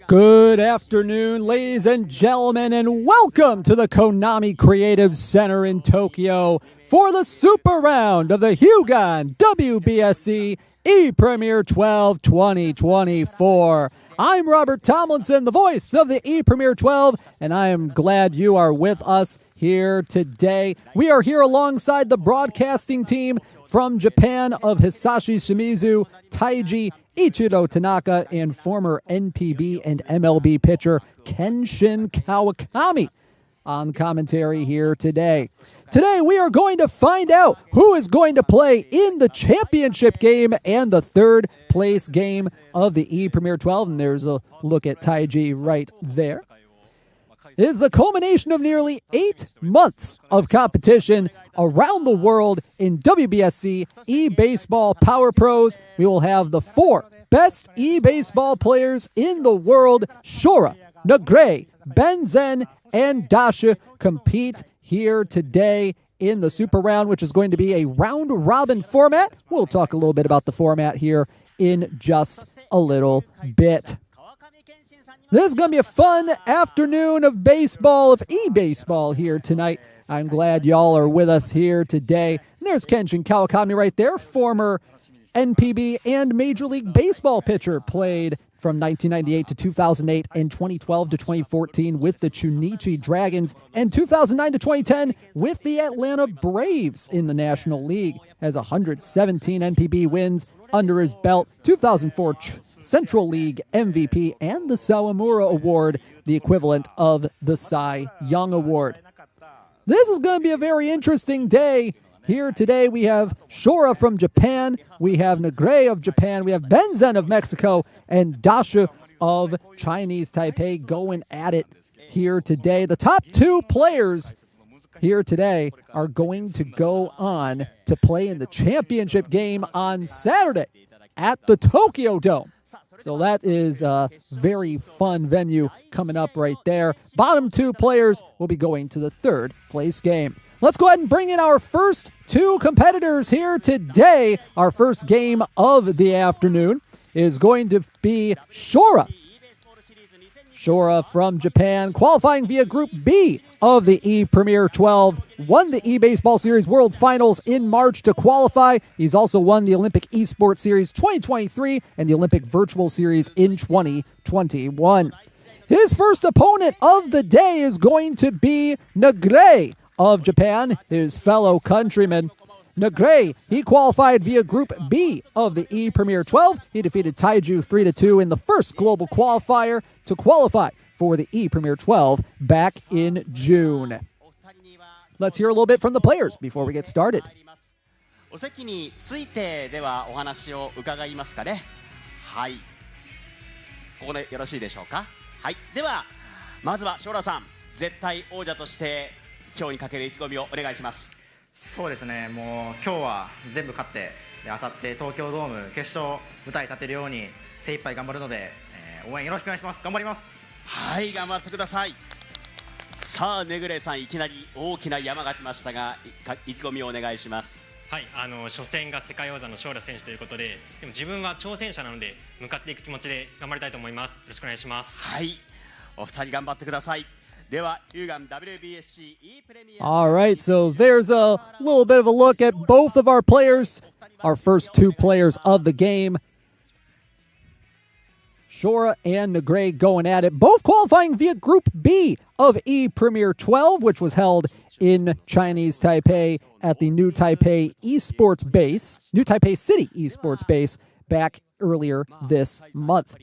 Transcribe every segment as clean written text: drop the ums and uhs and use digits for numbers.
Good afternoon, ladies and gentlemen, and welcome to the Konami Creative Center in Tokyo for the Super Round of the HUGAN WBSC ePremier12 2024. I'm Robert Tomlinson, the voice of the ePremier12, and I am glad you are with us here today. We are here alongside the broadcasting team from Japan of Hisashi Shimizu, Taiji Ichiro Tanaka, and former NPB and MLB pitcher Kenshin Kawakami on commentary here today. Today we are going to find out who is going to play in the championship game and the third place game of the ePremier12. And there's a look at Taiji right there. It is the culmination of nearly 8 months of competition around the world in WBSC eBaseball Power Pros. We will have the 4 best eBaseball players in the world, SHORA, NEGRAY, Zen and Dashu, compete here today in the Super Round, which is going to be a round-robin format. We'll talk a little bit about the format here in just a little bit. This is going to be a fun afternoon of baseball, of eBaseball here tonight. I'm glad y'all are with us here today. And there's Kenshin Kawakami right there, former NPB and Major League Baseball pitcher, played from 1998 to 2008 and 2012 to 2014 with the Chunichi Dragons, and 2009 to 2010 with the Atlanta Braves in the National League. Has 117 NPB wins under his belt, 2004 Central League MVP, and the Sawamura Award, the equivalent of the Cy Young Award. This is going to be a very interesting day. Here today we have SHORA from Japan, we have NEGRAY of Japan, we have Zen of Mexico, and Dashu of Chinese Taipei going at it here today. The top 2 players here today are going to go on to play in the championship game on Saturday at the Tokyo Dome. So that is a very fun venue coming up right there. Bottom 2 players will be going to the third place game. Let's go ahead and bring in our first 2 competitors here today. Our first game of the afternoon is going to be SHORA. SHORA from Japan, qualifying via Group B of the ePremier12, won the eBaseball Series World Finals in March to qualify. He's also won the Olympic Esports Series 2023 and the Olympic Virtual Series in 2021. His first opponent of the day is going to be NEGRAY of Japan, his fellow countryman. NEGRAY, he qualified via Group B of the ePremier12. He defeated Taiju 3-2 in the first global qualifier to qualify for the ePremier12 back in June. Let's hear a little bit from the players before we get started. お席についてではお話を伺いますかね。はい。ここでよろしいでしょうか。はい。ではまずはSHORAさん、絶対王者として今日にかける意気込みをお願いします。そうですね。もう今日は全部勝って、明後日東京ドーム決勝舞台立てるように精一杯頑張るので、応援よろしくお願いします。頑張ります。はい、頑張ってください。さあNEGRAYさん、いきなり大きな山が来ましたが、意気込みをお願いします。はい、初戦が世界王座のSHORA選手ということで、でも自分は挑戦者なので向かっていく気持ちで頑張りたいと思います。よろしくお願いします。はい、お二人頑張ってください。ではHUGAN WBSC ePremier. All right, so there's a little bit of a look at both of our players, our first 2 players of the game. SHORA and NEGRAY going at it, both qualifying via Group B of ePremier12, which was held in Chinese Taipei at the New Taipei Esports Base, New Taipei City Esports Base, back earlier this month.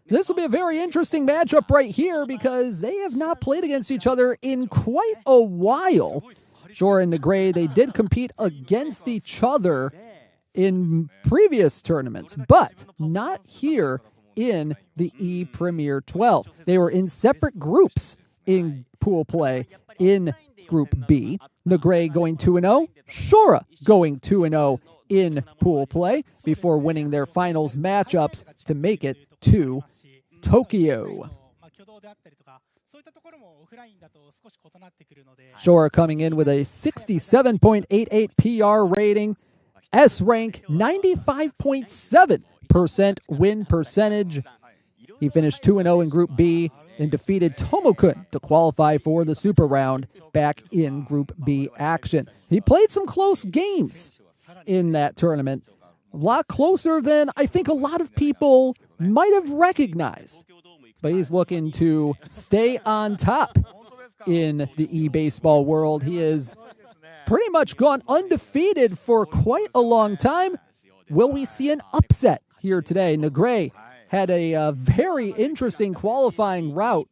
This will be a very interesting matchup right here because they have not played against each other in quite a while. SHORA and NEGRAY, they did compete against each other in previous tournaments, but not here in the ePremier12. They were in separate groups in pool play in Group B. NEGRAY going 2-0, SHORA going 2-0 in pool play before winning their finals matchups to make it to Tokyo. SHORA coming in with a 67.88 PR rating, S rank 95.7% win percentage. He finished 2-0 in Group B and defeated Tomokun to qualify for the Super Round back in Group B action. He played some close games in that tournament, a lot closer than I think a lot of people might have recognized. But he's looking to stay on top in the eBaseball world. He has pretty much gone undefeated for quite a long time. Will we see an upset here today? NEGRAY had a very interesting qualifying route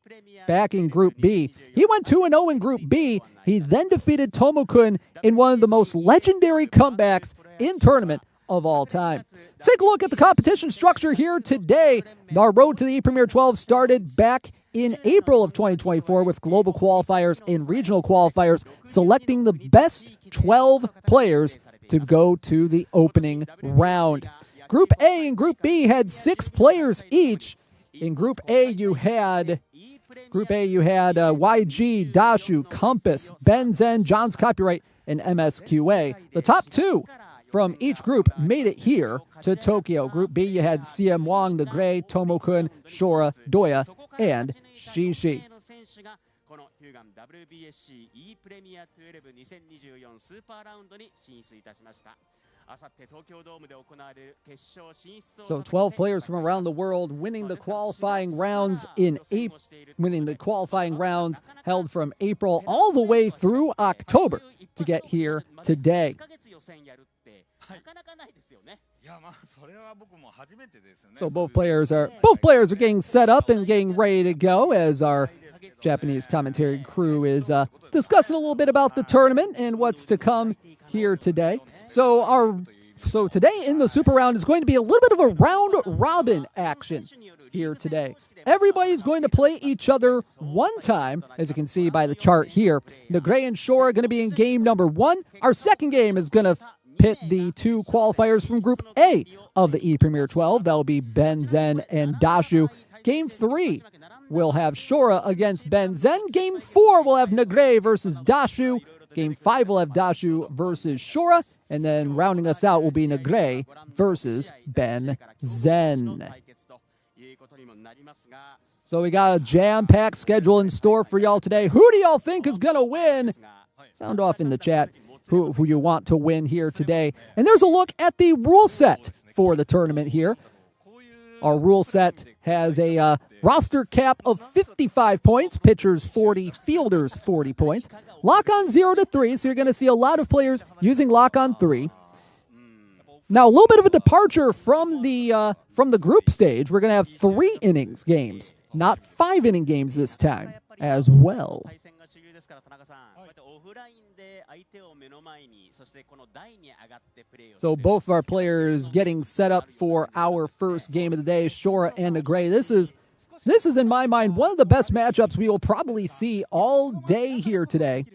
back in Group B. He went 2-0 in Group B. He then defeated Tomokun in one of the most legendary comebacks in tournament of all time. Take a look at the competition structure here today. Our road to the ePremier12 started back in April of 2024 with global qualifiers and regional qualifiers selecting the best 12 players to go to the opening round. Group A and Group B had 6 players each. In Group A, you had YG, Dashu, Compass, Zen, John's Copyright, and MSQA. The top 2 from each group made it here to Tokyo. Group B, you had CM Wong, NEGRAY, Tomokun, SHORA, Doya, and Shishi. HUGAN WBSC ePremier12 2024スーパーラウンドに進出いたしました。 So 12 players from around the world winning the qualifying rounds held from April all the way through October to get here today. So both players are getting set up and getting ready to go as our Japanese commentary crew is discussing a little bit about the tournament and what's to come here today. So today in the Super Round is going to be a little bit of a round-robin action here today. Everybody's going to play each other one time, as you can see by the chart here. NEGRAY and SHORA are going to be in game number 1. Our second game is going to pit the 2 qualifiers from Group A of the ePremier12. That will be Zen and Dashu. Game 3 will have SHORA against Zen. Game 4 will have NEGRAY versus Dashu. Game 5 will have Dashu versus SHORA. And then rounding us out will be NEGRAY versus Zen. So we got a jam-packed schedule in store for y'all today. Who do y'all think is going to win? Sound off in the chat who you want to win here today. And there's a look at the rule set for the tournament here. Our rule set has a roster cap of 55 points, pitchers 40, fielders 40 points. Lock on 0 to 3, so you're going to see a lot of players using lock on 3. Now, a little bit of a departure from the group stage. We're going to have 3 innings games, not 5 inning games this time as well. So both of our players getting set up for our first game of the day, SHORA and NEGRAY. This is, in my mind, one of the best matchups we will probably see all day here today.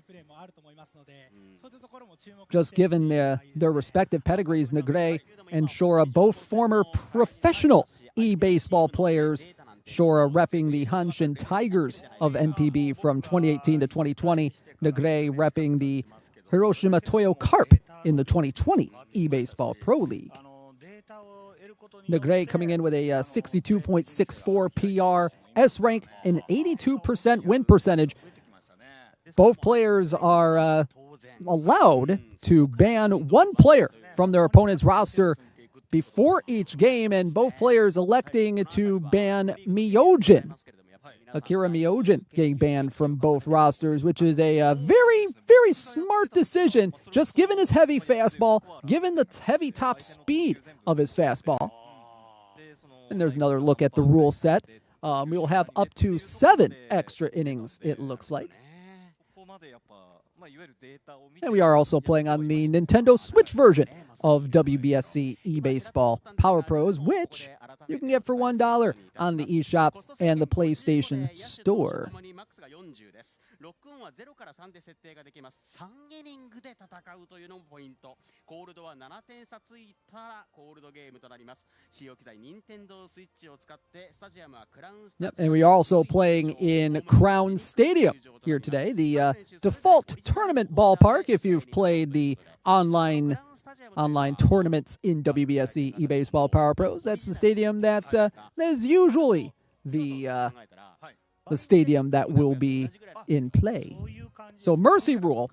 Just given their respective pedigrees, NEGRAY and SHORA, both former professional eBaseball players. SHORA repping the Hanshin Tigers of NPB from 2018 to 2020. NEGRAY repping the Hiroshima Toyo Carp in the 2020 eBaseball Pro League. NEGRAY coming in with a 62.64 PR, S rank, and 82% win percentage. Both players are allowed to ban one player from their opponent's roster before each game, and both players electing to ban Myojin. Akira Myojin getting banned from both rosters, which is a very, very smart decision, just given his heavy fastball, given the heavy top speed of his fastball. And there's another look at the rule set. We will have up to 7 extra innings, it looks like. And we are also playing on the Nintendo Switch version of WBSC eBaseball Power Pros, which you can get for $1 on the eShop and the PlayStation Store. Yep, and we are also playing in Crown Stadium here today, the default tournament ballpark if you've played the online tournaments in WBSC eBaseball Power Pros. That's the stadium that is usually the stadium that will be in play. So Mercy Rule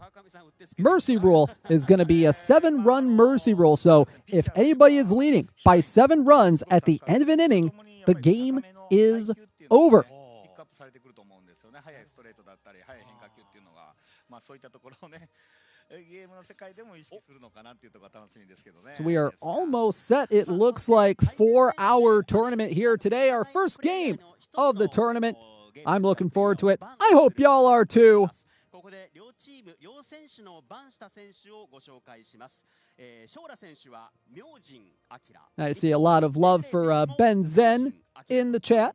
is going to be a 7-run Mercy Rule. So if anybody is leading by 7 runs at the end of an inning, the game is over. So we are almost set. It looks like 4-hour tournament here today. Our first game of the tournament. I'm looking forward to it. I hope y'all are too. I see a lot of love for Ben Zen in the chat.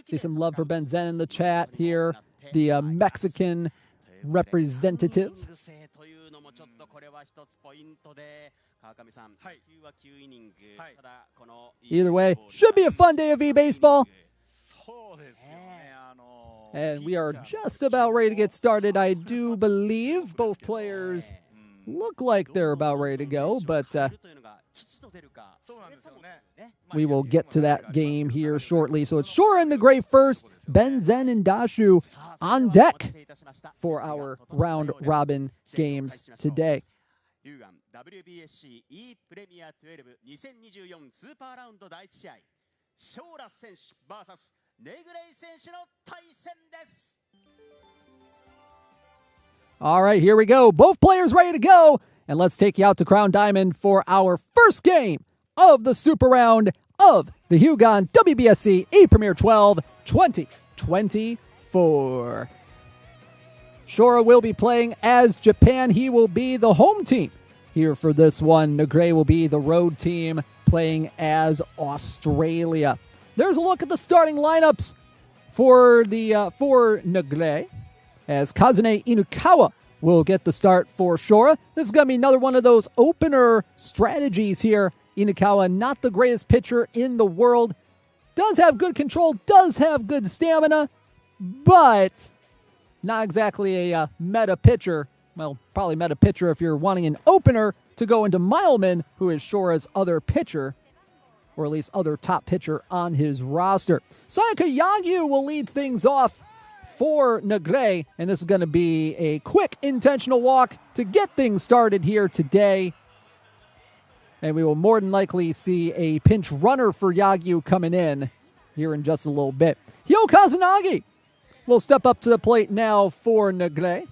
See some love for Ben Zen in the chat here. The Mexican representative. Either way, should be a fun day of eBaseball. And we are just about ready to get started. I do believe both players look like they're about ready to go, but we will get to that game here shortly. So it's SHORA and NEGRAY first, Ben Zen and Dashu on deck for our round-robin games today. HUGAN WBSC ePremier12 2024スーパーラウンド第1試合、SHORA選手 vs NEGRAY選手の対戦です。All right, here we go. Both players ready to go. And let's take you out to Crown Diamond for our first game of the Super Round of the HUGAN WBSC ePremier12 2024. SHORA will be playing as Japan. He will be the home team here for this one. NEGRAY will be the road team playing as Australia. There's a look at the starting lineups for NEGRAY, as Kazune Inukawa will get the start for SHORA. This is going to be another one of those opener strategies here. Inukawa, not the greatest pitcher in the world. Does have good control, does have good stamina, but not exactly a meta pitcher. Well, probably meta pitcher if you're wanting an opener to go into Mileman, who is SHORA's other pitcher, or at least other top pitcher on his roster. Sayaka Yagyu will lead things off for NEGRAY, and this is going to be a quick intentional walk to get things started here today. And we will more than likely see a pinch runner for Yagyu coming in here in just a little bit. Hyo Kazunagi will step up to the plate now for NEGRAY.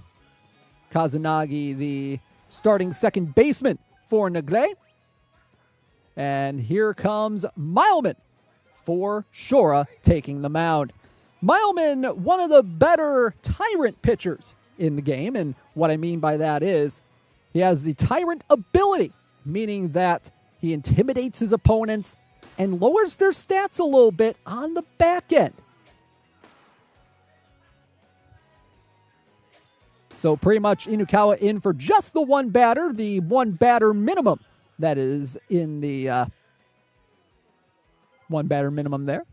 Kazunagi, the starting second baseman for NEGRAY. And here comes Mileman for SHORA taking the mound. Mileman, one of the better tyrant pitchers in the game, and what I mean by that is he has the tyrant ability, meaning that he intimidates his opponents and lowers their stats a little bit on the back end. So pretty much Inukawa in for just the one batter, the one batter minimum that is in the one batter minimum there.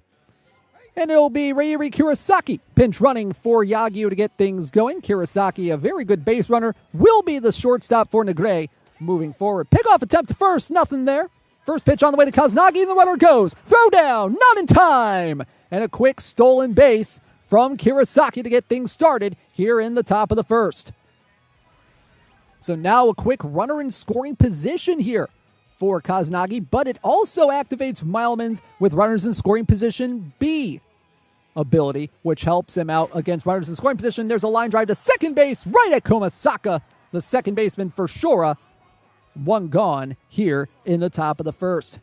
And it'll be Ryuri Kurosaki pinch running for Yagyu to get things going. Kurosaki, a very good base runner, will be the shortstop for NEGRAY moving forward. Pickoff attempt to first, nothing there. First pitch on the way to Kazunagi, and the runner goes. Throw down, not in time. And a quick stolen base from Kurosaki to get things started here in the top of the first. So now a quick runner in scoring position here for Kazunagi, but it also activates Mileman's with runners in scoring position B ability, which helps him out against runners in scoring position. There's a line drive to second base right at Komasaka, the second baseman for SHORA. One gone here in the top of the first.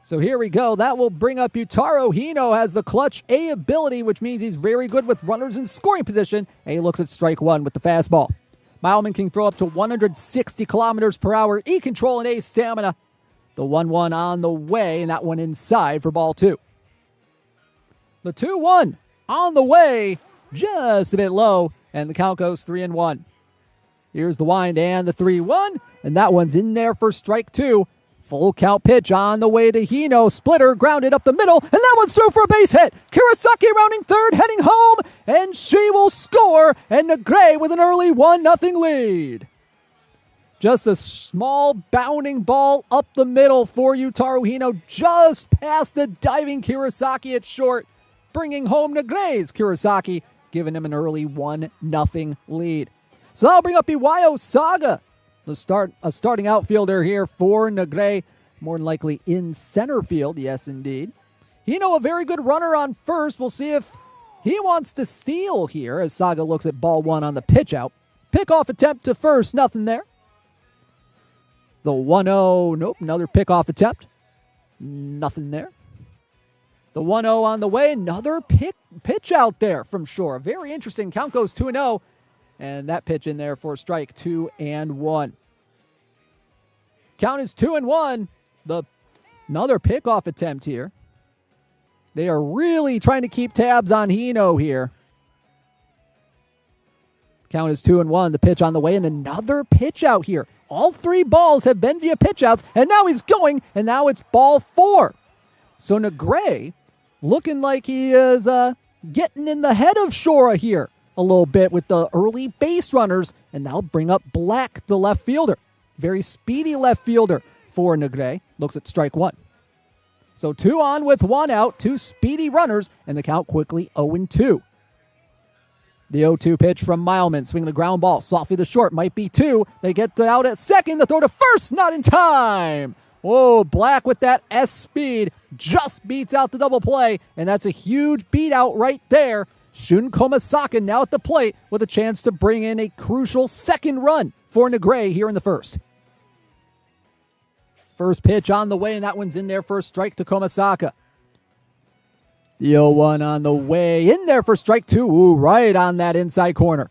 So here we go. That will bring up Yutaro Hino, has the clutch A ability, which means he's very good with runners in scoring position, and he looks at strike one with the fastball. Mileman can throw up to 160 kilometers per hour, E control and A stamina. The 1-1 on the way, and that one inside for ball two. The 2-1 on the way, just a bit low, and the count goes 3-1. Here's the wind and the 3-1, and that one's in there for strike two. Full count pitch on the way to Hino. Splitter grounded up the middle, and that one's through for a base hit. Kurosaki rounding third, heading home, and she will score, and NEGRAY with an early 1-0 lead. Just a small bounding ball up the middle for Yutaro Hino, just past the diving Kurosaki at short, bringing home NEGRAY's Kurosaki, giving him an early 1-0 lead. So that'll bring up Iwayo Saga, a starting outfielder here for NEGRAY, more than likely in center field. Yes, indeed. Hino, a very good runner on first. We'll see if he wants to steal here as Saga looks at ball one on the pitch out. Pickoff attempt to first, nothing there. The 1-0, nope, another pickoff attempt. Nothing there. The 1-0 on the way, another pitch out there from SHORA. Very interesting. Count goes 2-0, and that pitch in there for strike 2-1. Count is 2-1. Another pickoff attempt here. They are really trying to keep tabs on Hino here. Count is 2-1. The pitch on the way, and another pitch out here. All three balls have been via pitch outs, and now he's going, and now it's ball 4. So NEGRAY looking like he is getting in the head of SHORA here a little bit with the early base runners, and now bring up Black, the left fielder. Very speedy left fielder for NEGRAY. Looks at strike 1. So 2 on with 1 out, 2 speedy runners, and the count quickly 0-2. The 0-2 pitch from Mileman, swinging the ground ball, softly to short, might be 2. They get out at second, the throw to first, not in time. Whoa, Black with that S speed just beats out the double play, and that's a huge beat out right there. Shun Komasaka now at the plate with a chance to bring in a crucial second run for NEGRAY here in the first. First pitch on the way, and that one's in there for a strike to Komasaka. The 0-1 on the way, in there for strike 2. Ooh, right on that inside corner.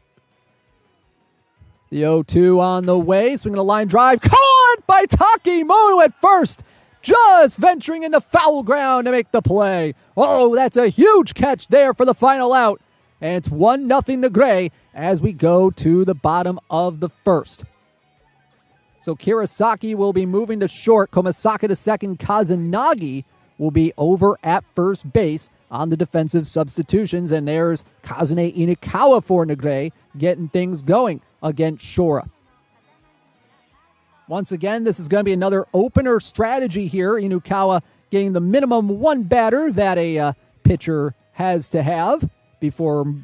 The 0-2 on the way, swinging a line drive. Caught by Takimoto at first. Just venturing into foul ground to make the play. Oh, that's a huge catch there for the final out. And it's 1-0 NEGRAY as we go to the bottom of the first. So Kurosaki will be moving to short. Komasaka to second. Kazunagi will be over at first base on the defensive substitutions. And there's Kazune Inikawa for NEGRAY getting things going against SHORA. Once again, this is going to be another opener strategy here. Inukawa getting the minimum 1 batter that a pitcher has to have before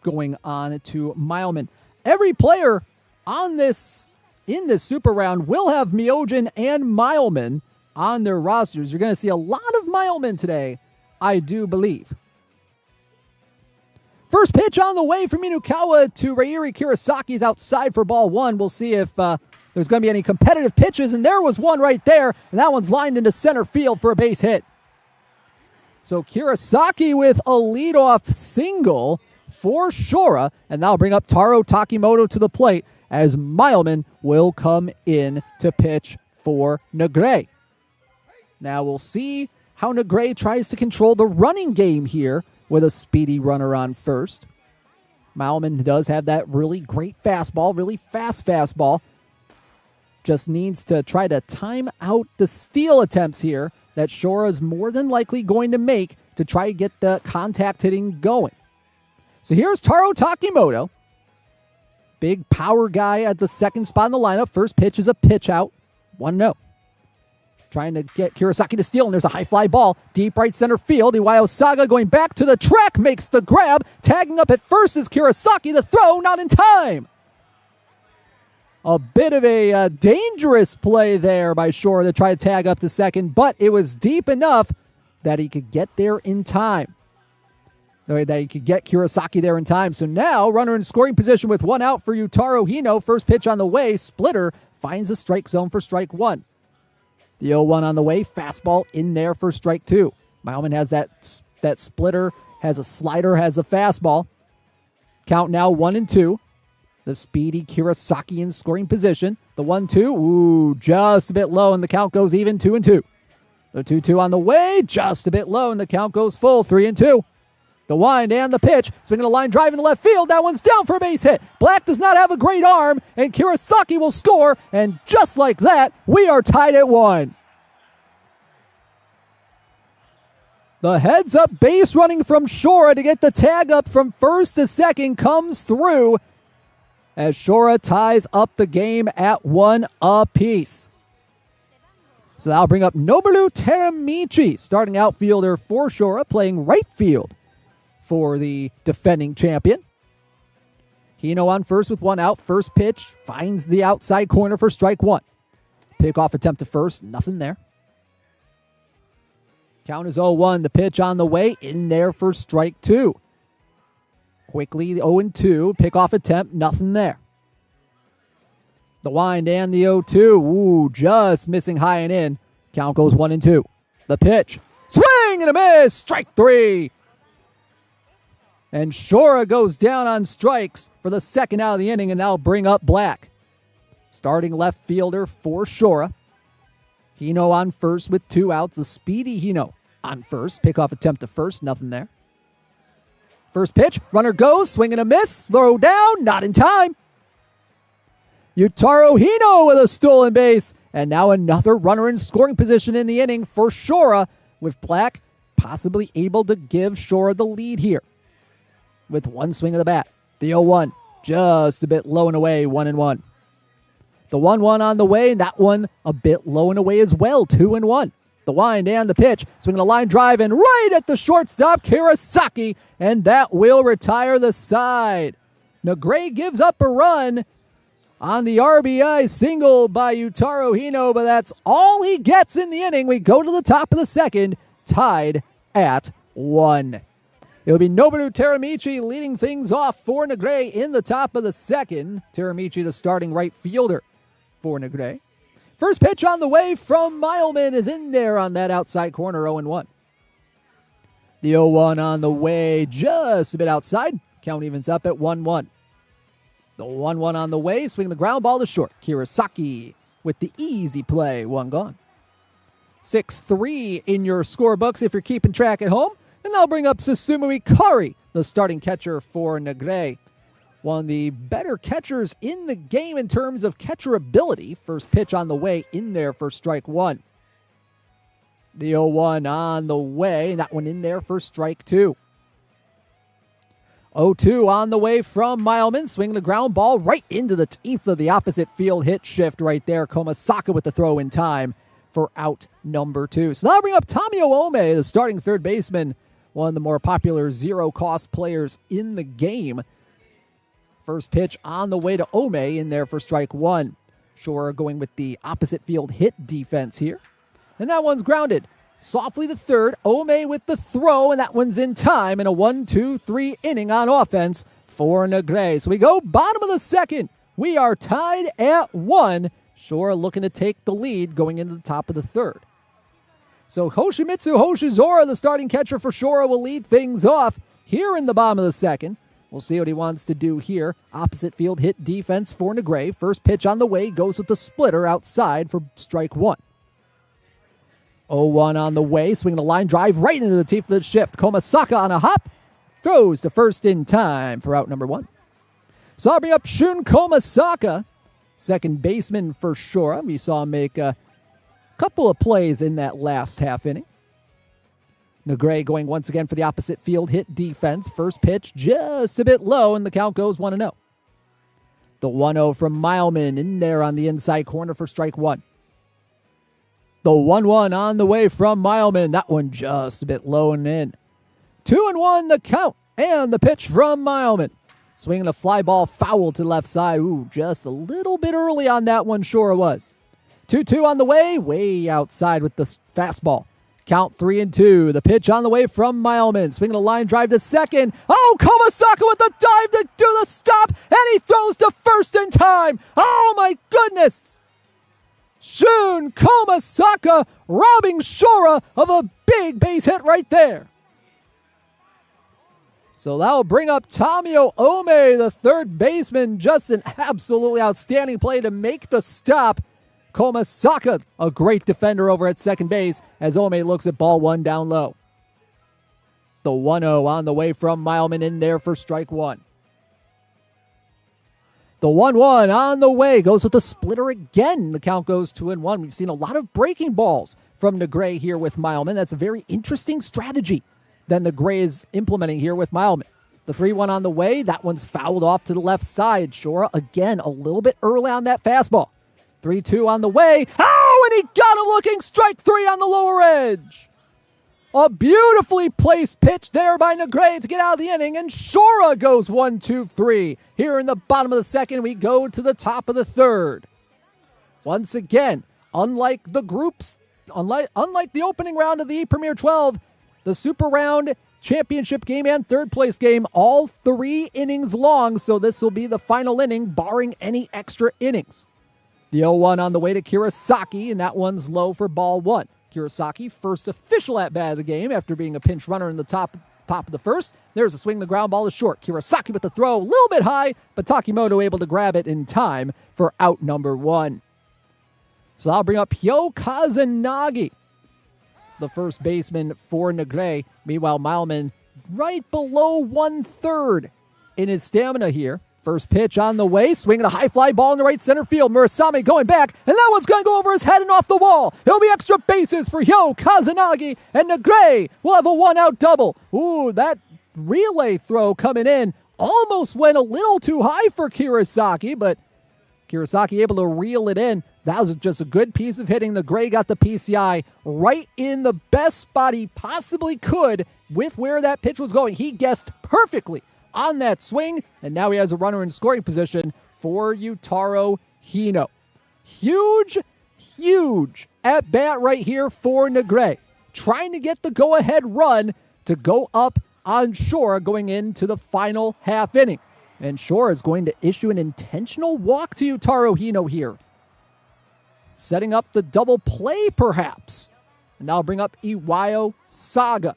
going on to Mileman. Every player on this in this super round will have Myojin and Mileman on their rosters. You're going to see a lot of Mileman today, I do believe. First pitch on the way from Inukawa to Ryuri Kurosaki's outside for ball 1. We'll see if there's going to be any competitive pitches, and there was one right there, and that one's lined into center field for a base hit. So Kurosaki with a leadoff single for SHORA, and that'll bring up Taro Takimoto to the plate as Mileman will come in to pitch for NEGRAY. Now we'll see how NEGRAY tries to control the running game here with a speedy runner on first. Mileman does have that really great fastball, really fast fastball. Just needs to try to time out the steal attempts here that SHORA is more than likely going to make to try to get the contact hitting going. So here's Taro Takimoto. Big power guy at the second spot in the lineup. First pitch is a pitch out. 1-0. Trying to get Kurosaki to steal, and there's a high fly ball. Deep right center field. Iwayo Saga going back to the track, makes the grab. Tagging up at first is Kurosaki. The throw, not in time. A bit of a dangerous play there by SHORA to try to tag up to second, but it was deep enough that he could get there in time. That he could get Kurosaki there in time. So now, runner in scoring position with 1 out for Yutaro Hino. First pitch on the way. Splitter finds the strike zone for strike 1. The 0-1 on the way. Fastball in there for strike 2. Mileman has that splitter, has a slider, has a fastball. Count now 1-2. The speedy Kurosaki in scoring position. The 1-2. Ooh, just a bit low, and the count goes even 2-2. The 2-2 on the way. Just a bit low, and the count goes full 3-2. The wind and the pitch. Swinging a line drive in the left field. That one's down for a base hit. Black does not have a great arm, and Kurosaki will score. And just like that, we are tied at 1. The heads-up base running from SHORA to get the tag up from first to second comes through. as SHORA ties up the game at 1 apiece. So that'll bring up Noboru Teramichi, starting outfielder for SHORA, playing right field for the defending champion. Hino on first with 1 out. First pitch finds the outside corner for strike 1. Pickoff attempt to first, nothing there. Count is 0-1. The pitch on the way, in there for strike 2. Quickly 0-2. Pickoff attempt, nothing there. The wind and the 0-2. Ooh, just missing high and in. Count goes 1-2. The pitch. Swing and a miss. Strike 3. And SHORA goes down on strikes for the second out of the inning, and that'll bring up Black. Starting left fielder for SHORA. Hino on first with 2 outs. A speedy Hino on first. Pickoff attempt to first. Nothing there. First pitch. Runner goes. Swing and a miss. Throw down. Not in time. Yutaro Hino with a stolen base. And now another runner in scoring position in the inning for SHORA, with Black possibly able to give SHORA the lead here. With 1 swing of the bat. The 0-1 just a bit low and away, 1-1. The 1-1 on the way, and that one a bit low and away as well, 2-1. The wind and the pitch, swinging a line drive, and right at the shortstop, Kirasaki, and that will retire the side. NEGRAY gives up a run on the RBI single by Yutaro Hino, but that's all he gets in the inning. We go to the top of the second, tied at 1. It'll be Noboru Teramichi leading things off for NEGRAY in the top of the second. Teramichi, the starting right fielder for NEGRAY. First pitch on the way from Mileman is in there on that outside corner, 0-1. The 0-1 on the way, just a bit outside. Count evens up at 1-1. The 1-1 on the way, swinging the ground ball to short. Kirasaki with the easy play, 1 gone. 6-3 in your scorebooks if you're keeping track at home. And that'll bring up Susumu Ikari, the starting catcher for NEGRAY. One of the better catchers in the game in terms of catcher ability. First pitch on the way, in there for strike 1. The 0-1 on the way, and that one in there for strike 2. 0-2 on the way from Mileman, swinging the ground ball right into the teeth of the opposite field hit shift right there. Komasaka with the throw in time for out number 2. So that'll bring up Tomio Ome, the starting third baseman, one of the more popular zero-cost players in the game. First pitch on the way to Ome, in there for strike 1. SHORA going with the opposite field hit defense here. And that one's grounded. Softly to third, Ome with the throw, and that one's in time, and a 1-2-3 inning on offense for NEGRAY. So we go bottom of the second. We are tied at 1. SHORA looking to take the lead going into the top of the third. So Hoshimitsu Hoshizora, the starting catcher for SHORA, will lead things off here in the bottom of the second. We'll see what he wants to do here. Opposite field hit defense for NEGRAY. First pitch on the way, goes with the splitter outside for strike 1. 0-1 on the way, swinging a line drive right into the teeth of the shift. Komasaka on a hop, throws to first in time for out number 1. So I'll bring up Shun Komasaka, second baseman for SHORA. We saw him make a couple of plays in that last half inning. NEGRAY going once again for the opposite field hit defense. First pitch just a bit low, and the count goes 1-0. The 1-0 from Mileman in there on the inside corner for strike 1. The 1-1 on the way from Mileman. That one just a bit low and in. 2-1 the count, and the pitch from Mileman. Swinging a fly ball foul to the left side. Ooh, just a little bit early on that one, SHORA was. 2-2 on the way outside with the fastball. Count 3-2. The pitch on the way from Mileman. Swinging a line drive to second. Oh, Komasaka with the dive to do the stop, and he throws to first in time. Oh, my goodness. Shun Komasaka robbing SHORA of a big base hit right there. So that'll bring up Tomio Ome, the third baseman. Just an absolutely outstanding play to make the stop. Komasaka, a great defender over at second base as Ome looks at ball 1 down low. The 1-0 on the way from Mileman in there for strike 1. The 1-1 on the way goes with the splitter again. The count goes 2-1. We've seen a lot of breaking balls from NEGRAY here with Mileman. That's a very interesting strategy that NEGRAY is implementing here with Mileman. The 3-1 on the way. That one's fouled off to the left side. Shora, again, a little bit early on that fastball. 3-2 on the way. Oh, and he got him looking. Strike 3 on the lower edge. A beautifully placed pitch there by NEGRAY to get out of the inning, and Shora goes 1-2-3. Here in the bottom of the second, we go to the top of the third. Once again, unlike the opening round of the ePremier12, the Super Round championship game and third place game, all 3 innings long, so this will be the final inning, barring any extra innings. The 0-1 on the way to Kirasaki, and that one's low for ball 1. Kirasaki, first official at-bat of the game after being a pinch runner in the top of the first. There's a swing, the ground ball is short. Kirasaki with the throw, a little bit high, but Takimoto able to grab it in time for out number 1. So I'll bring up Hyo Kazanagi, the first baseman for NEGRAY. Meanwhile, Mileman right below 1/3 in his stamina here. First pitch on the way, swinging a high fly ball in the right center field. Murasame going back, and that one's going to go over his head and off the wall. It'll be extra bases for Hyo Kazanagi, and NEGRAY will have a 1-out double. Ooh, that relay throw coming in almost went a little too high for Kirasaki, but Kirasaki able to reel it in. That was just a good piece of hitting. NEGRAY got the PCI right in the best spot he possibly could with where that pitch was going. He guessed perfectly on that swing, and now he has a runner in scoring position for Yutaro Hino. Huge at-bat right here for NEGRAY, trying to get the go-ahead run to go up on Shora going into the final half inning. And Shora is going to issue an intentional walk to Yutaro Hino here, setting up the double play perhaps. And now I'll bring up Iwayo Saga,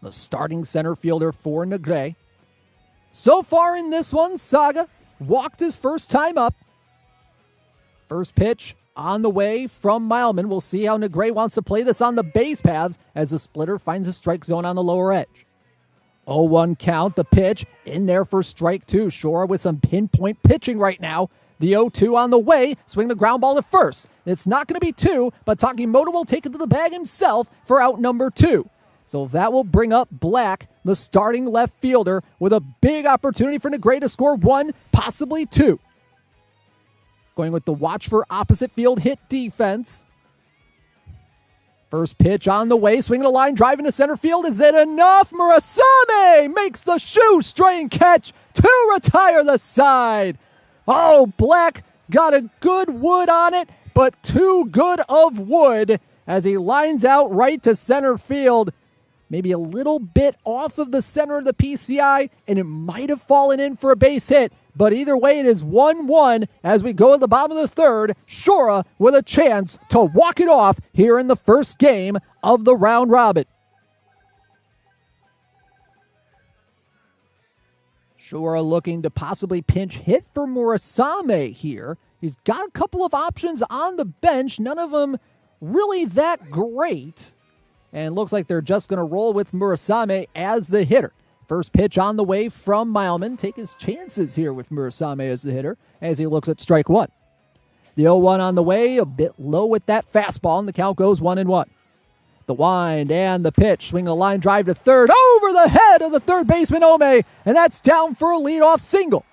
the starting center fielder for NEGRAY. So far in this one, Saga walked his first time up. First pitch on the way from Mileman. We'll see how NEGRAY wants to play this on the base paths as the splitter finds a strike zone on the lower edge. 0-1 count, the pitch in there for strike 2. Shora with some pinpoint pitching right now. The 0-2 on the way, swing the ground ball to first. It's not going to be 2, but Takimoto will take it to the bag himself for out number 2. So that will bring up Black, the starting left fielder, with a big opportunity for NEGRAY to score 1, possibly 2. Going with the watch for opposite field hit defense. First pitch on the way, swinging a line, driving to center field. Is it enough? Murasame makes the shoestring catch to retire the side. Oh, Black got a good wood on it, but too good of wood as he lines out right to center field. Maybe a little bit off of the center of the PCI, and it might have fallen in for a base hit. But either way, it is 1-1 as we go to the bottom of the third. Shora with a chance to walk it off here in the first game of the round robin. Shora looking to possibly pinch hit for Murasame here. He's got a couple of options on the bench, none of them really that great. And looks like they're just going to roll with Murasame as the hitter. First pitch on the way from Mileman. Take his chances here with Murasame as the hitter as he looks at strike 1. The 0-1 on the way, a bit low with that fastball, and the count goes 1-1. The wind and the pitch, swing a line drive to third, over the head of the third baseman Ome, and that's down for a leadoff single.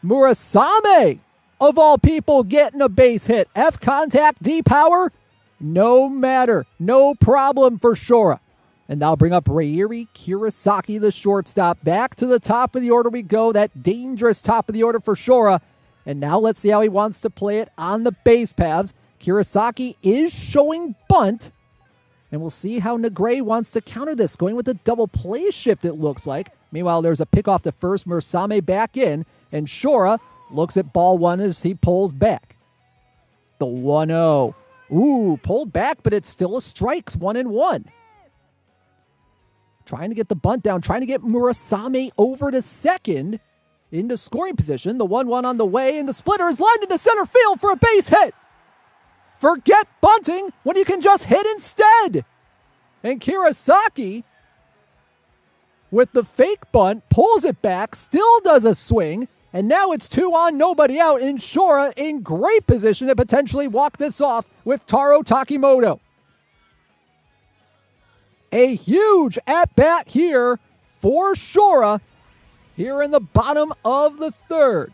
Murasame, of all people, getting a base hit. F contact, D power, no matter, no problem for Shora. And that'll bring up Reiri Kirasaki, the shortstop. Back to the top of the order we go. That dangerous top of the order for Shora. And now let's see how he wants to play it on the base paths. Kirasaki is showing bunt. And we'll see how NEGRAY wants to counter this. Going with a double play shift, it looks like. Meanwhile, there's a pickoff to first. Murasame back in. And Shora looks at ball 1 as he pulls back. The 1-0. Ooh, pulled back, but it's still a strike. 1-1. Trying to get the bunt down, trying to get Murasame over to second into scoring position. The 1-1 on the way, and the splitter is lined into center field for a base hit. Forget bunting when you can just hit instead. And Kirasaki, with the fake bunt, pulls it back, still does a swing, and now it's 2 on, nobody out, and Shora in great position to potentially walk this off with Taro Takimoto. A huge at-bat here for SHORA here in the bottom of the third.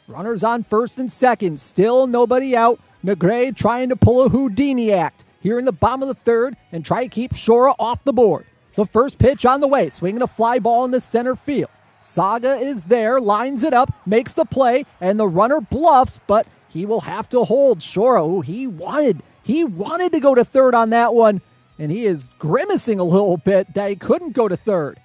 Runners on first and second. Still nobody out. NEGRAY trying to pull a Houdini act here in the bottom of the third and try to keep SHORA off the board. The first pitch on the way. Swinging a fly ball in the center field. Saga is there, lines it up, makes the play, and the runner bluffs, but he will have to hold. SHORA, he wanted to go to third on that one, and he is grimacing a little bit that he couldn't go to third.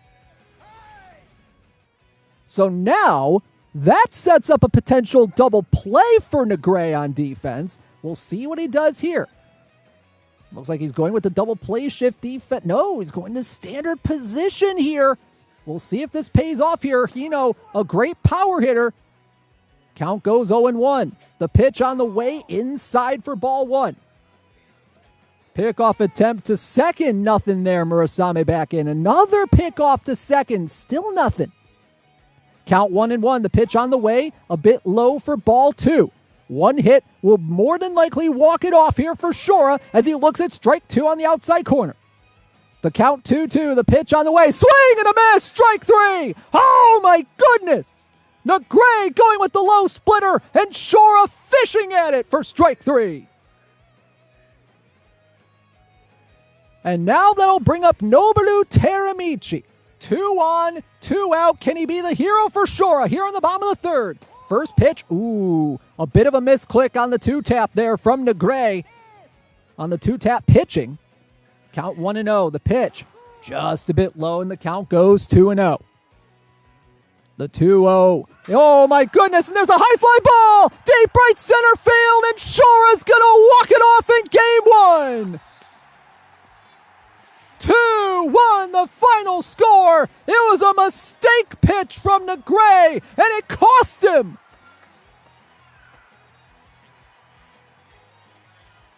So now, that sets up a potential double play for NEGRAY on defense. We'll see what he does here. Looks like he's going with the double play shift defense. No, he's going to standard position here. We'll see if this pays off here. A great power hitter. Count goes 0-1. The pitch on the way inside for ball one. Pickoff attempt to second. Nothing there. Murasame back in. Another pickoff to second. Still nothing. Count 1-1. The pitch on the way. A bit low for ball two. One hit will more than likely walk it off here for SHORA as he looks at strike two on the outside corner. The count 2-2. The pitch on the way. Swing and a miss. Strike three. Oh my goodness. NEGRAY going with the low splitter and SHORA fishing at it for strike three. And now that'll bring up Noboru Teramichi. 2 on, 2 out. Can he be the hero for SHORA here in the bottom of the third? First pitch. Ooh, a bit of a misclick on the two-tap there from NEGRAY. On the two-tap pitching. Count 1-0. The pitch just a bit low, and the count goes 2-0. The 2-0. Oh, my goodness, and there's a high fly ball. Deep right center field, and SHORA's going to walk it off in game one. 2-1, the final score. It was a mistake pitch from NEGRAY, and it cost him.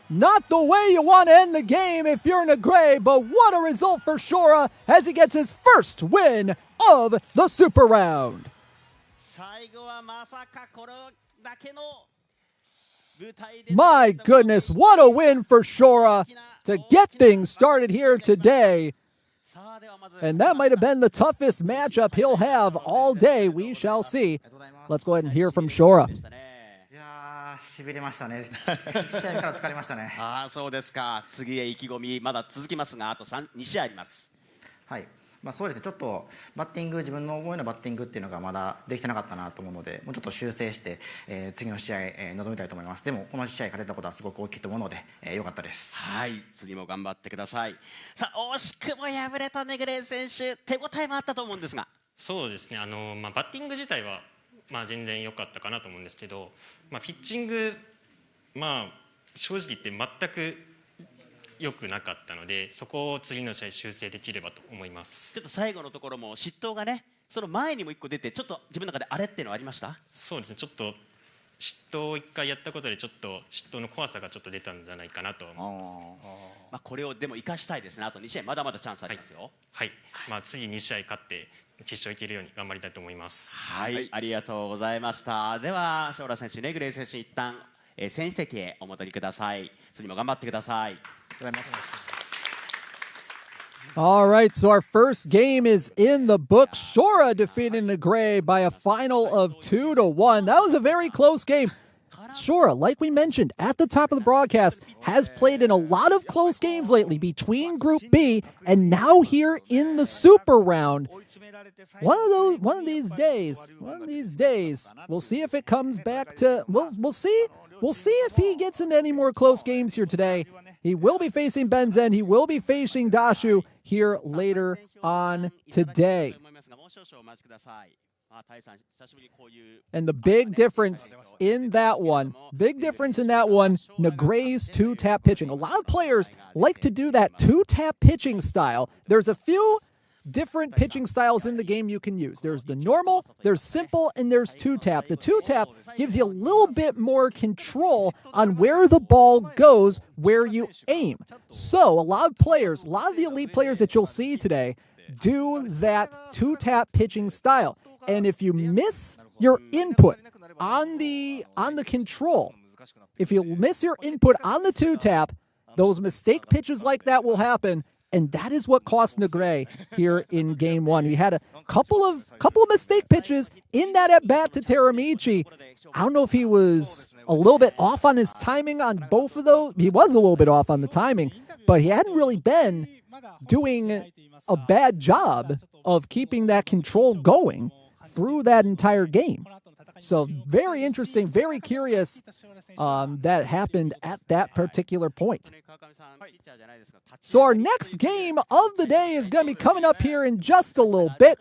Not the way you want to end the game if you're NEGRAY, but what a result for SHORA as he gets his first win of the Super Round. My goodness, what a win for SHORA to get things started here today. And that might have been the toughest matchup he'll have all day. We shall see. Let's go ahead and hear from SHORA. しびれましたね。試合から疲れましたね。ああ、そうですか。次へ意気込みまだ続きますが、あと2試合あります。はい。そうですね。ちょっとバッティング、自分の思いのバッティングっていうのがまだできてなかったなと思うので、もうちょっと修正して、次の試合、臨みたいと思います。でもこの試合勝てたことはすごく大きいと思うので、良かったです。はい。次も頑張ってください。さあ、惜しくも敗れたNEGRAY選手、手応えもあったと思うんですが。そうですね。バッティング自体は全然良かったかなと思うんですけど、ピッチング正直言って全く良くなかったので、そこを次の試合修正できればと思います。ちょっと最後のところも失投がね、その前にも1個出て、ちょっと自分の中であれっていうのはありました？そうですね。ちょっと失投を1回やったことでちょっと失投の怖さがちょっと出たんじゃないかなと思います。これをでも生かしたいですね。あと2試合まだまだチャンスありますよ。はい。次2試合勝って決勝行けるように頑張りたいと思います。はい、ありがとうございました。ではSHORA選手、NEGRAY選手一旦選手席へお戻りください。次も頑張ってください。ありがとうございます。All right, so our first game is in the books. SHORA defeated NEGRAY by a final of 2-1. That was a very close game. SHORA, like we mentioned at the top of the broadcast, has played in a lot of close games lately between Group B and now here in the Super Round. One of these days, we'll see if it comes back to. We'll see if he gets into any more close games here today. He will be facing Zen. He will be facing Dashu here later on today. And the big difference in that one, NEGRAY's two-tap pitching. A lot of players like to do that two-tap pitching style. There's a few different pitching styles in the game you can use. There's the normal, there's simple, and there's two-tap. The two-tap gives you a little bit more control on where the ball goes, where you aim. So a lot of the elite players that you'll see today do that two-tap pitching style. And if you miss your input on the control, if you miss your input on the two-tap, those mistake pitches like that will happen, and that is what cost NEGRAY here in Game 1. He had a couple of mistake pitches in that at-bat to Teramichi. I don't know if he was a little bit off on his timing on both of those. He was a little bit off on the timing, but he hadn't really been doing a bad job of keeping that control going through that entire game. So very interesting, very curious that happened at that particular point. So our next game of the day is going to be coming up here in just a little bit.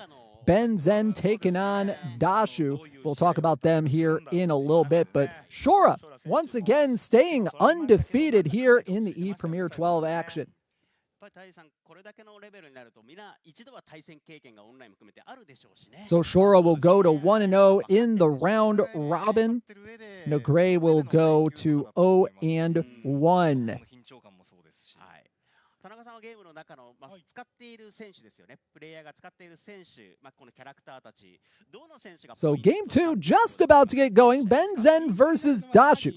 Zen taking on Dashu. We'll talk about them here in a little bit, but SHORA once again staying undefeated here in the ePremier12 action. So SHORA will go to 1-0 in the round robin. NEGRAY will go to 0-1. 田中さんはゲームの中の使っている選手ですよね。プレイヤーが使っている選手、このキャラクターたち、どの選手が So game 2 just about to get going. Zen versus Dashu.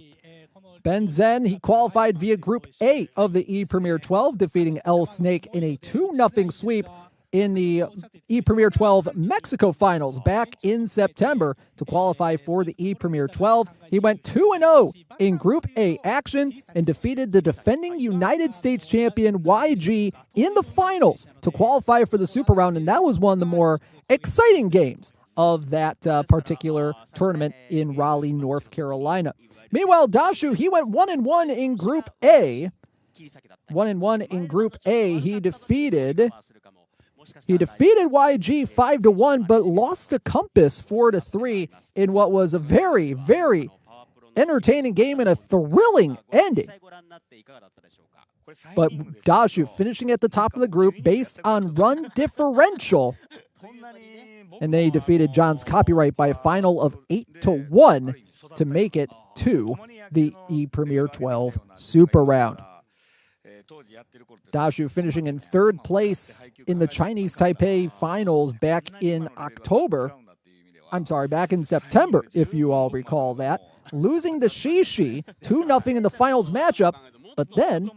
Zen, he qualified via Group A of the ePremier12, defeating El Snake in a 2-0 sweep in the ePremier12 Mexico Finals back in September to qualify for the ePremier12. He went 2-0 in Group A action and defeated the defending United States champion YG in the finals to qualify for the Super Round, and that was one of the more exciting games of that particular tournament in Raleigh, North Carolina. Meanwhile, Dashu, he went 1-1 in Group A. 1-1 in Group A. He defeated YG 5-1, but lost to Compass 4-3 in what was a very, very entertaining game and a thrilling ending. But Dashu finishing at the top of the group based on run differential. And then he defeated John's Copyright by a final of 8-1 to make it to the ePremier12 Super Round. Dashu finishing in third place in the Chinese Taipei finals back in September, if you all recall that, losing to Shishi 2-0 in the finals matchup, but then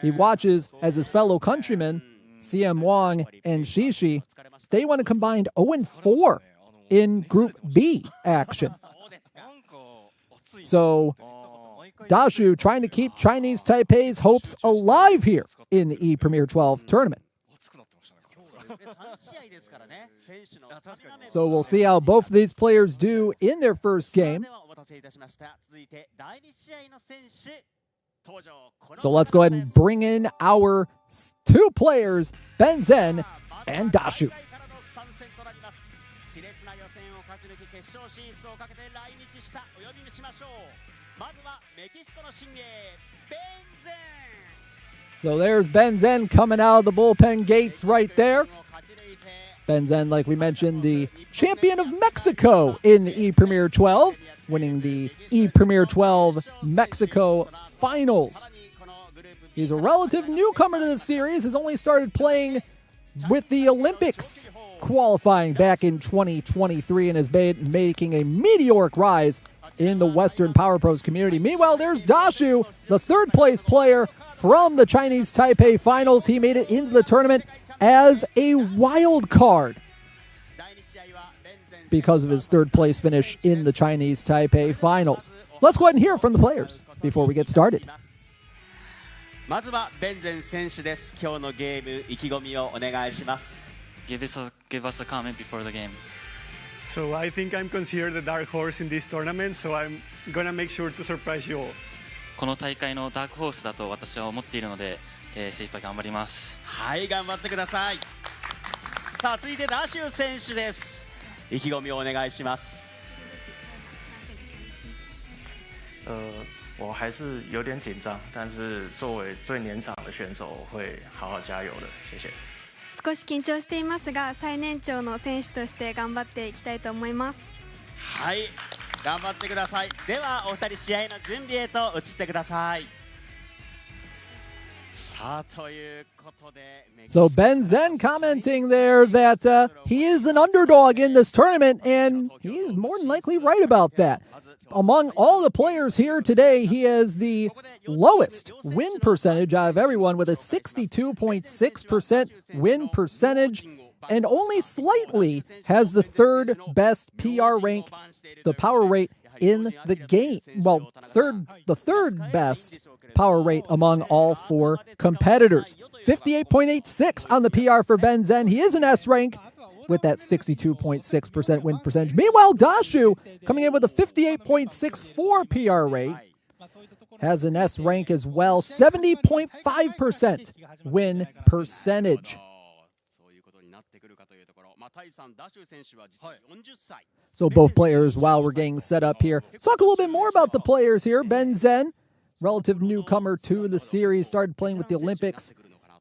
he watches as his fellow countrymen, CM Wong and Shishi, they won a combined 0-4 in Group B action. So Dashu trying to keep Chinese Taipei's hopes alive here in the ePremier12 tournament. So we'll see how both of these players do in their first game. So let's go ahead and bring in our two players, Zen and Dashu. So there's Zen coming out of the bullpen gates right there. Zen, like we mentioned, the champion of Mexico in the ePremier12, winning the ePremier12 Mexico Finals. He's a relative newcomer to the series, has only started playing with the Olympics qualifying back in 2023 and is making a meteoric rise in the Western Power Pros community. Meanwhile, there's Dashu, the third place player from the Chinese Taipei Finals. He made it into the tournament as a wild card because of his third place finish in the Chinese Taipei Finals. Let's go ahead and hear from the players before we get started. まずはベンゼン選手です。今日のゲーム意気込みをお願いします。Give us a comment before the game. So I think I'm considered the dark horse in this tournament, so I'm gonna make sure to surprise you all. この大会のダークホースだと私は思っているので、精一杯頑張ります。はい、頑張ってください。さあ続いてダッシュ選手です。意気込みをお願いします。我还是有点紧张，但是作为最年长的选手，我会好好加油的。谢謝。少し緊張していますが、最年長の選手として頑張っていきたいと思います。はい、頑張ってください。ではお二人試合の準備へと移ってください。さあということで。So Zen commenting there that he is an underdog in this tournament, and he's more than likely right about that. among all the players here today, he has the lowest win percentage out of everyone with a 62.6% win percentage, and only slightly has the third best PR rank, the power rate in the game. Well, the third best power rate among all 4 competitors. 58.86 on the PR for Ben Zen. He is an S rank with that 62.6% win percentage. Meanwhile, Dashu coming in with a 58.64 PR rate has an S rank as well, 70.5% win percentage. So both players, while we're getting set up here, let's talk a little bit more about the players here. Ben Zen, relative newcomer to the series, started playing with the Olympics,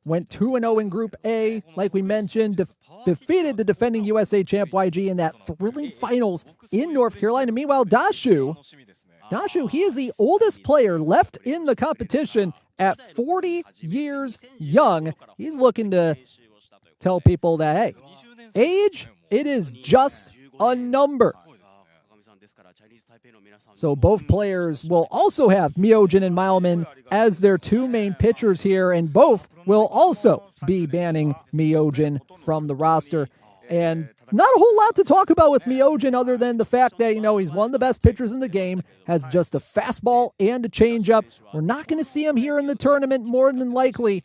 went 2-0 in Group A, like we mentioned, defeated the defending USA champ YG in that thrilling finals in North Carolina. Meanwhile, Dashu, he is the oldest player left in the competition at 40 years young. He's looking to tell people that, hey, age, it is just a number. So both players will also have Myojin and Mileman as their 2 main pitchers here, and both will also be banning Myojin from the roster. And not a whole lot to talk about with Myojin other than the fact that, he's one of the best pitchers in the game, has just a fastball and a changeup. We're not going to see him here in the tournament more than likely,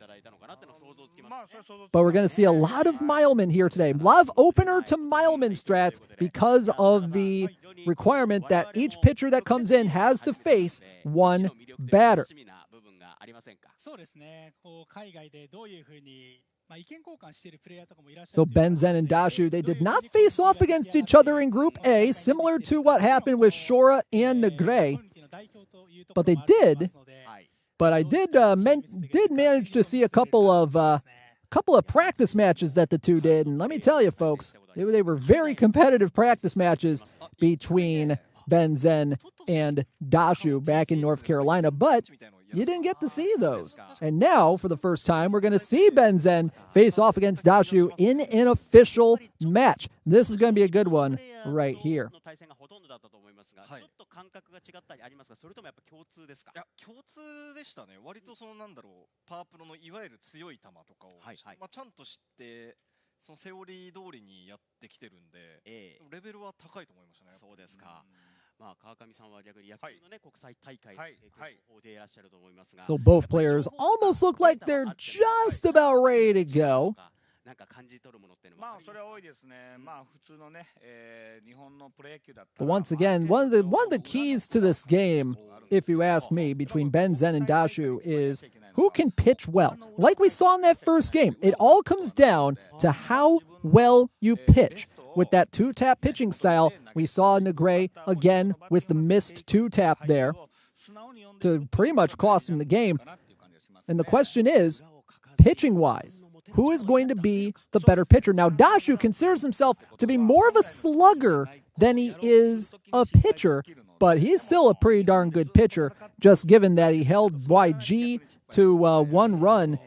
but we're going to see a lot of Mileman here today. A lot of opener to Mileman strats because of the requirement that each pitcher that comes in has to face 1 batter. So Ben Zen and Dashu, they did not face off against each other in Group A, similar to what happened with SHORA and NEGRAY, but they did. But I did manage to see a couple of practice matches that the two did, and let me tell you, folks, they were very competitive practice matches between Ben Zen and Dashu back in North Carolina, but you didn't get to see those. And now, for the first time, we're going to see Ben Zen face off against Dashu in an official match. This is going to be a good one right here. 感覚が違ったりありますか、それともやっぱ共通ですか。いや共通でしたね。割とそのなんだろう、パワープロのいわゆる強い球とかを、ちゃんと知ってそのセオリー通りにやってきてるんで、レベルは高いと思いましたね。そうですか。まあ川上さんは逆に野球のね国際大会でいらっしゃると思いますが。So both players almost look like they're just about ready to go. なんか感じ取るものっていうのはまあそれは多いですね。まあ普通のね、日本のプロ野球だったら。But once again, one of the keys to this game, if you ask me, between Ben Zen and Dashu is who can pitch well. Like we saw in that first game, it all comes down to how well you pitch. With that 2-tap pitching style, we saw NEGRAY again with the missed 2-tap there to pretty much cost him the game. And the question is, pitching-wise, who is going to be the better pitcher? Now, Dashu considers himself to be more of a slugger than he is a pitcher, but he's still a pretty darn good pitcher, just given that he held YG to 1 run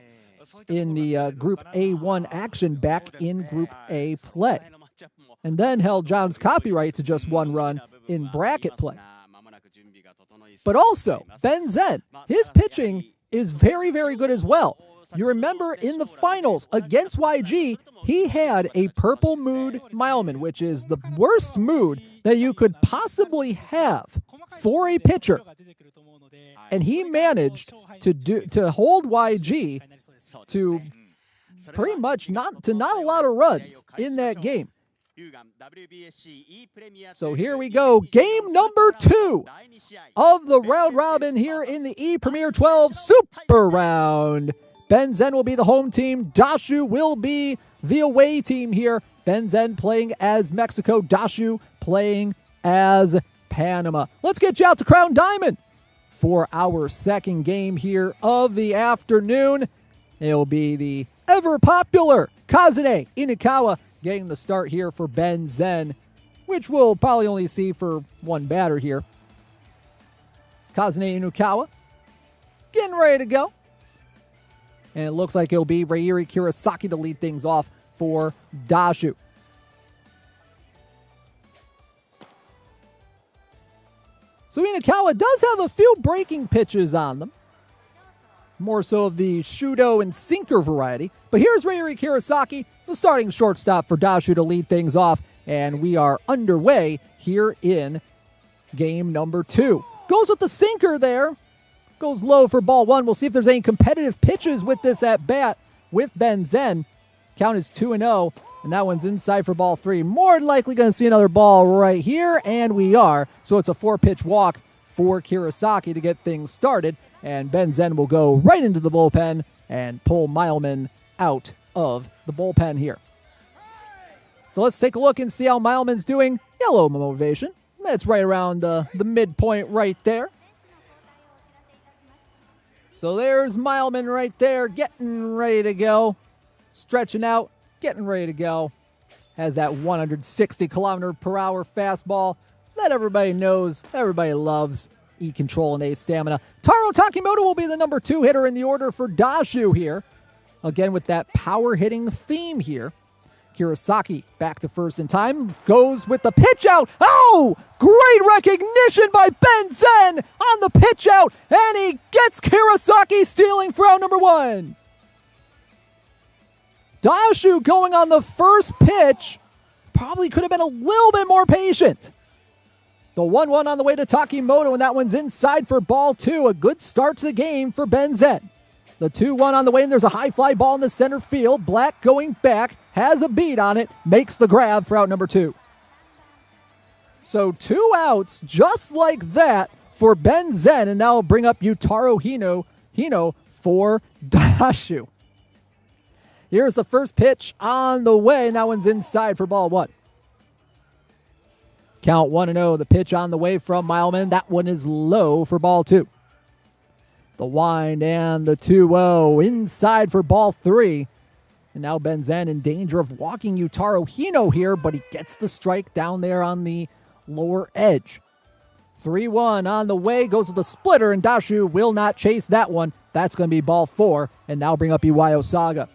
in the Group A1 action back in Group A play, and then held John's copyright to just 1 run in bracket play. But also, Ben Zen, his pitching is very, very good as well. You remember in the finals against YG, he had a purple mood Mileman, which is the worst mood that you could possibly have for a pitcher. And he managed to hold YG to pretty much not a lot of runs in that game. So here we go, game number 2 of the round robin here in the ePremier12 Super Round. Ben Zen will be the home team. Dashu will be the away team here. Ben Zen playing as Mexico. Dashu playing as Panama. Let's get you out to Crown Diamond for our second game here of the afternoon. It'll be the ever-popular Kazune Inukawa getting the start here for Ben Zen, which we'll probably only see for 1 batter here. Kazune Inukawa getting ready to go. And it looks like it'll be Ryiri Kurosaki to lead things off for Dashu. So Inakawa does have a few breaking pitches on them. More so of the shudo and sinker variety. But here's Ryuri Kirasaki, the starting shortstop for Dashu to lead things off. And we are underway here in game number 2. Goes with the sinker there. Goes low for ball 1. We'll see if there's any competitive pitches with this at bat with Ben Zen. Count is 2-0. And that one's inside for ball 3. More than likely going to see another ball right here, and we are. So it's a 4-pitch walk for Kirasaki to get things started. And Ben Zen will go right into the bullpen and pull Mileman out of the bullpen here. So let's take a look and see how Mileman's doing. Yellow motivation. That's right around the midpoint right there. So there's Mileman right there, getting ready to go. Stretching out. Getting ready to go. Has that 160 km per hour fastball that everybody knows, everybody loves. E control and A stamina. Taro Takimoto will be the number 2 hitter in the order for Dashu here. Again with that power hitting theme here. Kirasaki back to first in time. Goes with the pitch out. Oh! Great recognition by Ben Zen on the pitch out. And he gets Kirasaki stealing for out number 1. Dashu going on the first pitch probably could have been a little bit more patient. The 1-1 on the way to Takimoto, and that one's inside for ball 2. A good start to the game for Ben Zen. The 2-1 on the way, and there's a high fly ball in the center field. Black going back, has a beat on it, makes the grab for out number 2. So 2 outs just like that for Ben Zen, and now will bring up Yutaro Hino for Dashu. Here's the first pitch on the way, and that one's inside for ball 1. Count 1-0. The pitch on the way from Mileman. That one is low for ball 2. The wind and the 2-0 inside for ball 3. And now Ben Zen in danger of walking Yutaro Hino here, but he gets the strike down there on the lower edge. 3-1 on the way, goes to the splitter, and Dashu will not chase that one. That's going to be ball 4, and now bring up Iwayo Saga.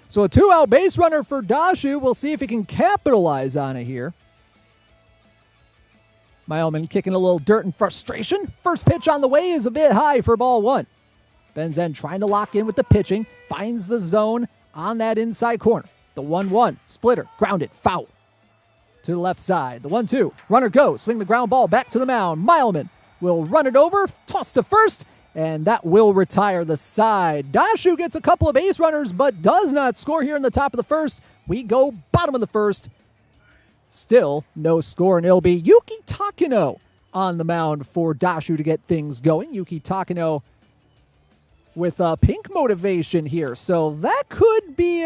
So a 2-out base runner for Dashu. We'll see if he can capitalize on it here. Mileman kicking a little dirt and frustration. First pitch on the way is a bit high for ball 1. Ben Zen trying to lock in with the pitching. Finds the zone on that inside corner. The 1-1. Splitter. Grounded. Foul. To the left side. The 1-2. Runner goes. Swing the ground ball back to the mound. Mileman will run it over. Toss to first. And that will retire the side. Dashu gets a couple of base runners, but does not score here in the top of the first. We go bottom of the first. Still no score, and it'll be Yuki Takino on the mound for Dashu to get things going. Yuki Takino with pink motivation here. So that could be,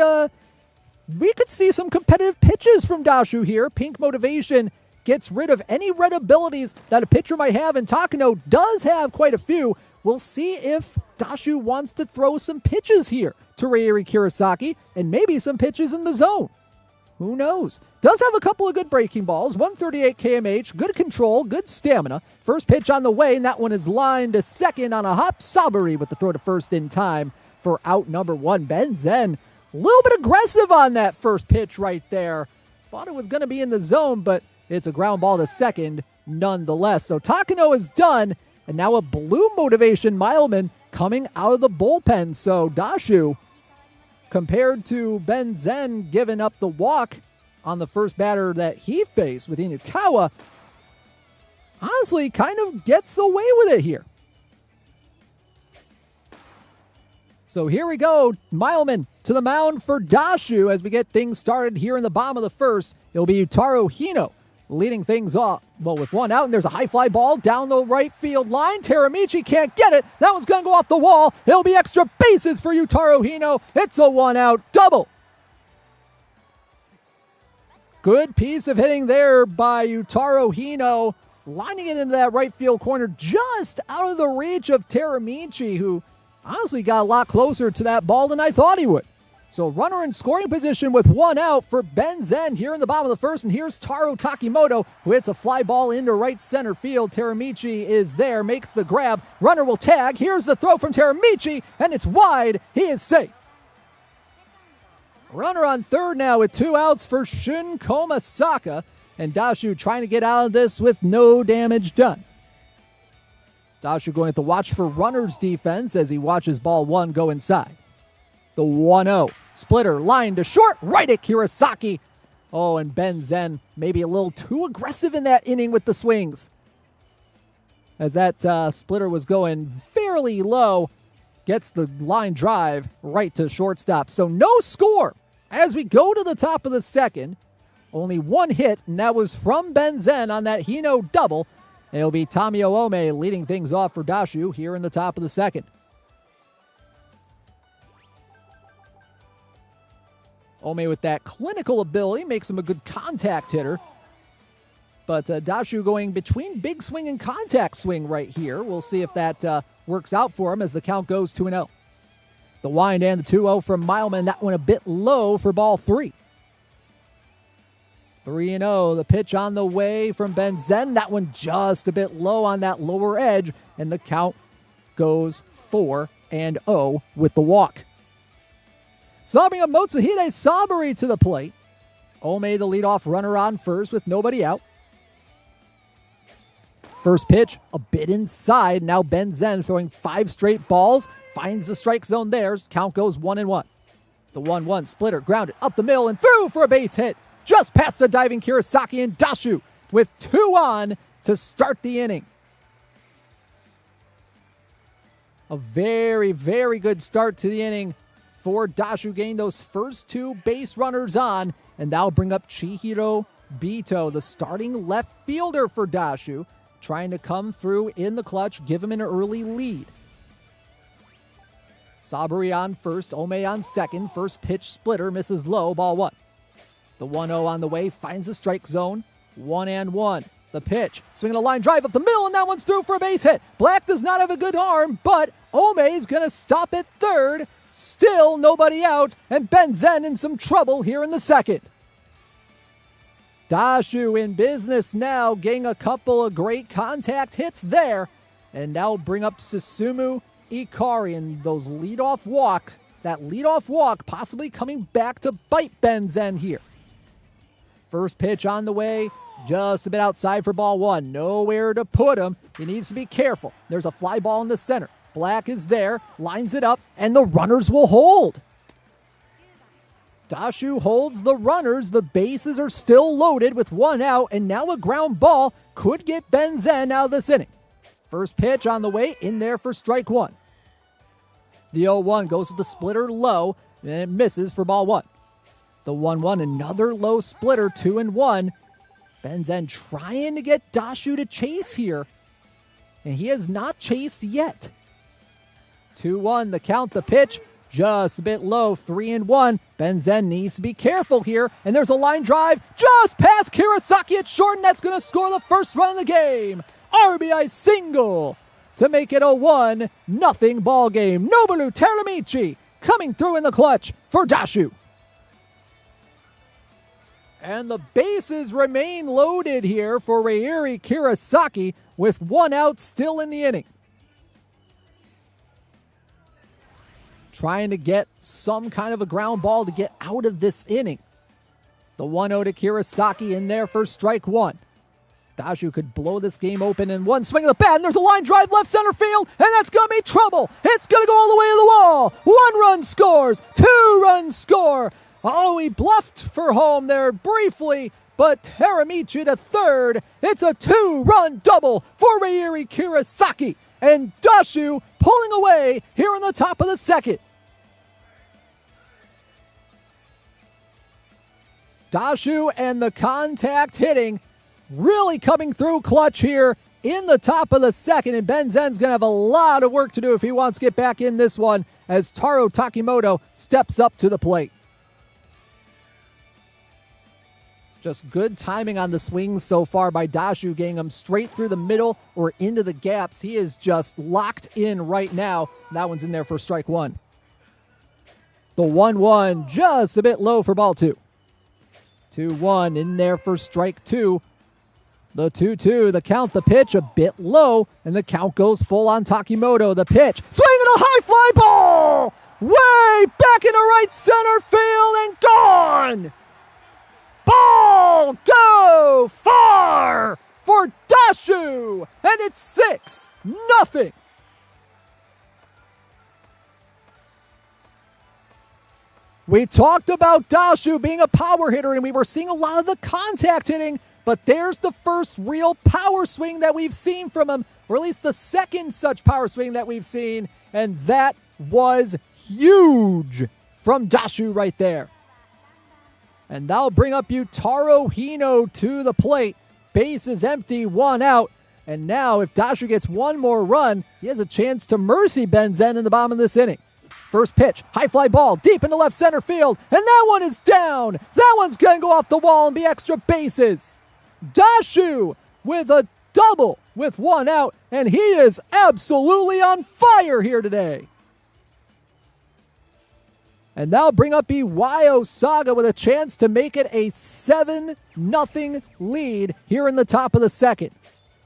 we could see some competitive pitches from Dashu here. Pink motivation gets rid of any red abilities that a pitcher might have, and Takino does have quite a few. We'll see if Dashu wants to throw some pitches here to Ryuri Kirasaki, and maybe some pitches in the zone. Who knows? Does have a couple of good breaking balls. 138 kmh, good control, good stamina. First pitch on the way, and that one is lined to second on a hop. Saburi with the throw to first in time for out number 1. Ben Zen, a little bit aggressive on that first pitch right there. Thought it was going to be in the zone, but it's a ground ball to second nonetheless. So Takino is done, and now a blue motivation Mileman coming out of the bullpen. So Dashu, compared to Ben Zen giving up the walk on the first batter that he faced with Inukawa, honestly kind of gets away with it here. So here we go. Mileman to the mound for Dashu as we get things started here in the bottom of the first. It'll be Yutaro Hino leading things off. Well, with 1 out, and there's a high fly ball down the right field line. Teramichi can't get it. That one's going to go off the wall. It'll be extra bases for Yutaro Hino. It's a 1-out double. Good piece of hitting there by Yutaro Hino, lining it into that right field corner just out of the reach of Teramichi, who honestly got a lot closer to that ball than I thought he would. So runner in scoring position with 1 out for Ben Zen here in the bottom of the first. And here's Taro Takimoto, who hits a fly ball into right center field. Teramichi is there, makes the grab. Runner will tag. Here's the throw from Teramichi, and it's wide. He is safe. Runner on third now with 2 outs for Shun Komasaka. And Dashu trying to get out of this with no damage done. Dashu going to watch for runners defense as he watches ball 1 go inside. The 1-0. Splitter line to short, right at Kurosaki. Oh, and Ben Zen maybe a little too aggressive in that inning with the swings. As that splitter was going fairly low, gets the line drive right to shortstop. So no score as we go to the top of the second. Only 1 hit, and that was from Ben Zen on that Hino double. It'll be Tamio Ome leading things off for Dashu here in the top of the second. Ome with that clinical ability makes him a good contact hitter. But Dashu going between big swing and contact swing right here. We'll see if that works out for him as the count goes 2-0. The wind and the 2-0 from Mileman. That one a bit low for ball 3. 3-0, the pitch on the way from Ben Zen. That one just a bit low on that lower edge, and the count goes 4-0 with the walk. Subbing up Motsuhide Saburi to the plate. Ome, the leadoff runner on first with nobody out. First pitch, a bit inside. Now Ben Zen throwing 5 straight balls. Finds the strike zone there. Count goes 1-1. The 1-1 splitter grounded up the middle and through for a base hit. Just past the diving Kurosaki, and Dashu with 2 on to start the inning. A very, very good start to the inning for Dashu, getting those first 2 base runners on, and that'll bring up Chihiro Bito, the starting left fielder for Dashu, trying to come through in the clutch, give him an early lead. Saburi on first, Ome on second. First pitch splitter misses low, ball 1. The 1-0 on the way, finds the strike zone, 1-1. The pitch, swinging a line drive up the middle, and that one's through for a base hit. Black does not have a good arm, but Ome's going to stop at third. Still nobody out, and Ben Zen in some trouble here in the second. Dashu in business now, getting a couple of great contact hits there, and now bring up Susumu Ikari and those leadoff walk. That leadoff walk possibly coming back to bite Ben Zen here. First pitch on the way, just a bit outside for ball 1. Nowhere to put him. He needs to be careful. There's a fly ball in the center. Black is there, lines it up, and the runners will hold. Dashu holds the runners. The bases are still loaded with 1 out, and now a ground ball could get Ben Zen out of this inning. First pitch on the way, in there for strike 1. The 0-1 goes to the splitter low, and it misses for ball 1. The 1-1, another low splitter, 2-1. Ben Zen trying to get Dashu to chase here, and he has not chased yet. 2-1, the count, the pitch, just a bit low, 3-1. Ben Zen needs to be careful here, and there's a line drive just past Kurosaki at short, and that's going to score the first run of the game. RBI single to make it a 1-0 ball game. Noboru Teramichi coming through in the clutch for Dashu. And the bases remain loaded here for Reiri Kurosaki with 1 out still in the inning. Trying to get some kind of a ground ball to get out of this inning. The 1-0 to Kurosaki in there for strike 1. Dashu could blow this game open in one swing of the bat, and there's a line drive left center field, and that's going to be trouble. It's going to go all the way to the wall. 1 run scores, 2 runs score. Oh, he bluffed for home there briefly, but Teramichi to third. It's a 2-run double for Reiri Kurosaki, and Dashu pulling away here in the top of the second. Dashu and the contact hitting really coming through clutch here in the top of the second, and Ben Zen's going to have a lot of work to do if he wants to get back in this one as Taro Takimoto steps up to the plate. Just good timing on the swings so far by Dashu, getting him straight through the middle or into the gaps. He is just locked in right now. That one's in there for strike 1. The 1-1 just a bit low for ball 2. 2-1 in there for strike 2. The 2-2, the count, the pitch a bit low, and the count goes full on Takimoto. The pitch, swinging a high fly ball! Way back into right center field and gone! Ball go far for Dashu, and it's 6-0. We talked about Dashu being a power hitter, and we were seeing a lot of the contact hitting, but there's the first real power swing that we've seen from him, or at least the second such power swing that we've seen, and that was huge from Dashu right there. And that'll bring up Yutaro Hino to the plate. Base is empty, 1 out. And now if Dashu gets one more run, he has a chance to mercy Ben Zen in the bottom of this inning. First pitch, high fly ball, deep into left center field, and that one is down. That one's going to go off the wall and be extra bases. Dashu with a double with 1 out, and he is absolutely on fire here today. And that'll bring up Iwayo Saga with a chance to make it a 7-0 lead here in the top of the second.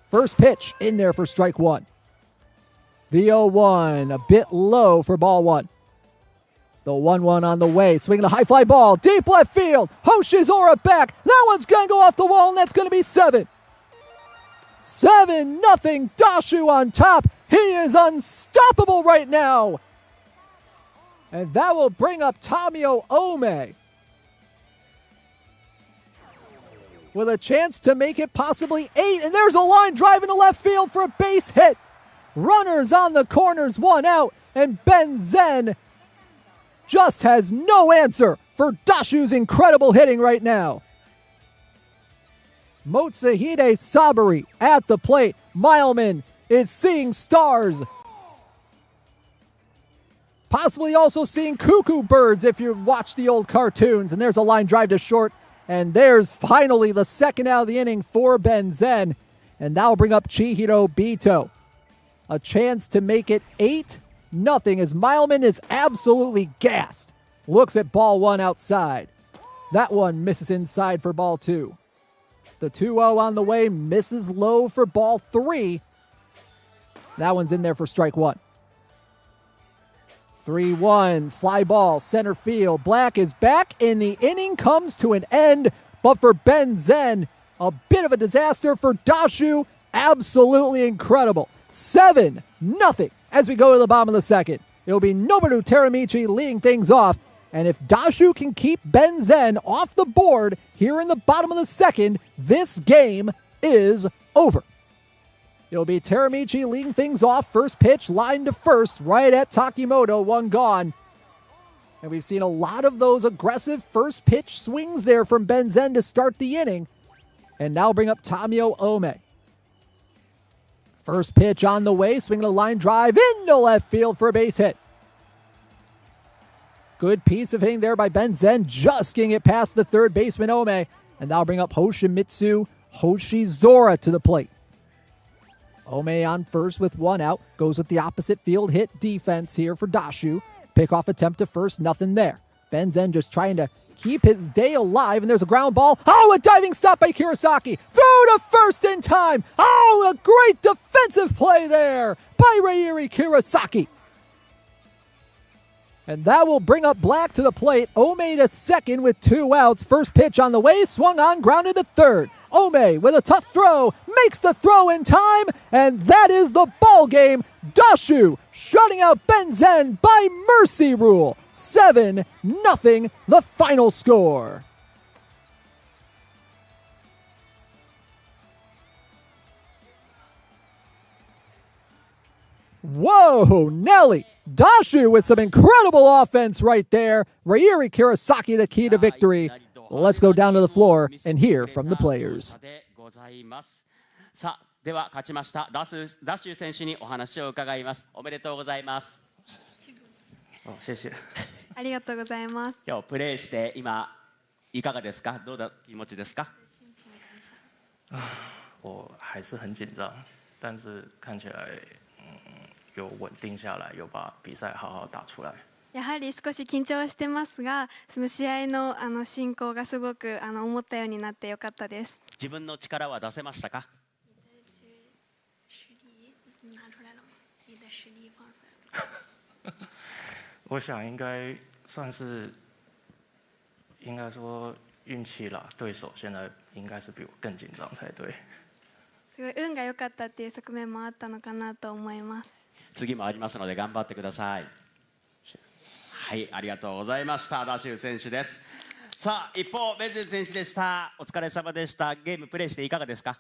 First pitch in there for strike 1. The 0-1, a bit low for ball 1. The 1-1 on the way, swinging a high fly ball, deep left field. Hoshizora back. That one's going to go off the wall, and that's going to be 7. 7-0, Dashu on top. He is unstoppable right now. And that will bring up Tamio Ome with a chance to make it possibly 8. And there's a line drive into left field for a base hit. Runners on the corners, 1 out. And Ben Zen just has no answer for Dashu's incredible hitting right now. Motsuhide Saburi at the plate. Mileman is seeing stars. Possibly also seeing cuckoo birds if you watch the old cartoons. And there's a line drive to short. And there's finally the second out of the inning for Ben Zen. And that'll bring up Chihiro Bito. A chance to make it 8-0 as Mileman is absolutely gassed. Looks at ball 1 outside. That one misses inside for ball 2. The 2-0 on the way misses low for ball 3. That one's in there for strike 1. 3-1, fly ball, center field. Black is back, and the inning comes to an end. But for Ben Zen, a bit of a disaster. For Dashu, absolutely incredible. 7-0 as we go to the bottom of the second. It'll be Noboru Teramichi leading things off. And if Dashu can keep Ben Zen off the board here in the bottom of the second, this game is over. It'll be Teramichi leading things off. First pitch, line to first, right at Takimoto, 1 gone. And we've seen a lot of those aggressive first pitch swings there from Ben Zen to start the inning. And now bring up Tamio Ome. First pitch on the way, swinging a line drive into left field for a base hit. Good piece of hitting there by Ben Zen, just getting it past the third baseman Ome. And that'll bring up Hoshimitsu Hoshizora to the plate. Ome on first with 1 out. Goes with the opposite field hit defense here for Dashu. Pickoff attempt to first, nothing there. Ben Zen just trying to keep his day alive, and there's a ground ball. Oh, a diving stop by Kurosaki. Throw to first in time. Oh, a great defensive play there by Ryuri Kurosaki. And that will bring up Black to the plate. Ome to second with 2 outs. First pitch on the way, swung on, grounded to third. Ome with a tough throw, makes the throw in time, and that is the ball game. Dashu shutting out Ben Zen by mercy rule. 7-0, the final score. Whoa, Nelly. Dashu with some incredible offense right there. Ryuri Kurosaki the key to victory. Let's go down to the floor and hear from the players. さあ、では勝ちましたダッシュ選手にお話を伺います。おめでとうございます。謝謝。ありがとうございます。今日プレーして今いかがですか？どうだ気持ちですか？我还是很紧张，但是看起来有稳定下来，有把比赛好好打出来。やはり少し緊張してますが、その試合の進行がすごく思ったようになってよかったです。自分の力は出せましたか？我想应该算是，应该说运气啦。对手现在应该是比我更紧张才对。すごい運が良かったっていう側面もあったのかなと思います。次もありますので頑張ってください。はい、ありがとうございました。ダシュ選手です。さあ一方ベンゼン選手でした。お疲れ様でした。ゲームプレイしていかがですか？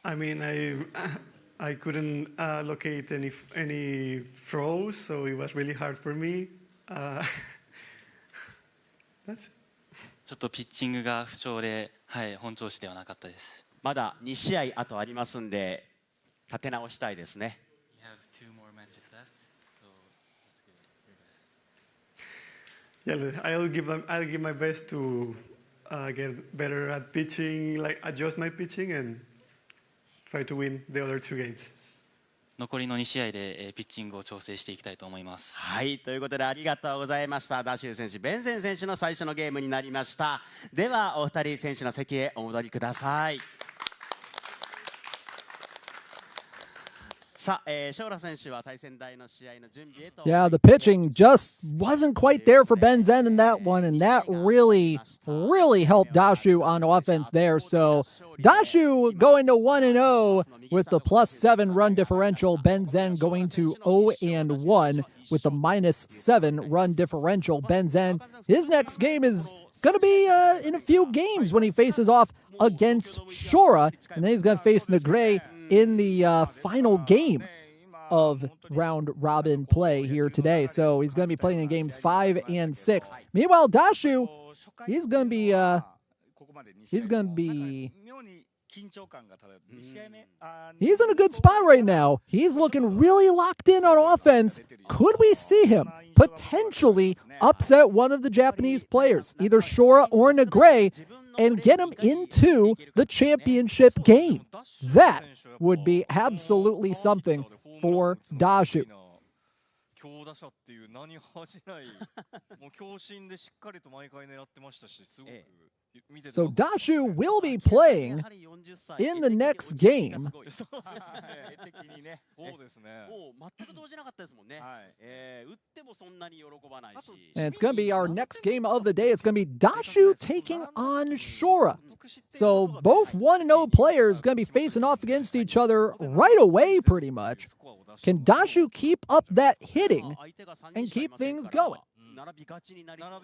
I mean, I couldn't locate any throws, so it was really hard for me. That's ちょっとピッチングが不調で、はい、本調子ではなかったです。まだ2試合あとありますんで立て直したいですね。We have 2 more matches left, so let's give it your best. Yeah, I'll give my best to get better at pitching, like adjust my pitching and try to win the other 2 games. 残りの2試合でピッチングを調整していきたいと思います。はい、ということでありがとうございました。ダシュー選手、ベンゼン選手の最初のゲームになりました。ではお二人選手の席へお戻りください。さあ、SHORA選手は対戦台の試合の準備へと。Yeah, the pitching just wasn't quite there for Ben Zen in that one, and that really helped Dashu on offense there. So Dashu going to 1-0 with the +7 run differential. Ben Zen going to 0-1 with the -7 run differential. Ben Zen, his next game is going to be in a few games when he faces off against SHORA, and then he's going to face NEGRAY in the final game of round robin play here today. So he's going to be playing in games 5 and 6. Meanwhile, Dashu, he's going to be he's in a good spot right now. He's looking really locked in on offense. Could we see him potentially upset one of the Japanese players, either SHORA or NEGRAY, and get him into the championship game? That would be absolutely something for Dashu. So Dashu will be playing in the next game. And it's going to be our next game of the day. It's going to be Dashu taking on SHORA. So both 1-0 players going to be facing off against each other right away pretty much. Can Dashu keep up that hitting and keep things going?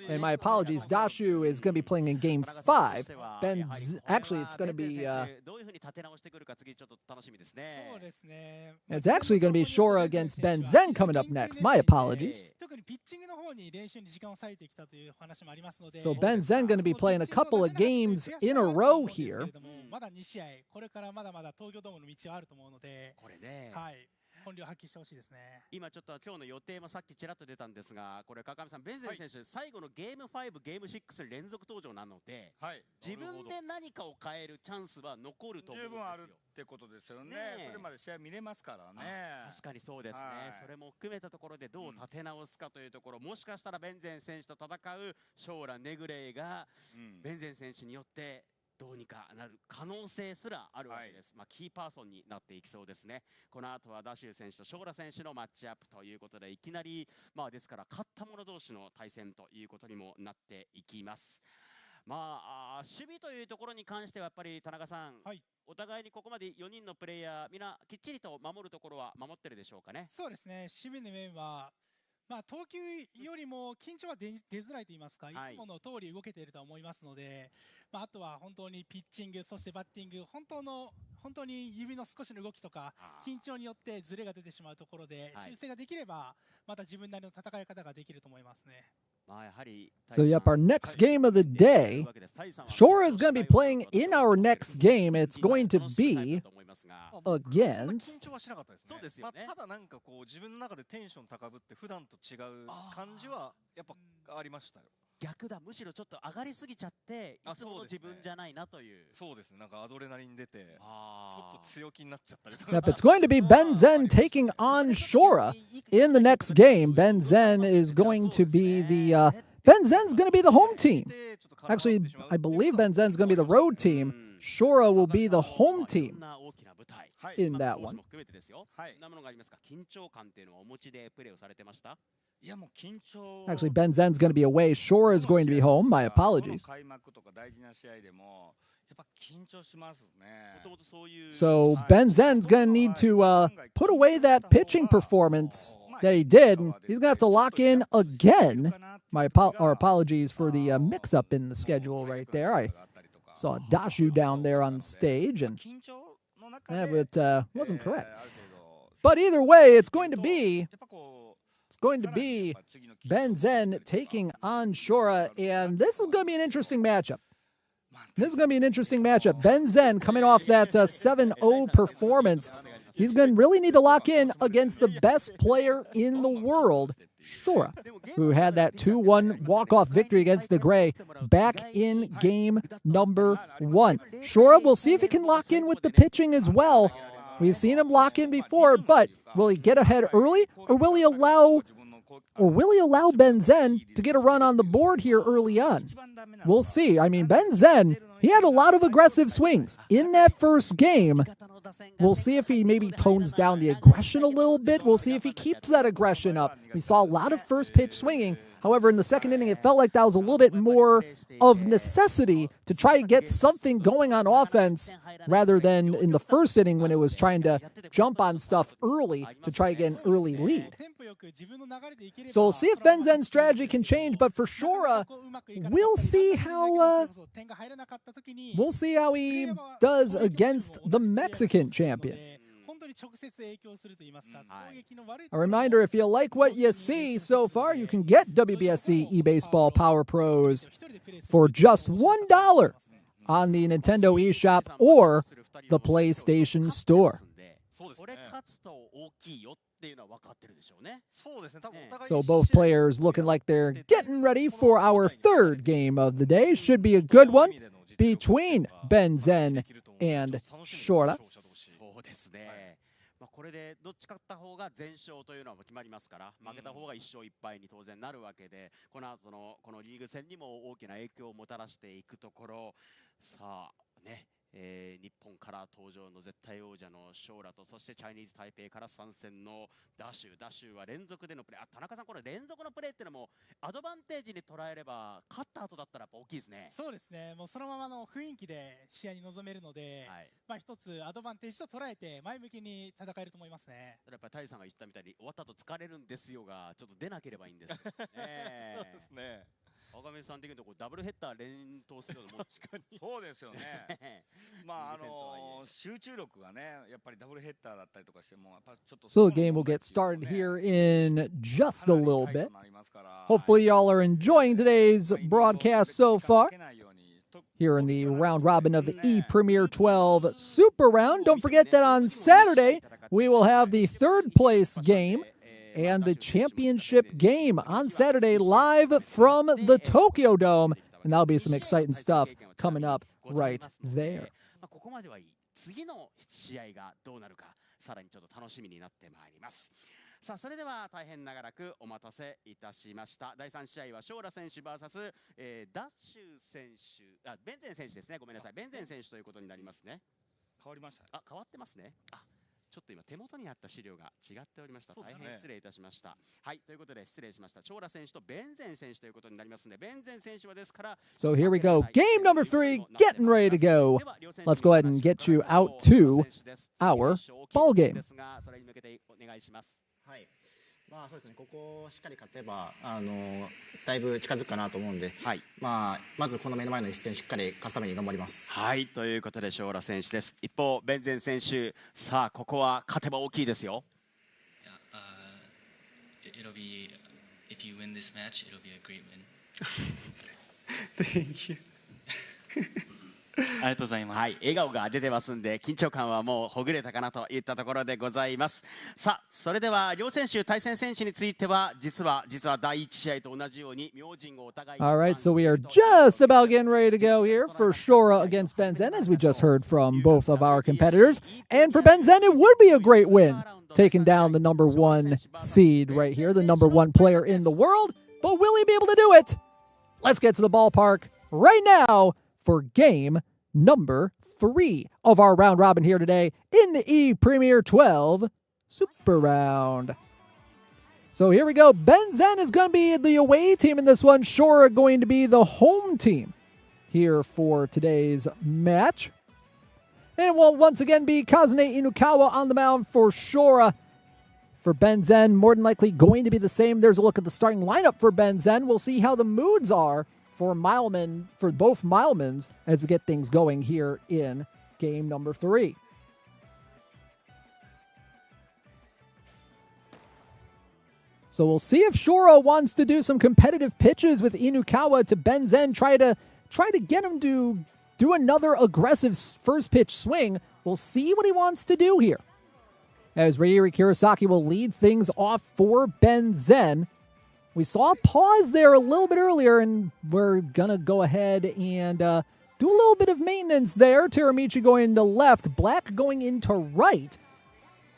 And my apologies, Dashu is going to be playing in game 5. Actually, it's going to be it's actually going to be SHORA against Ben Zen coming up next. My apologies. So Ben Zen going to be playing a couple of games in a row here. 本領発揮してほしいですね。今ちょっと今日の予定もさっきちらっと出たんですが、これ川上さん、ベンゼン選手、最後のゲーム5、ゲーム6連続登場なので、自分で何かを変えるチャンスは残ると思うんですよ。十分あるってことですよね。それまで試合見れますからね。確かにそうですね。それも含めたところでどう立て直すかというところ、もしかしたらベンゼン選手と戦うSHORAネグレイがベンゼン選手によってどうにかなる可能性すらあるわけです。キーパーソンになっていきそうですね。この後はダシュー選手とSHORA選手のマッチアップということで、いきなりですから勝った者同士の対戦ということにもなっていきます。守備というところに関してはやっぱり田中さん、お互いにここまで4人のプレイヤーみんなきっちりと守るところは守ってるでしょうかね。そうですね。守備の面は投球よりも緊張は出づらいと言いますか、いつもの通り動けていると思いますので、あとは本当にピッチング、そしてバッティング、本当に指の少しの動きとか緊張によってズレが出てしまうところで修正ができればまた自分なりの戦い方ができると思いますね。So, yep, our next game of the day, SHORA is going to be playing in our next game. It's going to be against. ただなんかこう自分の中でテンション高ぶって普段と違う感じはやっぱありましたよ。逆だ、むしろちょっと上がりすぎちゃっていつもの自分じゃないなという。そうですね。なんかアドレナリン出てちょっと強気になっちゃったりとか。Yep, it's going to be Ben Zen taking on SHORA in the next game. Ben Zen is going to be the Ben Zen's going to be the home team. Actually, I believe Ben Zen's going to be the road team. SHORA will be the home team in that one. Actually, Ben Zen's going to be away. SHORA is going to be home. My apologies. So Ben Zen's going to need to put away that pitching performance that he did. And he's going to have to lock in again. My apologies for the mix-up in the schedule right there. I saw Dashu down there on stage, and it wasn't correct. But either way, it's going to be Ben Zen taking on SHORA, and this is going to be an interesting matchup. Ben Zen coming off that 7-0 performance. He's going to really need to lock in against the best player in the world, SHORA, who had that 2-1 walk-off victory against NEGRAY back in game number 1. SHORA, we'll see if he can lock in with the pitching as well. We've seen him lock in before, but will he get ahead early, or will he allow Ben Zen to get a run on the board here early on? We'll see. I mean, Ben Zen, he had a lot of aggressive swings in that first game. We'll see if he maybe tones down the aggression a little bit. We'll see if he keeps that aggression up. We saw a lot of first pitch swinging. However, in the second inning, it felt like that was a little bit more of necessity to try to get something going on offense rather than in the first inning when it was trying to jump on stuff early to try to get an early lead. So we'll see if Ben Zen's strategy can change, but for SHORA, we'll see how he does against the Mexican champion. A reminder, if you like what you see so far, you can get WBSC eBaseball Power Pros for just $1 on the Nintendo eShop or the PlayStation Store. So both players looking like they're getting ready for our third game of the day. Should be a good one between Ben Zen and SHORA. これでどっち勝った方が全勝というのは決まりますから、負けた方が1勝1敗に当然なるわけで、この後のこのリーグ戦にも大きな影響をもたらしていくところ、さあね、日本から登場の絶対王者のSHORAと、そしてチャイニーズ台北から参戦のダシュは連続でのプレー。田中さん、これ連続のプレーっていうのもアドバンテージに捉えれば勝った後だったらやっぱ大きいですね。そうですね。もうそのままの雰囲気で試合に臨めるので、まあ一つアドバンテージと捉えて前向きに戦えると思いますね。やっぱりタイさんが言ったみたいに終わった後疲れるんですよが、ちょっと出なければいいんです。そうですね。赤目さん的にダブルヘッダー連投するのも確かにそうですよね。まあ集中力がねやっぱりダブルヘッダーだったりとかしてもやっぱちょっと So the game will get started here in just a little bit. Hopefully y'all are enjoying today's broadcast so far. Here in the round robin of the ePremier12 Super Round. Don't forget that on Saturday we will have the third place game and the championship game on Saturday live from the Tokyo Dome. And that'll be some exciting stuff coming up right there. ここまではいい。次の試合がどうなるか、さらにちょっと楽しみになってまいります。さあ、それでは大変長らくお待たせいたしました。第3試合はSHORA選手 VS、ダッシュ選手、ベンゼン選手ですね。ごめんなさい。ベンゼン選手ということになりますね。変わりました。変わってますね。ちょっと今手元にあった資料が違っておりました。大変失礼いたしました。はい、ということで失礼しました。SHORA選手とベンゼン選手ということになりますので、ベンゼン選手はですから。So here we go. Game number 3, getting ready to go. Let's go ahead and get you out to our ball game. それに向けてお願いします。はい。まあそうですね、ここをしっかり勝てばだいぶ近づくかなと思うんで、まずこの目の前の一戦しっかり勝つために頑張ります。はい、ということでSHORA選手です。一方ベンゼン選手、さあここは勝てば大きいですよ。It'll be if you win this match, it'll be a great win. Thank you. ありがとうございます。はい、笑顔が出てますんで緊張感はもうほぐれたかなといったところでございます。さあ、それでは両選手対戦選手については実は第1試合と同じように明神をお互い。All right, so we are just about getting ready to go here for SHORA against Ben Zen, as we just heard from both of our competitors. And for Ben Zen, it would be a great win, taking down the number 1 seed right here, the number 1 player in the world. But will he be able to do it? Let's get to the ballpark right now for game number 3 of our round robin here today in the ePremier12 Super Round. So here we go. Ben Zen is going to be the away team in this one. SHORA going to be the home team here for today's match. And it will once again be Kazune Inukawa on the mound for SHORA. For Ben Zen, more than likely going to be the same. There's a look at the starting lineup for Ben Zen. We'll see how the moods are for both Milemans as we get things going here in game number 3. So we'll see if SHORA wants to do some competitive pitches with Inukawa to Ben Zen, try to get him to do another aggressive first pitch swing. We'll see what he wants to do here. As Ryuri Kurosaki will lead things off for Ben Zen. We saw a pause there a little bit earlier, and we're going to go ahead and do a little bit of maintenance there. Teramichi going to left, Black going into right.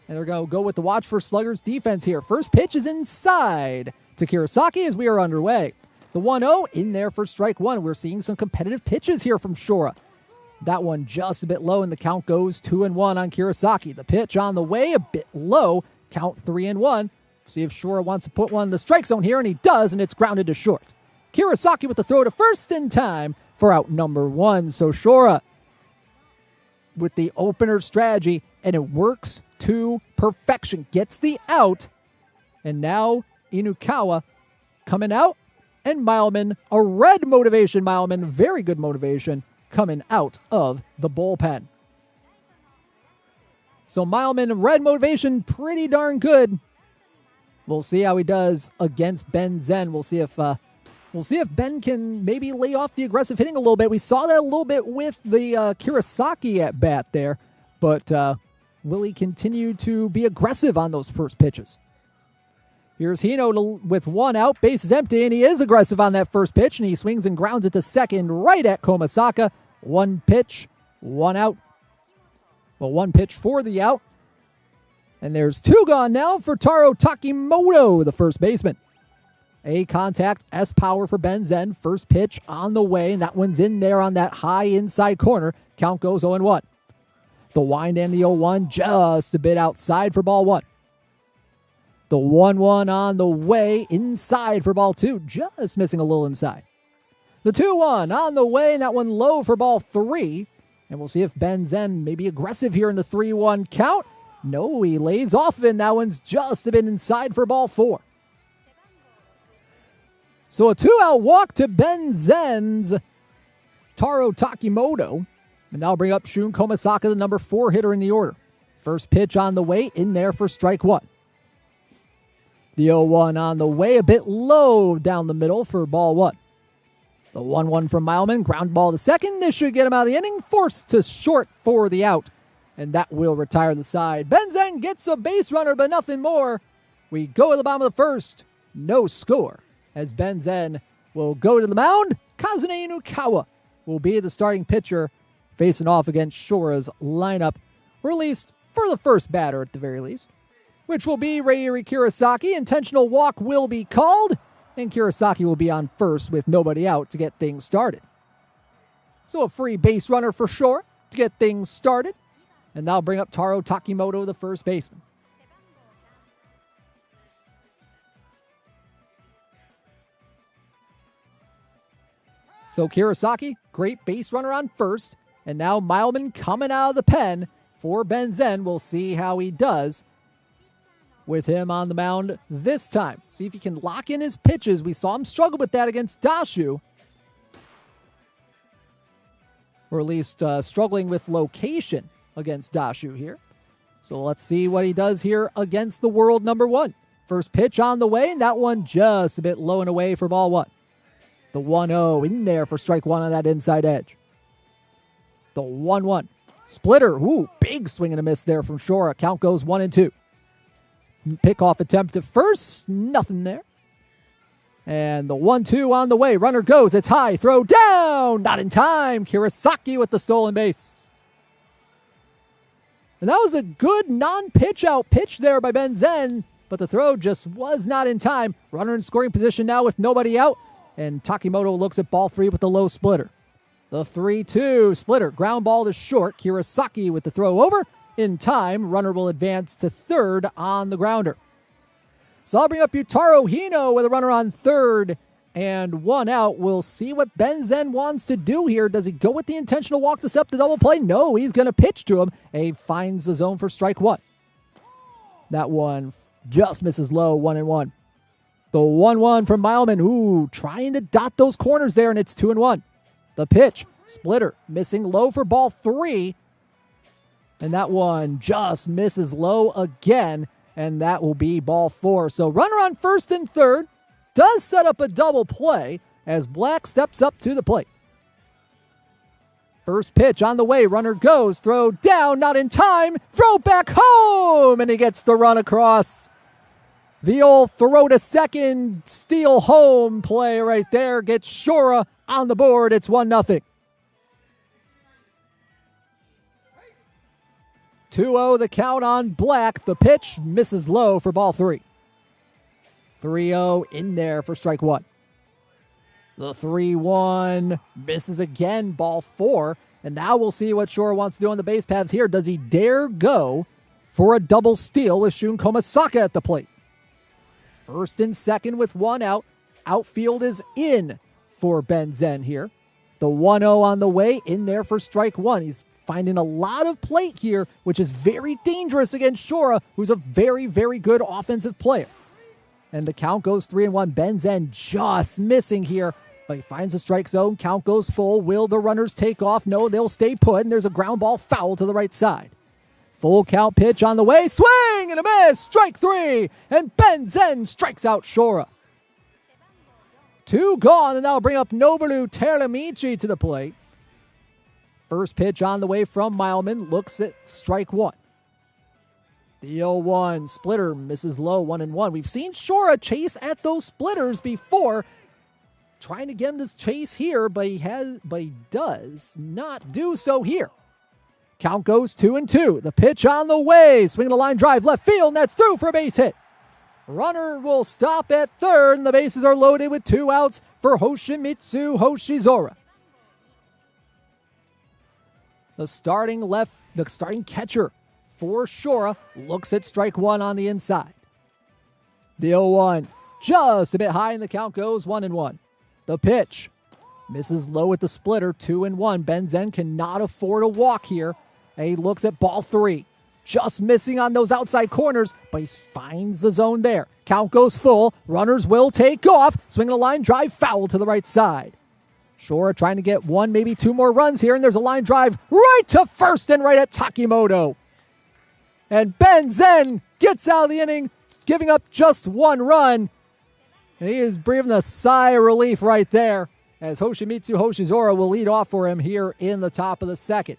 And they're going to go with the watch for sluggers defense here. First pitch is inside to Kurosaki as we are underway. The 1-0 in there for strike one. We're seeing some competitive pitches here from SHORA. That one just a bit low, and the count goes 2-1 on Kurosaki. The pitch on the way, a bit low. Count 3-1. See if SHORA wants to put one in the strike zone here, and he does, and it's grounded to short. Kurosaki with the throw to first in time for out number 1. So SHORA with the opener strategy, and it works to perfection. Gets the out, and now Inukawa coming out, and Mileman, a red motivation Mileman, very good motivation, coming out of the bullpen. So Mileman, red motivation, pretty darn good. We'll see how he does against Ben Zen. We'll see if Ben can maybe lay off the aggressive hitting a little bit. We saw that a little bit with the Kurosaki at bat there, but will he continue to be aggressive on those first pitches? Here's Hino with one out, base is empty, and he is aggressive on that first pitch, and he swings and grounds it to second right at Komasaka. One pitch, one out. Well, one pitch for the out. And there's 2 gone now for Taro Takimoto, the first baseman. A contact, S power for Ben Zen. First pitch on the way, and that one's in there on that high inside corner. Count goes 0-1. The wind and the 0-1 just a bit outside for ball 1. The 1-1 on the way, inside for ball 2, just missing a little inside. The 2-1 on the way, and that one low for ball 3. And we'll see if Ben Zen may be aggressive here in the 3-1 count. No, he lays off, and that one's just a bit inside for ball 4. So a 2-out walk to Ben Zen's Taro Takimoto. And that'll bring up Shun Komasaka, the number 4 hitter in the order. First pitch on the way, in there for strike 1. The 0-1 on the way, a bit low down the middle for ball 1. The 1-1 from Mileman, ground ball to second. This should get him out of the inning, forced to short for the out. And that will retire the side. Ben Zen gets a base runner, but nothing more. We go to the bottom of the first. No score. As Ben Zen will go to the mound, Kazune Inukawa will be the starting pitcher, facing off against SHORA's lineup, released for the first batter at the very least, which will be Ryuri Kurosaki. Intentional walk will be called, and Kurosaki will be on first with nobody out to get things started. So a free base runner for SHORA to get things started, and that'll bring up Taro Takimoto, the first baseman. So Kurosaki, great base runner on first, and now Mileman coming out of the pen for Ben Zen. We'll see how he does with him on the mound this time. See if he can lock in his pitches. We saw him struggle with that against Dashu. Or at least struggling with location against Dashu here. So let's see what he does here against the world number 1. First pitch on the way, and that one just a bit low and away for ball 1. The 1-0 in there for strike 1 on that inside edge. The 1-1. Splitter. Ooh, big swing and a miss there from SHORA. Count goes 1-2. Pickoff attempt to first. Nothing there. And the 1-2 on the way. Runner goes. It's high. Throw down. Not in time. Kurosaki with the stolen base. And that was a good non-pitch out pitch there by Ben Zen, but the throw just was not in time. Runner in scoring position now with nobody out, and Takimoto looks at ball 3 with the low splitter. The 3-2 splitter. Ground ball to short. Kurosaki with the throw over. In time, runner will advance to third on the grounder. So I'll bring up Yutaro Hino with a runner on third and 1 out. We'll see what Ben Zen wants to do here. Does he go with the intentional walk to set the double play? No, he's going to pitch to him. He finds the zone for strike 1. That one just misses low, 1-1. The 1-1 from Mileman. Ooh, trying to dot those corners there, and it's 2-1. The pitch, splitter, missing low for ball 3. And that one just misses low again, and that will be ball 4. So runner on first and third does set up a double play as Black steps up to the plate. First pitch on the way, runner goes, throw down, not in time, throw back home, and he gets the run across. The old throw to second, steal home play right there gets SHORA on the board. It's 1-0. 2-0 the count on Black. The pitch misses low for ball 3. 3-0 in there for strike 1. The 3-1 misses again, ball 4. And now we'll see what SHORA wants to do on the base paths here. Does he dare go for a double steal with Shun Komasaka at the plate? First and second with 1 out. Outfield is in for Ben Zen here. The 1-0 on the way, in there for strike 1. He's finding a lot of plate here, which is very dangerous against SHORA, who's a very, very good offensive player. And the count goes 3-1. Ben Zen just missing here, but he finds the strike zone. Count goes full. Will the runners take off? No, they'll stay put, and there's a ground ball foul to the right side. Full count pitch on the way. Swing and a miss. Strike 3. And Ben Zen strikes out SHORA. 2 gone, and that'll bring up Noboru Teramichi to the plate. First pitch on the way from Mileman. Looks at strike 1. The 0-1 splitter misses low, 1-1. We've seen SHORA chase at those splitters before. Trying to get him to chase here, but he does not do so here. Count goes 2-2. The pitch on the way. Swing the line drive left field, and that's through for a base hit. Runner will stop at third, and the bases are loaded with 2 outs for Hoshimitsu Hoshizora. The starting catcher for SHORA looks at strike 1 on the inside. The 0-1 just a bit high, and the count goes 1-1. The pitch misses low at the splitter, 2-1. Ben Zen cannot afford a walk here. And he looks at ball 3. Just missing on those outside corners, but he finds the zone there. Count goes full. Runners will take off. Swing a line drive foul to the right side. SHORA trying to get 1, maybe 2 more runs here, and there's a line drive right to first and right at Takimoto. And Ben Zen gets out of the inning, giving up just 1 run. And he is breathing a sigh of relief right there, as Hoshimitsu Hoshizora will lead off for him here in the top of the second.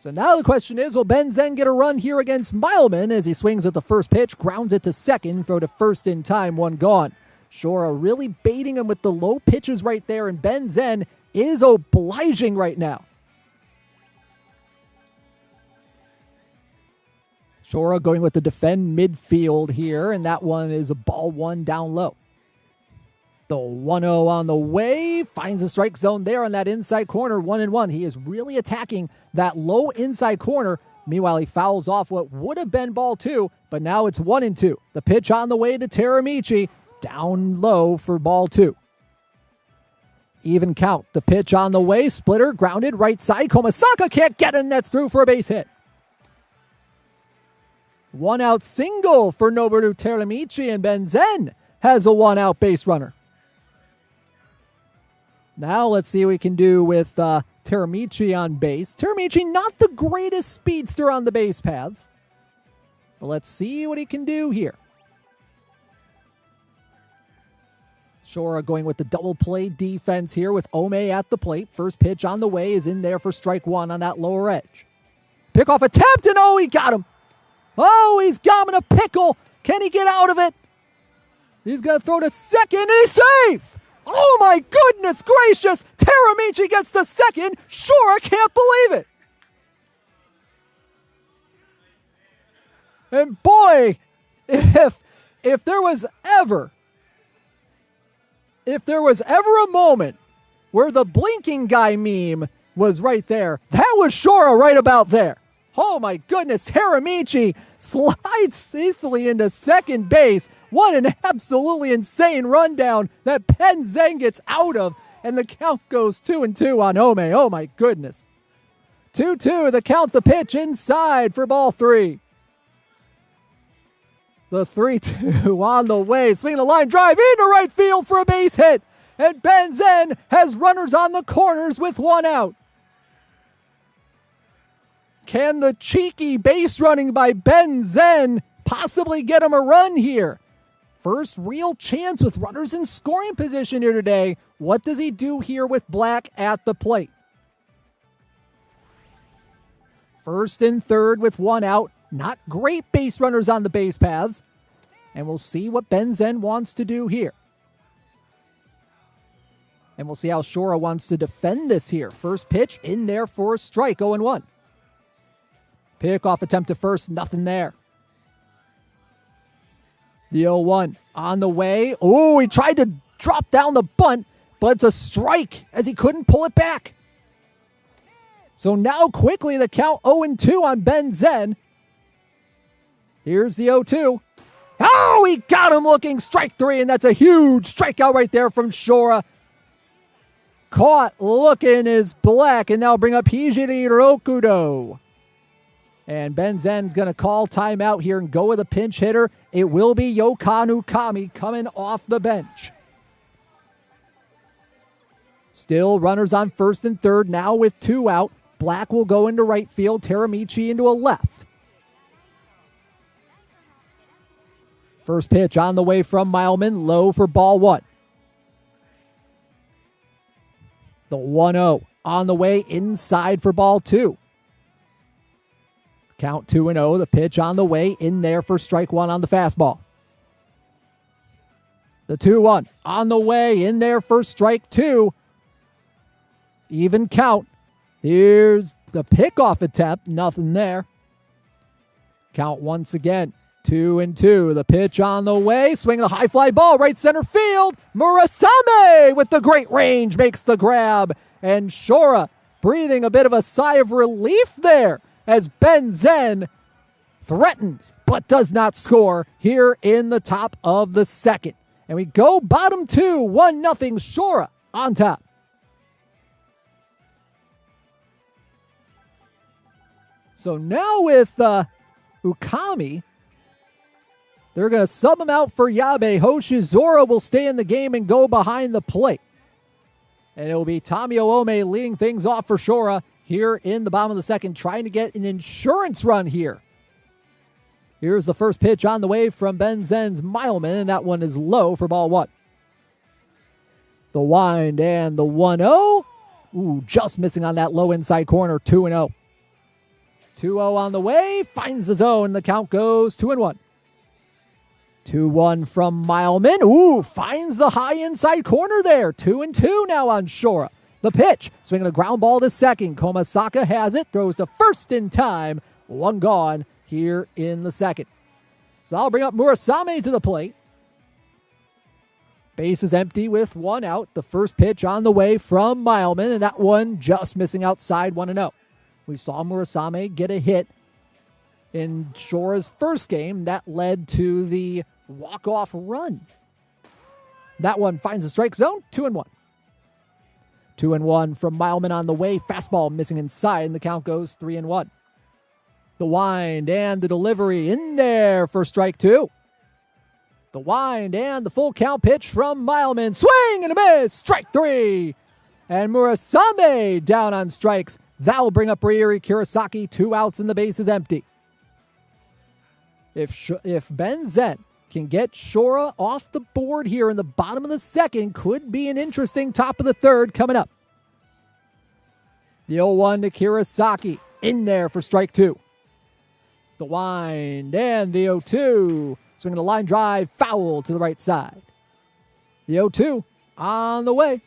So now the question is, will Ben Zen get a run here against Mileman as he swings at the first pitch, grounds it to second, throw to first in time, 1 gone. SHORA really baiting him with the low pitches right there, and Ben Zen is obliging right now. SHORA going with the defend midfield here, and that one is a ball 1 down low. The 1-0 on the way, finds the strike zone there on that inside corner, 1-1. He is really attacking that low inside corner. Meanwhile, he fouls off what would have been ball 2, but now it's 1-2. The pitch on the way to Teramichi, down low for ball 2. Even count. The pitch on the way, splitter, grounded, right side. Komasaka can't get it, and that's through for a base hit. 1 out single for Noboru Teramichi, and Ben Zen has a 1 out base runner. Now let's see what we can do with Teramichi on base. Teramichi, not the greatest speedster on the base paths, but let's see what he can do here. SHORA going with the double play defense here with Ome at the plate. First pitch on the way is in there for strike 1 on that lower edge. Pickoff attempt, and oh, he got him. Oh, he's got him in a pickle. Can he get out of it? He's going to throw to second, and he's safe. Oh, my goodness gracious. Teramichi gets to second. SHORA can't believe it. And boy, if there was ever a moment where the blinking guy meme was right there, that was SHORA right about there. Oh my goodness, Teramichi slides safely into second base. What an absolutely insane rundown that Ben Zen gets out of. And the count goes 2-2 on Ome. Oh my goodness. 2-2, the count, the pitch inside for ball 3. The 3-2 on the way. Swinging a line drive into right field for a base hit. And Ben Zen has runners on the corners with 1 out. Can the cheeky base running by Ben Zen possibly get him a run here? First real chance with runners in scoring position here today. What does he do here with Black at the plate? First and third with 1 out. Not great base runners on the base paths. And we'll see what Ben Zen wants to do here. And we'll see how SHORA wants to defend this here. First pitch in there for a strike, 0-1. Pickoff attempt to first, nothing there. The 0-1 on the way. Oh, he tried to drop down the bunt, but it's a strike as he couldn't pull it back. So now quickly the count 0-2 on Ben Zen. Here's the 0-2. Oh, he got him looking. Strike 3, and that's a huge strikeout right there from SHORA. Caught looking is Black, and now bring up Hijiri Rokudo. And Ben Zen's going to call timeout here and go with a pinch hitter. It will be Yokanu Kami coming off the bench. Still runners on first and third, now with 2 out. Black will go into right field, Teramichi into a left. First pitch on the way from Mileman, low for ball 1. The 1-0 on the way inside for ball 2. Count 2-0, the pitch on the way in there for strike 1 on the fastball. The 2-1 on the way in there for strike 2. Even count. Here's the pickoff attempt, nothing there. Count once again, 2-2. The pitch on the way, swinging a high fly ball, right center field. Murasame with the great range makes the grab. And SHORA breathing a bit of a sigh of relief there as Ben Zen threatens but does not score here in the top of the second. And we go bottom 2, 1-0 SHORA on top. So now with Ukami, they're going to sub him out for Yabe. Hoshizora will stay in the game and go behind the plate. And it will be Tamio Ome leading things off for SHORA here in the bottom of the second, trying to get an insurance run here. Here's the first pitch on the way from Ben Zen's Mileman, and that one is low for ball 1. The wind and the 1-0. Ooh, just missing on that low inside corner, 2-0. 2-0 on the way, finds the zone. The count goes 2-1. 2-1 from Mileman. Ooh, finds the high inside corner there. 2-2 now on SHORA. The pitch, swinging a ground ball to second. Komasaka has it, throws to first in time. 1 gone here in the second. So that'll bring up Murasame to the plate. Base is empty with 1 out. The first pitch on the way from Mileman, and that one just missing outside, 1-0. We saw Murasame get a hit in SHORA's first game. That led to the walk-off run. That one finds the strike zone, 2-1. 2-1 from Mileman on the way. Fastball missing inside, and the count goes 3-1. The wind and the delivery in there for strike 2. The wind and the full count pitch from Mileman. Swing and a miss, strike 3. And Murasame down on strikes. That will bring up Ryuri Kurosaki. 2 outs and the base is empty. If Ben Zen can get SHORA off the board here in the bottom of the second, could be an interesting top of the third coming up. The 0-1 to Kurosaki in there for strike 2. The wind and the 0-2. Swinging a line drive, foul to the right side. The 0-2 on the way.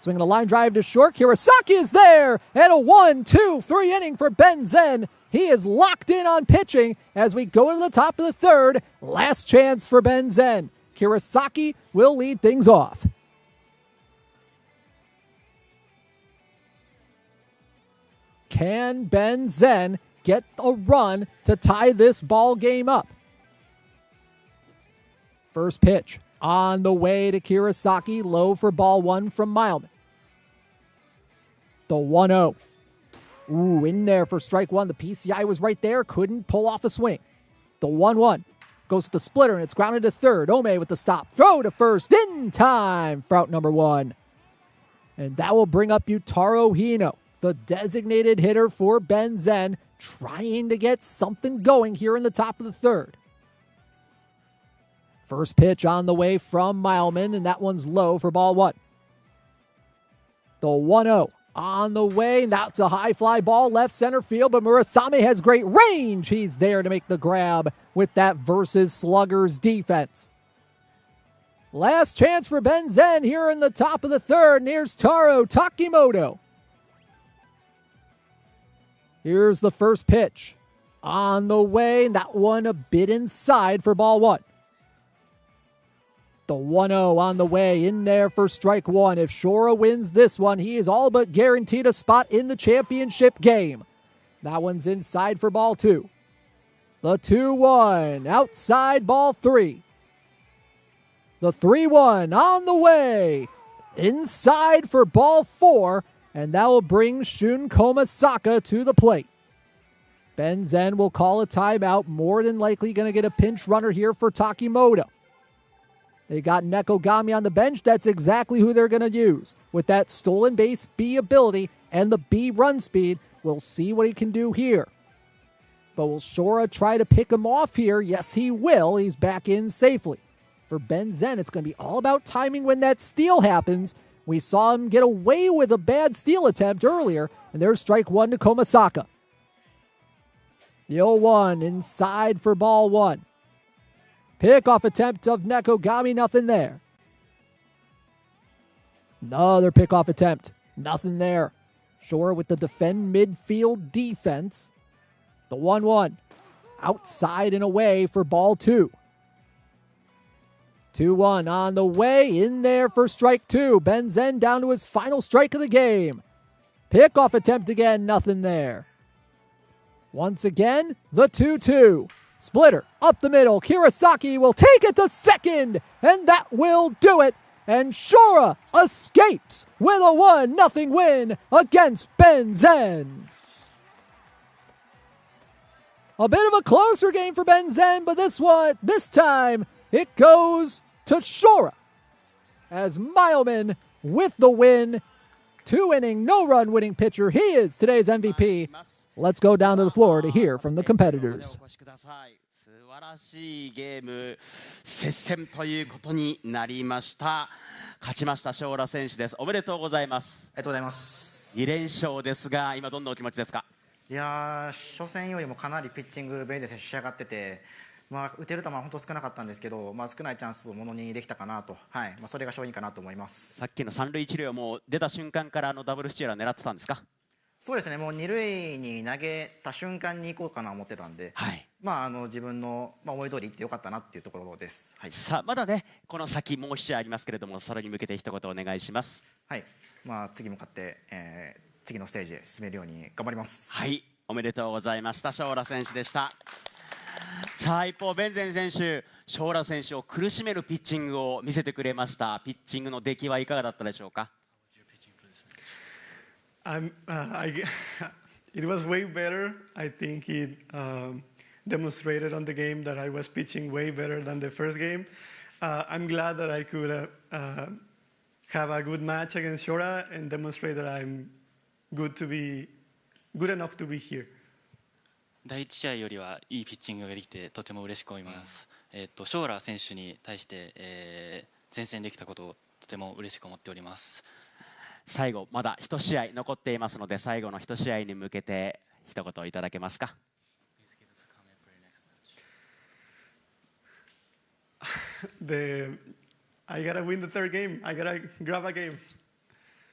Swinging a line drive to short. Kurosaki is there. And a 1-2-3 inning for Ben Zen. He is locked in on pitching as we go to the top of the third. Last chance for Ben Zen. Kurosaki will lead things off. Can Ben Zen get a run to tie this ball game up. First pitch on the way to Kirasaki, low for ball one from Mileman. The 1-0. Ooh, in there for strike one. The PCI was right there, couldn't pull off a swing. The 1-1 goes to the splitter, and it's grounded to third. Ome with the stop. Throw to first in time for out number one. And that will bring up Yutaro Hino, the designated hitter for Ben Zen, trying to get something going here in the top of the third. First pitch on the way from Mileman, and that one's low for ball one. The 1-0 on the way, and that's a high fly ball left center field, but Murasame has great range. He's there to make the grab with that versus Sluggers defense. Last chance for Ben Zen here in the top of the third, and here's Taro Takimoto. Here's the first pitch on the way, and that one a bit inside for ball one. The 1-0 on the way, in there for strike one. If SHORA wins this one, he is all but guaranteed a spot in the championship game. That one's inside for ball two. The 2-1, outside ball three. The 3-1 on the way, inside for ball four, and that will bring Shun Komasaka to the plate. Ben Zen will call a timeout, more than likely going to get a pinch runner here for Takimoto. They got Nekogami on the bench. That's exactly who they're going to use. With that stolen base B ability and the B run speed, we'll see what he can do here. But will SHORA try to pick him off here? Yes, he will. He's back in safely. For Ben Zen, it's going to be all about timing when that steal happens. We saw him get away with a bad steal attempt earlier, and there's strike one to Komasaka. The 0-1 inside for ball one. Pickoff attempt of Nekogami, nothing there. Another pickoff attempt, nothing there. SHORA with the defend midfield defense. The 1-1, outside and away for ball two. 2-1 on the way, in there for strike two. Ben Zen down to his final strike of the game. Pickoff attempt again, nothing there. Once again, the 2-2. Splitter up the middle. Kirasaki will take it to second, and that will do it. And SHORA escapes with a 1-0 win against Ben Zen. A bit of a closer game for Ben Zen, but this time it goes to SHORA. As Mileman with the win, 2-inning, no-run winning pitcher. He is today's MVP. Let's go down to the floor to hear from the competitors. 素晴らしいゲーム、接戦ということになりました。勝ちましたSHORA選手です。おめでとうございます。ありがとうございます。2連勝ですが、今どんなお気持ちですか？いやー、初戦よりもかなりピッチングベイデ選手仕上がってて、打てる球は本当少なかったんですけど、少ないチャンスをものにできたかなと、それが勝因かなと思います。さっきの三塁一塁はもう出た瞬間からダブルスチールは狙ってたんですか？そうですね、もう二塁に投げた瞬間に行こうかなと思ってたんで、自分の思い通り行ってよかったなっていうところです。さあまだね、この先もう1試合ありますけれども、それに向けて一言お願いします。はい、次向かって、次のステージへ進めるように頑張ります。はい、おめでとうございました。SHORA選手でした。さあ一方、ベンゼン選手、SHORA選手を苦しめるピッチングを見せてくれました。ピッチングの出来はいかがだったでしょうか？It was way better. I think it demonstrated on the game that I was pitching way better than the first game. I'm glad that I could have a good match against SHORA and demonstrate that I'm good enough to be here. 第1試合よりはいいピッチングができてとても嬉しく思います。SHORA選手に対して、前線できたことをとても嬉しく思っております。最後まだ1試合残っていますので、最後の1試合に向けて一言いただけますか？I gotta win the third game. I gotta grab a game.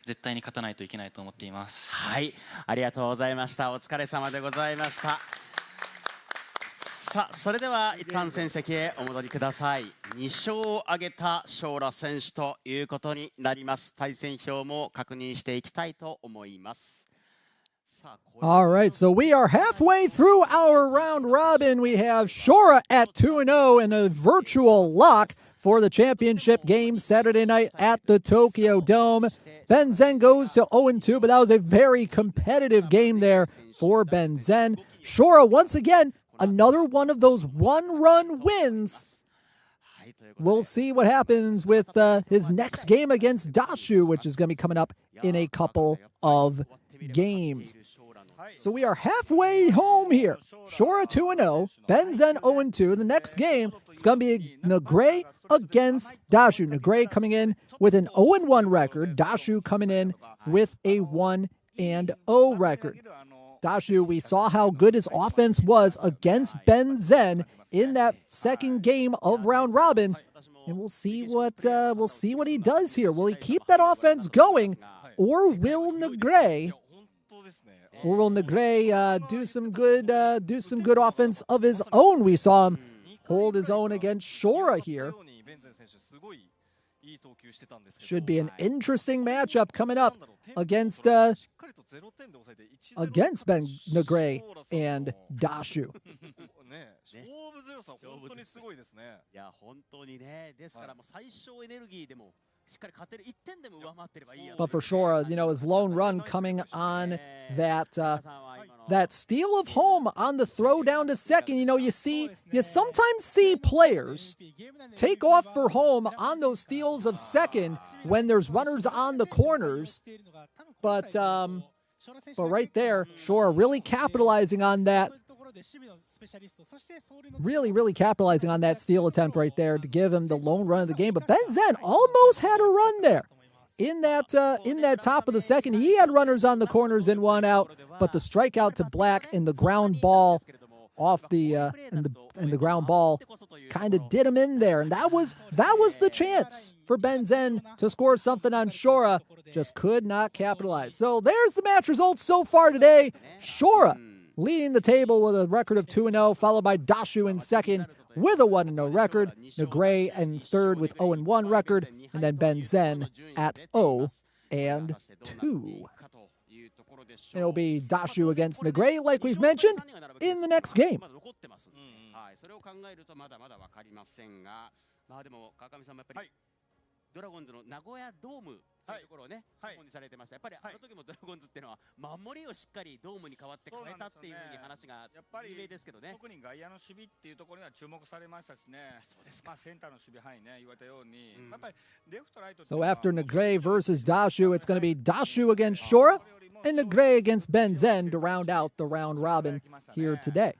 絶対に勝たないといけないと思っています。はい、ありがとうございました。お疲れ様でございました。さあそれでは一旦戦績へお戻りください。2勝を挙げたSHORA選手ということになります。対戦表も確認していきたいと思います。All right, so we are halfway through our round robin. We have SHORA at 2-0 in a virtual lock for the championship game Saturday night at the Tokyo Dome. Ben Zen goes to 0-2, but that was a very competitive game there for Ben Zen. SHORA, once again, another one of those one-run wins. We'll see what happens with his next game against Dashu, which is going to be coming up in a couple of games. So we are halfway home here. SHORA 2-0, Ben Zen 0-2. The next game is going to be NEGRAY against Dashu. NEGRAY coming in with an 0-1 record. Dashu coming in with a 1-0 record. Dashu, we saw how good his offense was against Ben Zen in that second game of round robin, and we'll see what he does here. Will he keep that offense going, or will NEGRAY do some good offense of his own? We saw him hold his own against SHORA here. Should be an interesting matchup coming up against Ben NEGRAY and Dashu. 本当にすごいですね。いや本当にね。ですからもう最小エネルギーでもしっかり勝てる1点でも上回ってればいいや。But for SHORA, his lone run coming on that steal of home on the throw down to second. You sometimes see players take off for home on those steals of second when there's runners on the corners. But right there, SHORA really capitalizing on that. Really capitalizing on that steal attempt right there to give him the lone run of the game. But Ben Zen almost had a run there. In that top of the second, he had runners on the corners and one out, but the strikeout to Black and the ground ball off the ground ball kind of did him in there, and that was the chance for Ben Zen to score something on SHORA. Just could not capitalize. So there's the match results so far today. SHORA leading the table with a record of 2-0, followed by Dashu in second with a 1-0 record, NEGRAY in third with 0-1 record, and then Ben Zen at 0-2. It'll be Dashu against NEGRAY, like we've mentioned, in the next game. ドラゴンズの名古屋ドームというところをね、基本にされてました。やっぱりあの時もドラゴンズっていうのは守りをしっかりドームに変わって変えたっていうふうに話が有名ですけどね。特に外野の守備っていうところには注目されましたしね。そうですか。センターの守備範囲ね、言われたように、やっぱりレフトライト。So after NEGRAY versus Dashu, it's going to be Dashu against SHORA and NEGRAY against Ben Zen to round out the round robin here today.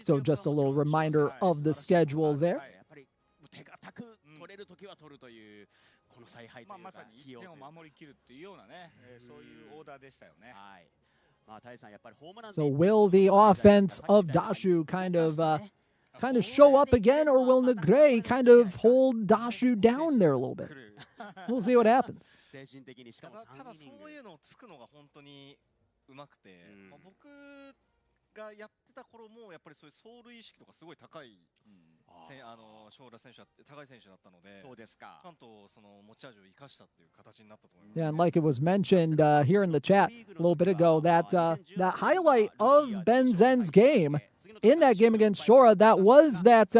So just a little reminder of the schedule there. 取れる時は取るというこの采配というか1点を守りきるっていうようなね、そういうオーダーでしたよね。はい。まあタイさんやっぱりホームラン。So will the offense of Dashu kind of show up again, or will NEGRAY kind of hold Dashu down there a little bit? We'll see what happens. 精神的にしかもただそういうのをつくのが本当にうまくて、僕がやってた頃もやっぱりそういう走塁意識とかすごい高い。SHORA選手は高い選手だったので、そうですか。ちゃんとその持ち味を生かしたっていう形になったと思います。Yeah, and like it was mentioned here in the chat a little bit ago, that highlight of Ben Zen's game in that game against SHORA, that was that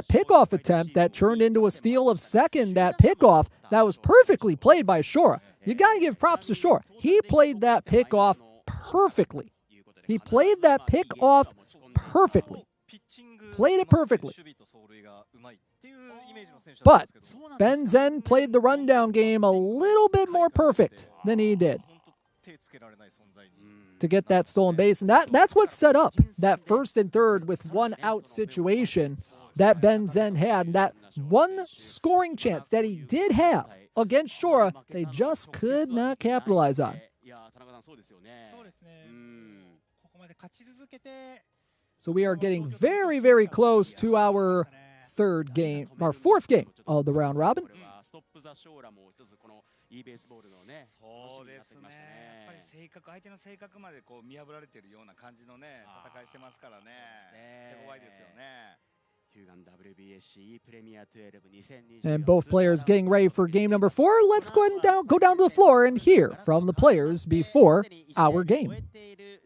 pickoff attempt that turned into a steal of second. That pickoff that was perfectly played by SHORA. You got to give props to SHORA. He played that pickoff perfectly. He played that pickoff perfectly. Played it perfectly. But Ben Zen played the rundown game a little bit more perfect than he did to get that stolen base. And that's what set up that first and third with one out situation that Ben Zen had. That one scoring chance that he did have against SHORA, they just could not capitalize on. So we are getting very, very close to our fourth game of the round robin. そうですね。やっぱり相手の性格まで見破られているような感じのね、戦いしてますからね。手強いですよね。And both players getting ready for game number 4. Let's go ahead and go down to the floor and hear from the players before our game.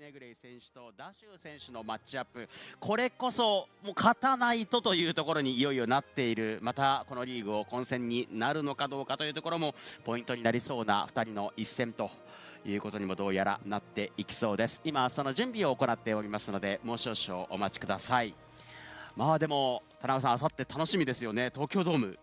ネグレイ選手とダシュ選手のマッチアップ、これこそもう勝たないとというところにいよいよなっている。またこのリーグを混戦になるのかどうかというところもポイントになりそうな2人の一戦ということにもどうやらなっていきそうです。今その準備を行っておりますのでもう少々お待ちください。まあでも田中さん、あさって楽しみですよね。東京ドーム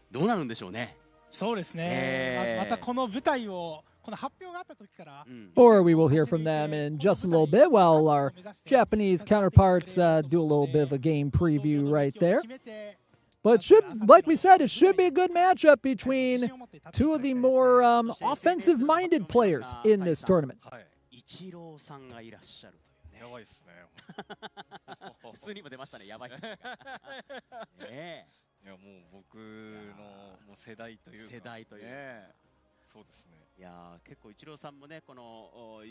どうなるんでしょうね。そうですね、またこの舞台をこの発表があった時から、Or we will hear from them in just a little bit while our Japanese counterparts do a little bit of a game preview right there. But like we said, it should be a good matchup between two of the more offensive-minded players in this tournament. イチローさんがいらっしゃるというね。やばいですね。普通にも出ましたね。やばいですね。いやもう僕のもう世代というか。世代という。そうですね。いや結構イチローさんもねこの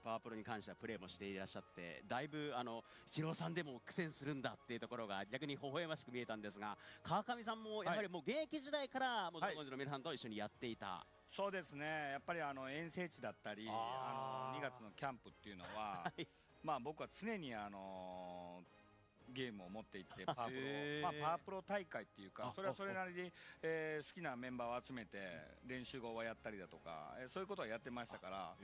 パワープロに関してはプレーもしていらっしゃって、だいぶイチローさんでも苦戦するんだっていうところが逆に微笑ましく見えたんですが、川上さんもやはりもう現役時代からもうドラゴンズの皆さんと一緒にやっていた。そうですね。やっぱり遠征地だったり2月のキャンプっていうのは、まあ僕は常にゲームを持っていってパワープロ大会っていうか、それはそれなりに好きなメンバーを集めて練習後はやったりだとか、そういうことはやってましたから。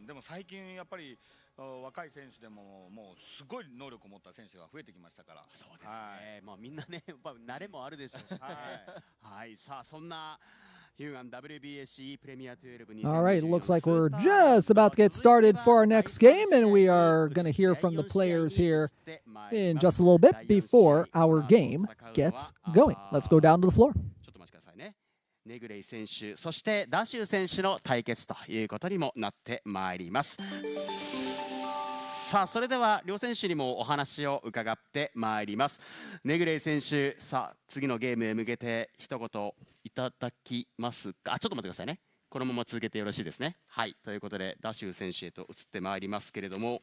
でも最近やっぱり若い選手でももうすごい能力を持った選手が増えてきましたから。そうですね。まあみんなねやっぱ慣れもあるでしょうし。はい。さあそんなHUGAN WBSC ePremier12. All right, it looks like we're just about to get started for our next game, and we are going to hear from the players here in just a little bit before our game gets going. Let's go down to the floor. ちょっとお待ちくださいね。ネグレイ選手、そしてダシュ選手の対決ということにもなってまいります。さあそれでは両選手にもお話を伺ってまいります。ネグレイ選手、さあ次のゲームへ向けて一言いただきますか。ちょっと待ってくださいね。このまま続けてよろしいですね。はい、ということでダシュ選手へと移ってまいりますけれども、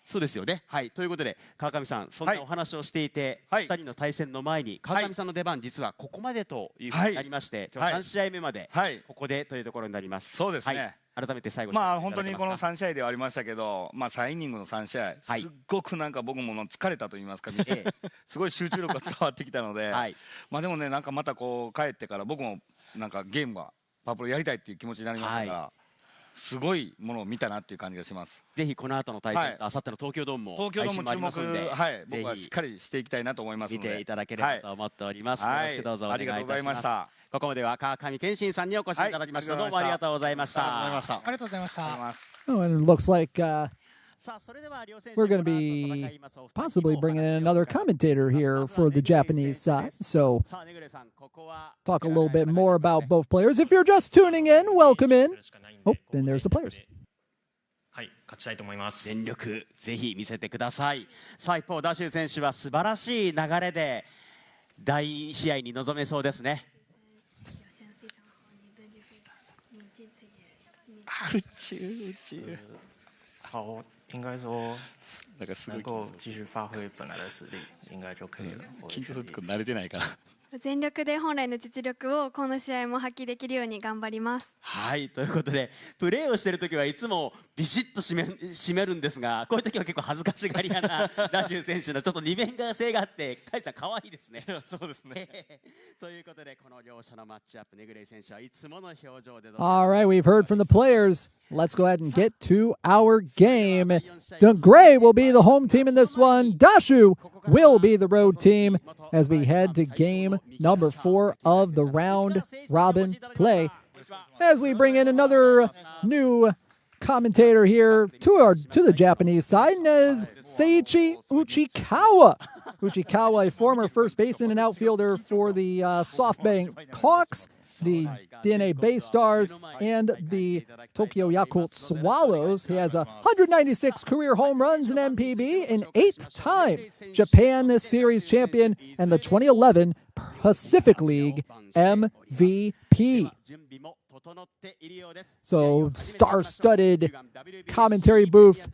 そうですよね。はい、ということで川上さん、そんなお話をしていて、2人の対戦の前に川上さんの出番、実はここまでというふうになりまして、今日3試合目までここでというところになります。そうですね。改めて最後にまあ本当にこの3試合ではありましたけど、まあ3イニングの3試合、すっごくなんか僕も疲れたと言いますか、見てすごい集中力が伝わってきたので、まあでもね、なんかまたこう帰ってから僕もなんかゲームはパワープロやりたいっていう気持ちになりましたから、すごいものを見たなっていう感じがします。ぜひこの後の対戦、あさっての東京ドームも配信もありますので、僕はしっかりしていきたいなと思いますので、見ていただければと思っております。よろしくどうぞお願いいたします。ありがとうございました。ここまでは川上健信さんにお越しいただきました。どうもありがとうございました。ありがとうございました。Oh, and it looks like we're going to be possibly bringing in another commentator here for the Japanese side. So talk a little bit more about both players. If you're just tuning in, welcome in. Oh, and there's the players. はい、勝ちたいと思います。全力ぜひ見せてください。さあ一方ダシュ選手は素晴らしい流れで第1試合に臨めそうですね。好，应该说能够继续发挥本来的实力，应该就可以了。緊張すると慣れてないから。全力で本来の実力をこの試合も発揮できるように頑張ります。はい、ということでプレーをしている時はいつもビシッと締めるんですが、こういう時は結構恥ずかしがり屋なダシュ選手のちょっと二面性があってカイさん可愛いですね。そうですね。ということでこの両者のマッチアップ、ネグレイ選手はいつもの表情で。 All right, we've heard from the players. Let's go ahead and get to our game. NEGRAY will be the home team in this one. Dashu will be the road team as we head to game number 4 of the round robin play. As we bring in another new commentator here to the Japanese side, is Seiichi Uchikawa. Uchikawa, a former first baseman and outfielder for the SoftBank Hawks, the DNA Bay Stars, and the Tokyo Yakult Swallows. He has 196 career home runs in MPB, an 8-time Japan Series champion, and the 2011 Pacific League MVP. So, star-studded commentary booth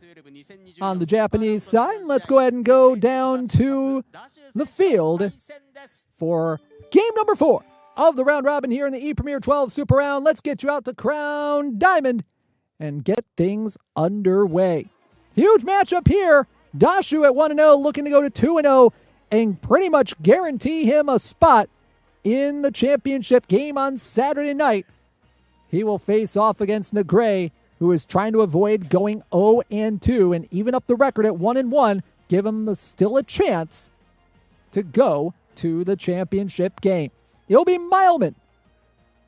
on the Japanese side. Let's go ahead and go down to the field for game number 4 of the round robin here in the ePremier12 Super Round. Let's get you out to Crown Diamond and get things underway. Huge matchup here. Dashu at 1-0, looking to go to 2-0 and pretty much guarantee him a spot in the championship game on Saturday night. He will face off against NEGRAY, who is trying to avoid going 0-2 and even up the record at 1-1, give him still a chance to go to the championship game. It'll be Mileman.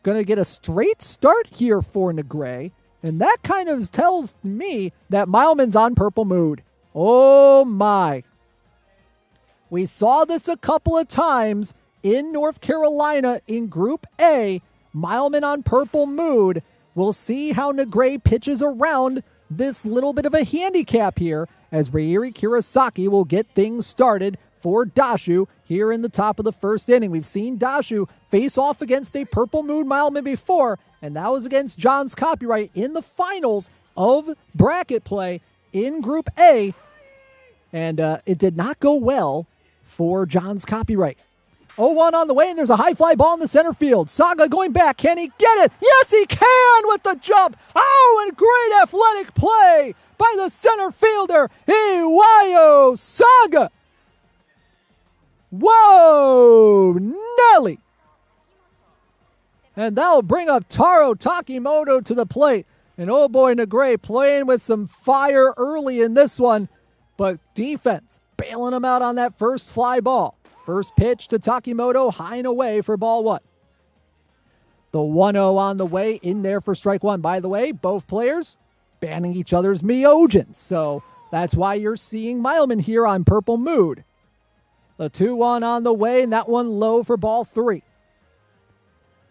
Going to get a straight start here for NEGRAY, and that kind of tells me that Mileman's on purple mood. Oh my. We saw this a couple of times in North Carolina in Group A. Mileman on purple mood. We'll see how NEGRAY pitches around this little bit of a handicap here as Ryiri Kurosaki will get things started for Dashu here in the top of the first inning. We've seen Dashu face off against a purple mood Mileman before, and that was against John's Copyright in the finals of bracket play in Group A, and it did not go well for John's Copyright. 0-1 on the way, and there's a high fly ball in the center field. Saga going back. Can he get it? Yes, he can with the jump. Oh, and great athletic play by the center fielder, Iwayo Saga. Whoa, Nelly. And that'll bring up Taro Takimoto to the plate. And oh boy, NEGRAY playing with some fire early in this one, but defense bailing him out on that first fly ball. First pitch to Takimoto, high and away for ball 1. The 1-0 on the way, in there for strike 1. By the way, both players banning each other's Myojins, so that's why you're seeing Mileman here on purple mood. The 2-1 on the way, and that one low for ball 3.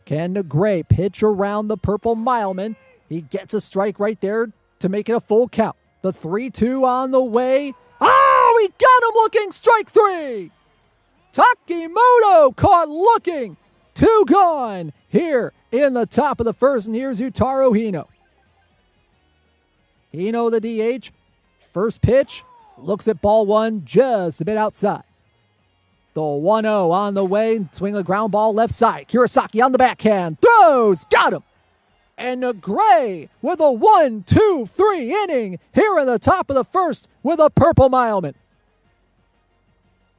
Can NEGRAY pitch around the purple Mileman? He gets a strike right there to make it a full count. The 3-2 on the way. Oh, he got him looking, strike 3! Takimoto caught looking. 2 gone here in the top of the first, and here's Utaro Hino. Hino, the DH. First pitch, looks at ball 1 just a bit outside. The 1-0 on the way, swing a ground ball left side. Kurosaki on the backhand, throws, got him. And NEGRAY with a 1-2-3 inning here in the top of the first with a purple Mileman.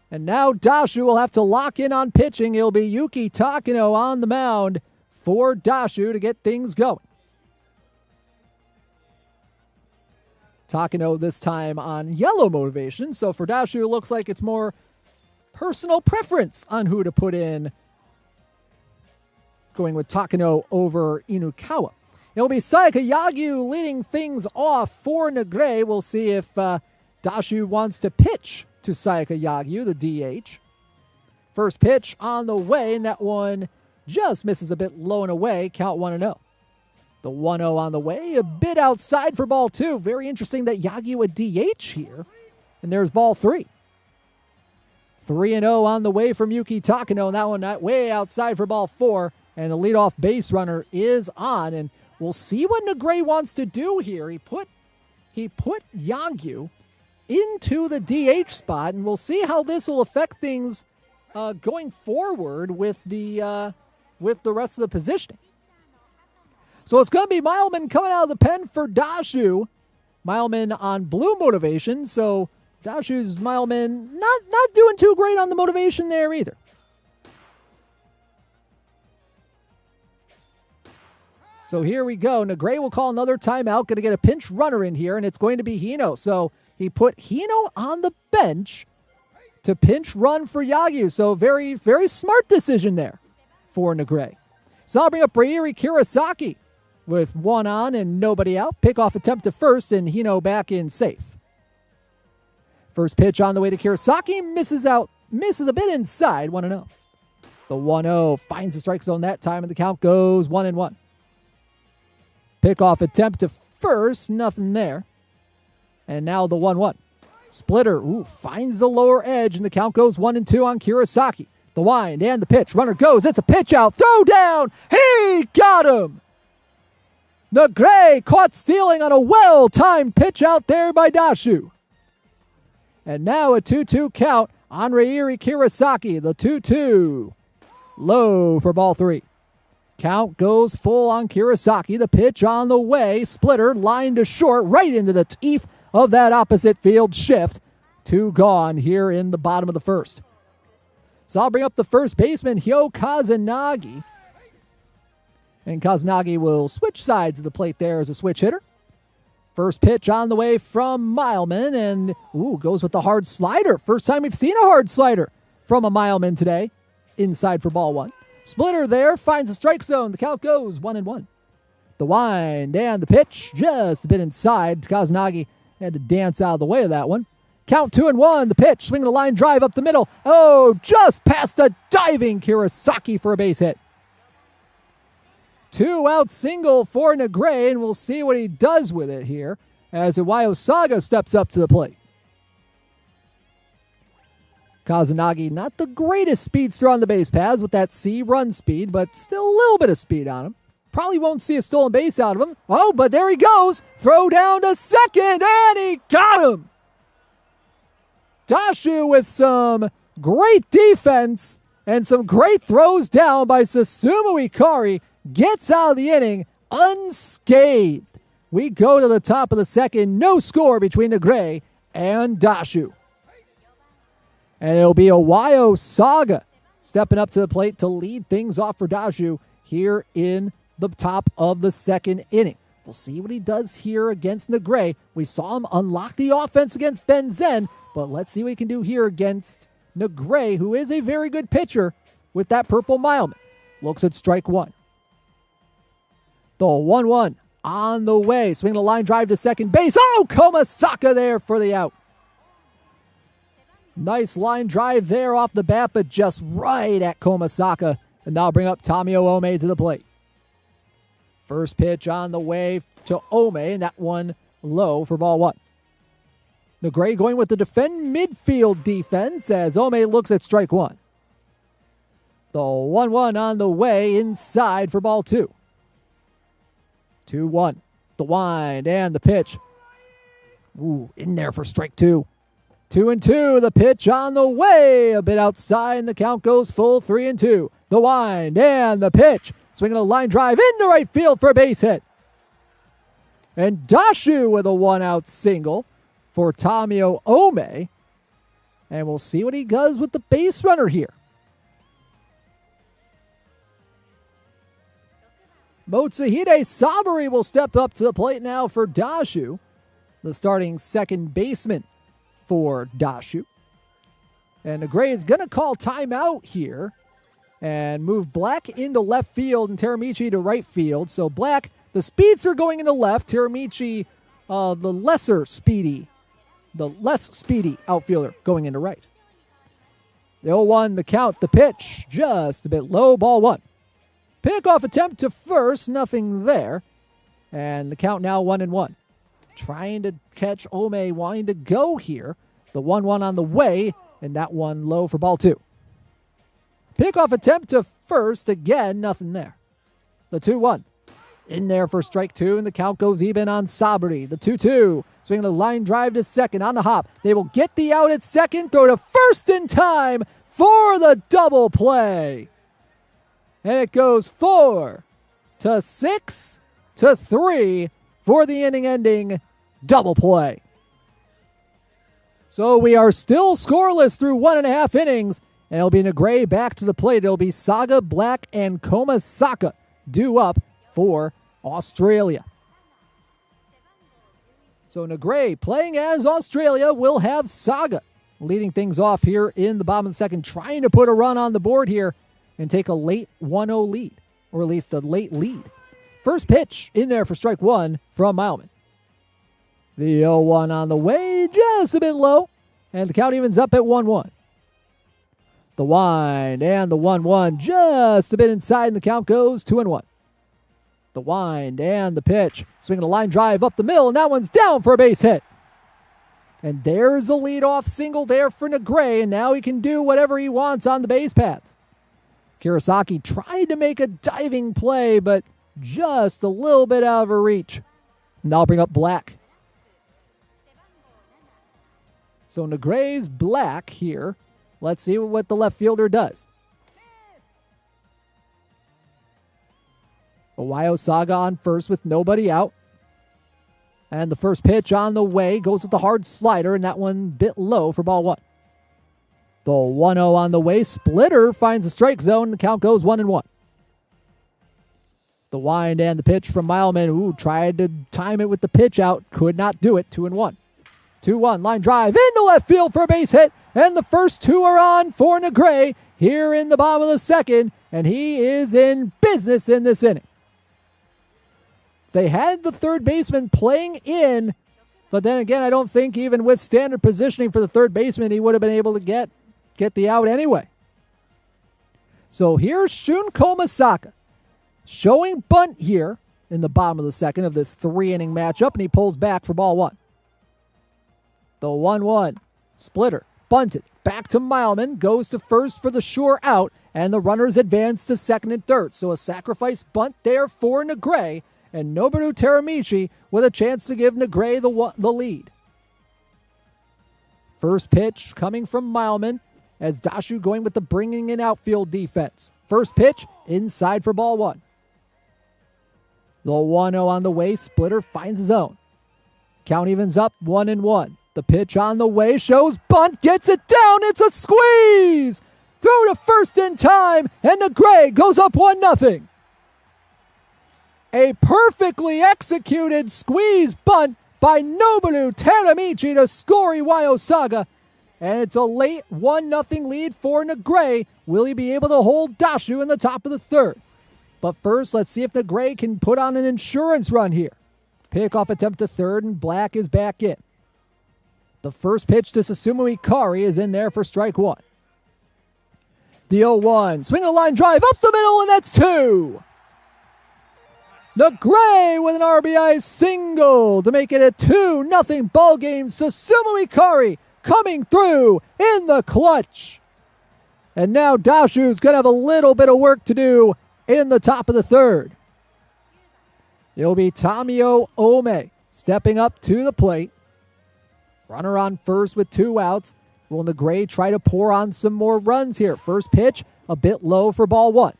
And now Dashu will have to lock in on pitching. It'll be Yuki Takano on the mound for Dashu to get things going. Takano this time on yellow motivation. So for Dashu, it looks like it's more personal preference on who to put in. Going with Takano over Inukawa. It'll be Sayaka Yagyu leading things off for NEGRAY. We'll see if Dashu wants to pitch to Sayaka Yagyu, the DH. First pitch on the way, and that one just misses a bit low and away. Count 1-0. The 1-0 on the way, a bit outside for ball 2. Very interesting that Yagyu a DH here. And there's ball 3. 3-0 on the way from Yuki Takano, and that one way outside for ball 4. And the leadoff base runner is on, and we'll see what NEGRAY wants to do here. He put Yagyu into the DH spot, and we'll see how this will affect things going forward with the rest of the positioning. So it's going to be Mileman coming out of the pen for Dashu. Mileman on blue motivation, so Dashu's Mileman not doing too great on the motivation there either. So here we go. NEGRAY will call another timeout. Going to get a pinch runner in here, and it's going to be Hino. So he put Hino on the bench to pinch run for Yagyu. So very, very smart decision there for NEGRAY. So I'll bring up Ryiri Kurosaki with 1 on and nobody out. Pickoff attempt to first, and Hino back in safe. First pitch on the way to Kurosaki. Misses a bit inside. 1-0. The 1-0 finds the strike zone that time, and the count goes 1-1. Pickoff attempt to first, nothing there. And now the 1-1. Splitter, finds the lower edge, and the count goes 1-2 on Kurosaki. The wind and the pitch. Runner goes. It's a pitch out. Throw down. He got him. NEGRAY caught stealing on a well-timed pitch out there by Dashu. And now a 2-2 count on Reiri Kirasaki, the 2-2. Low for ball 3. Count goes full on Kirasaki. The pitch on the way. Splitter line to short, right into the teeth of that opposite field shift. 2 gone here in the bottom of the first. So I'll bring up the first baseman, Hyo Kazunagi. And Kazunagi will switch sides of the plate there as a switch hitter. First pitch on the way from Mileman, and goes with the hard slider. First time we've seen a hard slider from a Mileman today. Inside for ball 1. Splitter there, finds the strike zone. The count goes 1-1. The wind and the pitch just a bit inside. Kazunagi had to dance out of the way of that one. Count 2-1. The pitch, swinging a line drive up the middle. Oh, just past a diving Kirasaki for a base hit. 2-out single for NEGRAY, and we'll see what he does with it here as Iwayo Saga steps up to the plate. Kazunagi, not the greatest speedster on the base paths with that C run speed, but still a little bit of speed on him. Probably won't see a stolen base out of him. Oh, but there he goes. Throw down to second, and he got him. Dashu with some great defense and some great throws down by Susumu Ikari gets out of the inning unscathed. We go to the top of the second. No score between NEGRAY and Dashu. And it'll be Iwayo Saga stepping up to the plate to lead things off for Dashu here in the top of the second inning. We'll see what he does here against NEGRAY. We saw him unlock the offense against Ben Zen, but let's see what he can do here against NEGRAY, who is a very good pitcher with that purple Mileman. Looks at strike 1. The 1-1 on the way. Swinging a line drive to second base. Oh, Komasaka there for the out. Nice line drive there off the bat, but just right at Komasaka. And now bring up Tamio Ome to the plate. First pitch on the way to Ome, and that one low for ball 1. NEGRAY going with the defend midfield defense as Ome looks at strike 1. The 1-1 on the way inside for ball 2. 2-1. The wind and the pitch. In there for strike 2. 2-2. The pitch on the way. A bit outside, and the count goes full 3-2. The wind and the pitch. Swinging a line drive into right field for a base hit. And Dashu with a 1-out single for Tamio Ome. And we'll see what he does with the base runner here. Motsuhide Saburi will step up to the plate now for Dashu, the starting second baseman for Dashu. And NEGRAY is going to call timeout here and move Black into left field and Teramichi to right field. So Black, the speedster going into left, Teramichi, the less speedy outfielder going into right. The 0-1, the count, the pitch, just a bit low, ball 1. Pickoff attempt to first, nothing there. And the count now 1-1. Trying to catch Ome, wanting to go here. The 1-1 on the way, and that one low for ball 2. Pickoff attempt to first, again, nothing there. The 2-1. In there for strike 2, and the count goes even on Saburi. The 2-2. Swinging a line drive to second on the hop. They will get the out at second, throw to first in time for the double play. And it goes 4-6-3 for the inning-ending double play. So we are still scoreless through 1.5 innings. And it'll be NEGRAY back to the plate. It'll be Saga, Black, and Komasaka due up for Australia. So NEGRAY playing as Australia will have Saga leading things off here in the bottom of the second, trying to put a run on the board here and take a late 1-0 lead, or at least a late lead. First pitch in there for strike 1 from Mileman. The 0-1 on the way, just a bit low, and the count evens up at 1-1. The wind and the 1-1 just a bit inside, and the count goes 2-1. The wind and the pitch, swinging a line drive up the middle, and that one's down for a base hit. And there's a leadoff single there for NEGRAY, and now he can do whatever he wants on the base paths. Kirasaki tried to make a diving play, but just a little bit out of her reach. Now I'll bring up Black. So Negray's Black here. Let's see what the left fielder does. Ohio Saga on first with nobody out. And the first pitch on the way goes with the hard slider, and that one bit low for ball one. The 1-0 on the way. Splitter finds the strike zone. The count goes 1-1. The wind and the pitch from Mileman. Ooh, tried to time it with the pitch out. Could not do it. 2-1. 2-1. Line drive into left field for a base hit. And the first two are on for NEGRAY here in the bottom of the second. And he is in business in this inning. They had the third baseman playing in, but then again, I don't think even with standard positioning for the third baseman, he would have been able to get the out anyway. So here's Shunko Masaka showing bunt here in the bottom of the second of this 3-inning matchup, and he pulls back for ball one. The 1-1 splitter bunted back to Mileman, goes to first for the sure out, and the runners advance to second and third. So a sacrifice bunt there for NEGRAY, and Noboru Teramichi with a chance to give NEGRAY the lead. First pitch coming from Mileman as Dashu going with the bringing in outfield defense. First pitch inside for ball one. The 1-0 on the way. Splitter finds his own. Count evens up 1-1. The pitch on the way shows bunt, gets it down. It's a squeeze through to first in time, and NEGRAY goes up 1-0. A perfectly executed squeeze bunt by Noboru Teramichi to score Iwayo Saga. And it's a late 1-0 lead for NEGRAY. Will he be able to hold Dashu in the top of the third? But first, let's see if NEGRAY can put on an insurance run here. Pickoff attempt to third, and Black is back in. The first pitch to Susumu Ikari is in there for strike one. The 0-1. Swing a line drive up the middle, and that's two. NEGRAY with an RBI single to make it a 2-0 ball game. Susumu Ikari coming through in the clutch. And now Dashu's going to have a little bit of work to do in the top of the third. It'll be Tamio Ome stepping up to the plate. Runner on first with 2 outs. Will NEGRAY try to pour on some more runs here? First pitch, a bit low for ball one.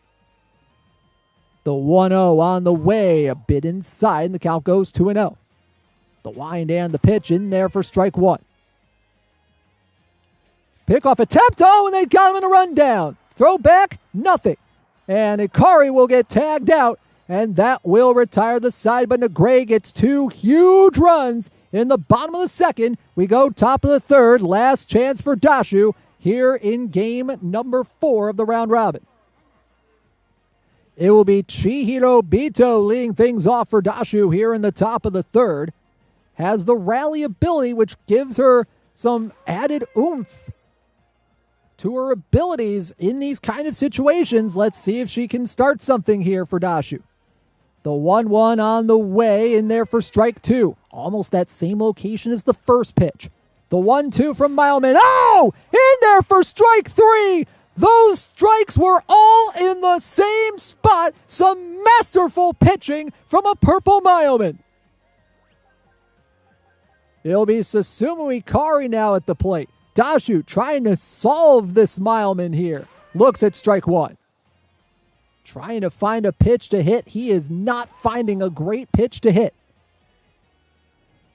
The 1-0 on the way, a bit inside, and the count goes 2-0. The wind and the pitch in there for strike one. Pickoff attempt, and they got him in a rundown. Throw back, nothing. And Ikari will get tagged out, and that will retire the side, but NEGRAY gets 2 huge runs in the bottom of the second. We go top of the third, last chance for Dashu here in game number 4 of the round robin. It will be Chihiro Bito leading things off for Dashu here in the top of the third. Has the rally ability, which gives her some added oomph to her abilities in these kind of situations. Let's see if she can start something here for Dashu. The 1-1 on the way, in there for strike two. Almost that same location as the first pitch. The 1-2 from Mileman. Oh! In there for strike three! Those strikes were all in the same spot. Some masterful pitching from a purple Mileman. It'll be Susumu Ikari now at the plate. Dashu trying to solve this Mileman here. Looks at strike one. Trying to find a pitch to hit. He is not finding a great pitch to hit.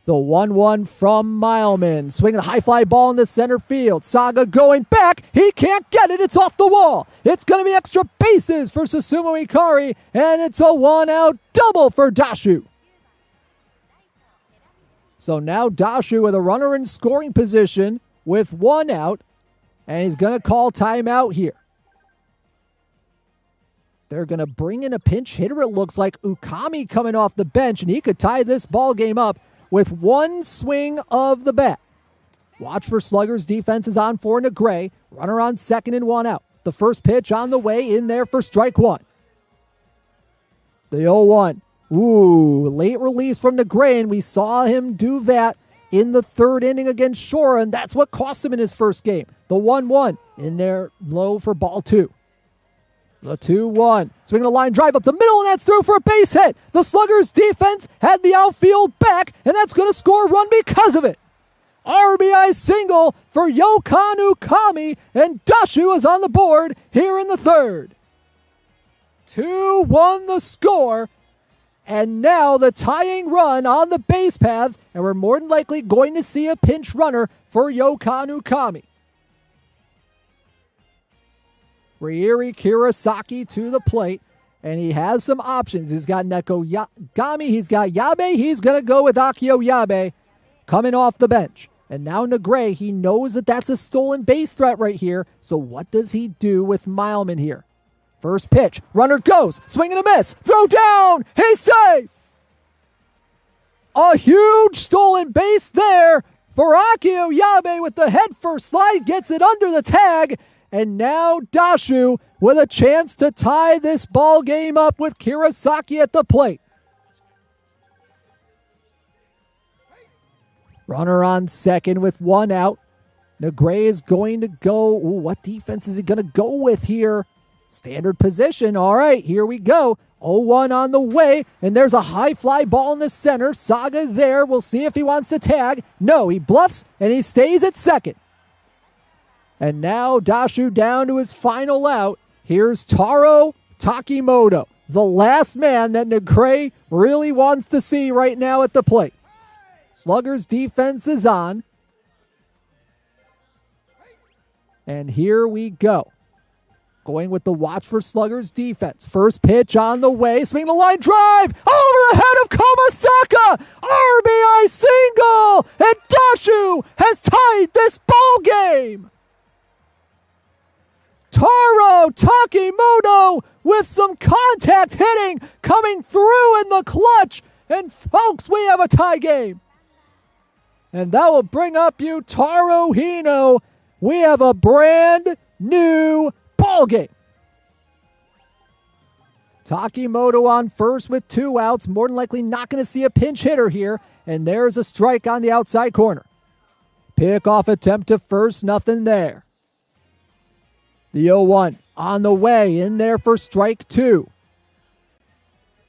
The 1-1 from Mileman. Swinging a high fly ball in the center field. Saga going back. He can't get it. It's off the wall. It's going to be extra bases for Susumu Ikari. And it's a 1-out double for Dashu. So now Dashu with a runner in scoring position with 1 out. And he's going to call timeout here. They're going to bring in a pinch hitter. It looks like Ukami coming off the bench. And he could tie this ball game up with 1 swing of the bat. Watch for Sluggers. Defense is on for NEGRAY. Runner on second and 1 out. The first pitch on the way, in there for strike one. The 0-1. Ooh, late release from NEGRAY, and we saw him do that in the third inning against SHORA, and that's what cost him in his first game. The 1-1 in there low for ball two. The 2-1. Swinging a line drive up the middle, and that's through for a base hit. The Sluggers' defense had the outfield back, and that's going to score a run because of it. RBI single for Yokanu Kami, and Dashu is on the board here in the third. 2-1 the score, and now the tying run on the base paths, and we're more than likely going to see a pinch runner for Yokanu Kami. Ryeri Kurosaki to the plate, and he has some options. He's got Neko Gami, he's got Yabe, he's going to go with Akio Yabe coming off the bench. And now NEGRAY, he knows that that's a stolen base threat right here, so what does he do with Mileman here? First pitch, runner goes, swing and a miss, throw down, he's safe! A huge stolen base there for Akio Yabe with the head first slide, gets it under the tag, and now Dashu with a chance to tie this ball game up with Kurosaki at the plate. Runner on second with one out. NEGRAY is going to go. Ooh, what defense is he going to go with here? Standard position. All right, here we go. 0-1 on the way, and there's a high fly ball in the center. Saga there. We'll see if he wants to tag. No, he bluffs, and he stays at second. And now Dashu down to his final out. Here's Taro Takimoto, the last man that NEGRAY really wants to see right now at the plate. Sluggers' defense is on. And here we go. Going with the watch for Sluggers' defense. First pitch on the way. Swing the line drive. Over the head of Komasaka. RBI single. And Dashu has tied this ball game. Taro Takimoto with some contact hitting coming through in the clutch. And folks, we have a tie game. And that will bring up Yutaro Hino. We have a brand new ball game. Takimoto on first with 2 outs. More than likely not going to see a pinch hitter here. And there's a strike on the outside corner. Pickoff attempt to first, nothing there. The 0-1 on the way, in there for strike 2.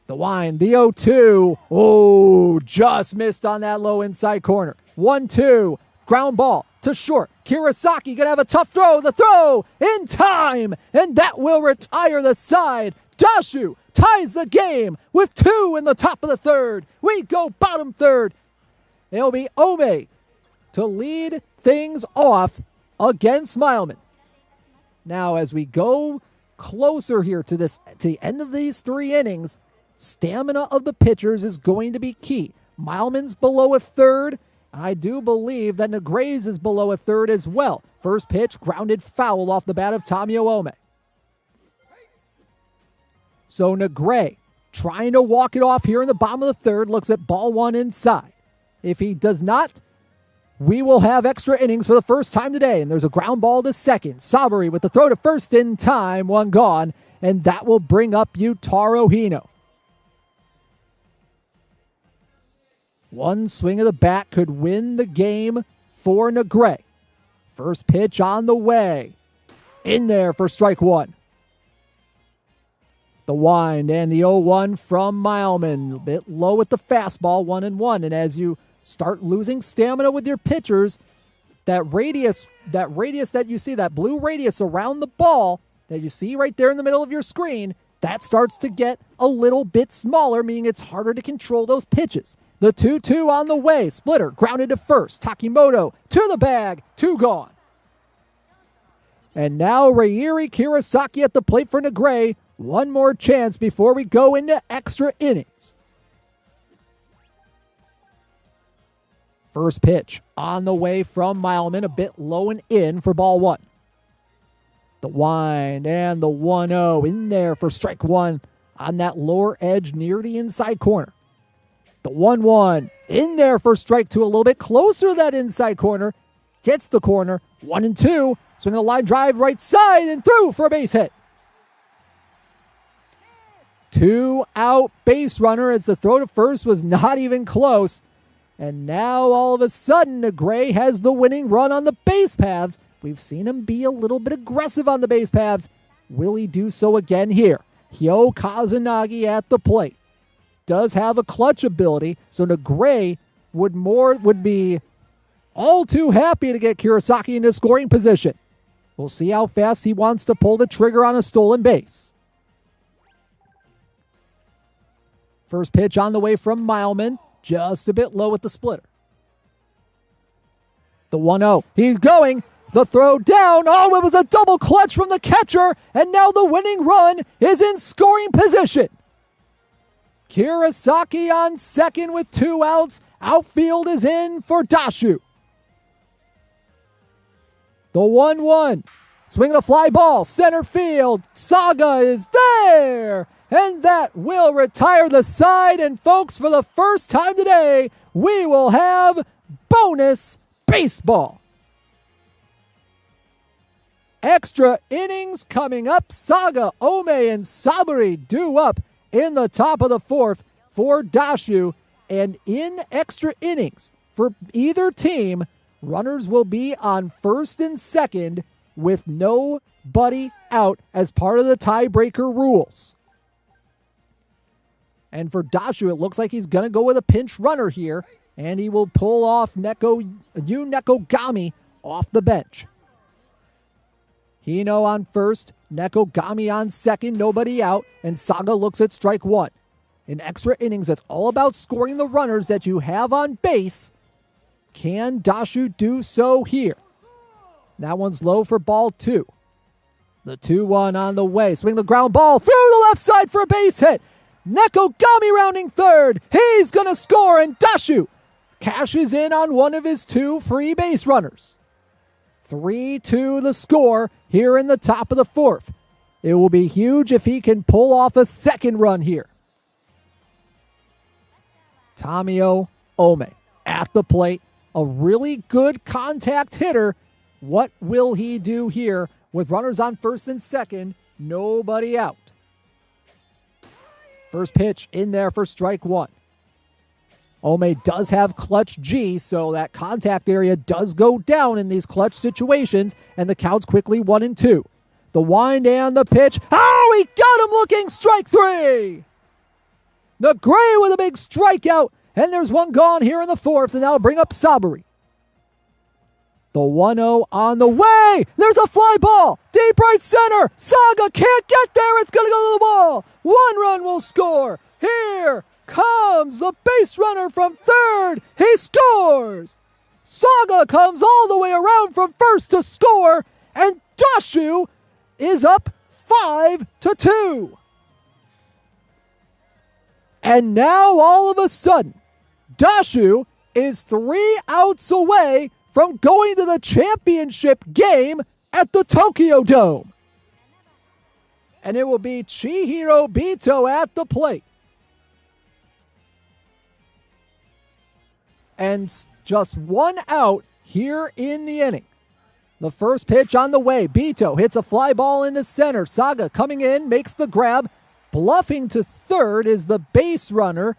The wind, the 0-2. Oh, just missed on that low inside corner. 1-2, ground ball to short. Kurosaki gonna have a tough throw. The throw in time, and that will retire the side. Dashu ties the game with 2 in the top of the third. We go bottom third. It'll be Ome to lead things off against Mileman. Now, as we go closer here to the end of these 3 innings, stamina of the pitchers is going to be key. Mileman's below a third. I do believe that NEGRAY's is below a third as well. First pitch, grounded foul off the bat of Tamio Ome. So NEGRAY trying to walk it off here in the bottom of the third, looks at ball 1 inside. If he does not, we will have extra innings for the first time today, and there's a ground ball to second. Saburi with the throw to first in time, 1 gone, and that will bring up Yutaro Hino. One swing of the bat could win the game for NEGRAY. First pitch on the way. In there for strike 1. The wind and the 0-1 from Mileman. A bit low with the fastball, 1-1. And as you start losing stamina with your pitchers, that radius that you see, that blue radius around the ball that you see right there in the middle of your screen, that starts to get a little bit smaller, meaning it's harder to control those pitches. The 2-2 on the way. Splitter grounded to first. Takimoto to the bag. 2 gone. And now Ryeri Kurosaki at the plate for NEGRAY. One more chance before we go into extra innings. First pitch on the way from Mileman. A bit low and in for ball 1. The wind and the 1-0 in there for strike 1 on that lower edge near the inside corner. The 1-1 in there for strike 2, a little bit closer to that inside corner. Gets the corner. 1-2. Swing a line drive right side and through for a base hit. 2 out base runner as the throw to first was not even close. And now all of a sudden NEGRAY has the winning run on the base paths. We've seen him be a little bit aggressive on the base paths. Will he do so again here? Hyo Kazunagi at the plate. Does have a clutch ability, so NEGRAY would be all too happy to get Kurosaki into scoring position. We'll see how fast he wants to pull the trigger on a stolen base. First pitch on the way from Mileman, just a bit low with the splitter. The 1-0. He's going. The throw down. Oh, it was a double clutch from the catcher, and now the winning run is in scoring position. Kurosaki on second with 2 outs. Outfield is in for Dashu. The 1-1. Swinging a fly ball. Center field. Saga is there. And that will retire the side. And folks, for the first time today, we will have bonus baseball. Extra innings coming up. Saga, Ome, and Saburi due up in the top of the 4th for Dashu. And in extra innings for either team, runners will be on first and second with nobody out as part of the tiebreaker rules. And for Dashu, it looks like he's going to go with a pinch runner here, and he will pull off Yu Nekogami off the bench. Hino on first, Nekogami on second, nobody out, and Saga looks at strike 1. In extra innings, it's all about scoring the runners that you have on base. Can Dashu do so here? That one's low for ball 2. The 2-1 on the way. Swing the ground ball through the left side for a base hit. Nekogami rounding third. He's going to score, and Dashu cashes in on one of his 2 free base runners. 3-2 the score here in the top of the 4th. It will be huge if he can pull off a second run here. Tamio Ome at the plate. A really good contact hitter. What will he do here with runners on first and second? Nobody out. First pitch in there for strike 1. Ome does have clutch G, so that contact area does go down in these clutch situations, and the count's quickly 1-2. The wind and the pitch. Oh, he got him looking. Strike 3. NEGRAY with a big strikeout, and there's one gone here in the 4th, and that'll bring up Saburi. The 1-0 on the way. There's a fly ball. Deep right center. Saga can't get there. It's going to go to the wall. 1 run will score. Here comes the base runner from third. He scores. Saga comes all the way around from first to score, and Dashu is up 5-2. And now all of a sudden, Dashu is 3 outs away from going to the championship game at the Tokyo Dome. And it will be Chihiro Bito at the plate. And just 1 out here in the inning. The first pitch on the way. Bito hits a fly ball into center. Saga coming in, makes the grab. Bluffing to third is the base runner.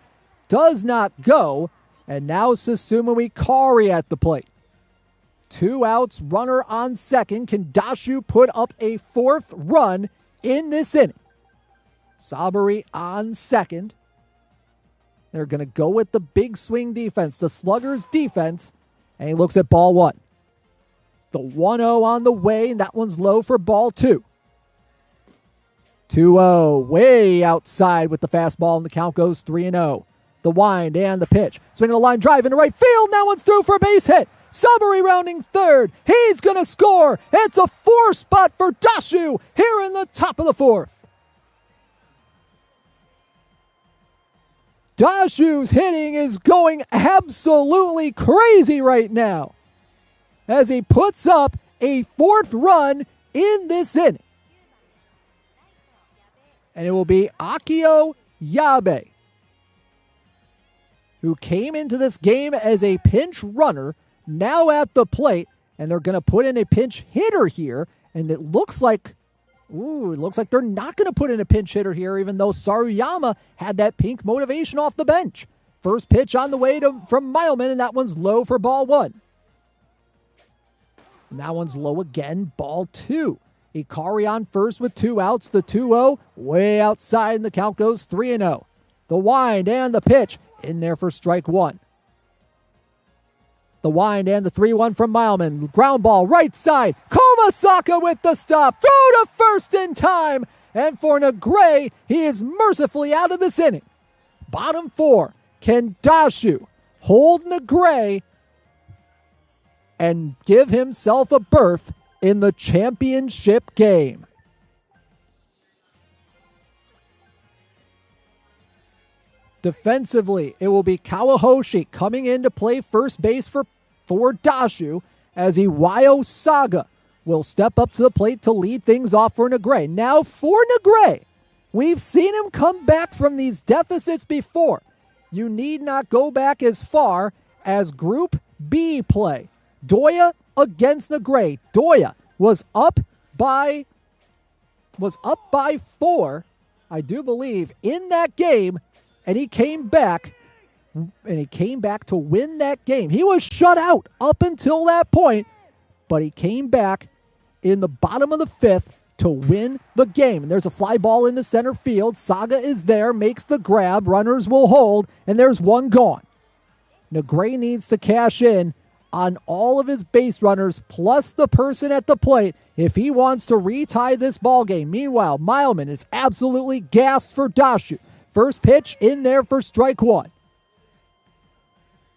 Does not go. And now Susumu Ikari at the plate. 2 outs, runner on second. Can Dashu put up a 4th run in this inning? Saburi on second. They're going to go with the big swing defense, the slugger's defense, and he looks at ball 1. The 1-0 on the way, and that one's low for ball 2. 2-0, way outside with the fastball, and the count goes 3-0. The wind and the pitch. Swinging a line drive into right field. That one's through for a base hit. Saburi rounding third. He's going to score. It's a 4 spot for Dashu here in the top of the 4th. Dashu's hitting is going absolutely crazy right now as he puts up a 4th run in this inning. And it will be Akio Yabe, who came into this game as a pinch runner, now at the plate, and they're going to put in a pinch hitter here, and it looks like they're not going to put in a pinch hitter here, even though Saruyama had that pink motivation off the bench. First pitch on the way from Mileman, and that one's low for ball 1. And that one's low again, ball 2. Ikari on first with 2 outs. The 2-0 way outside, and the count goes 3-0. The wind and the pitch in there for strike 1. The wind and the 3-1 from Mileman. Ground ball right side. Komasaka with the stop. Throw to first in time. And for NEGRAY, he is mercifully out of this inning. Bottom 4. Can Dashu hold NEGRAY and give himself a berth in the championship game? Defensively, it will be Kawahoshi coming in to play first base for Dashu, as Iwayo Saga will step up to the plate to lead things off for NEGRAY. Now for NEGRAY, we've seen him come back from these deficits before. You need not go back as far as Group B play. Doya against NEGRAY. Doya was up by 4, I do believe, in that game, and he came back to win that game. He was shut out up until that point, but he came back in the bottom of the 5th to win the game. And there's a fly ball in the center field. Saga is there, makes the grab. Runners will hold, and there's one gone. NEGRAY needs to cash in on all of his base runners plus the person at the plate if he wants to retie this ball game. Meanwhile, Mileman is absolutely gassed for Dashu. First pitch in there for strike 1.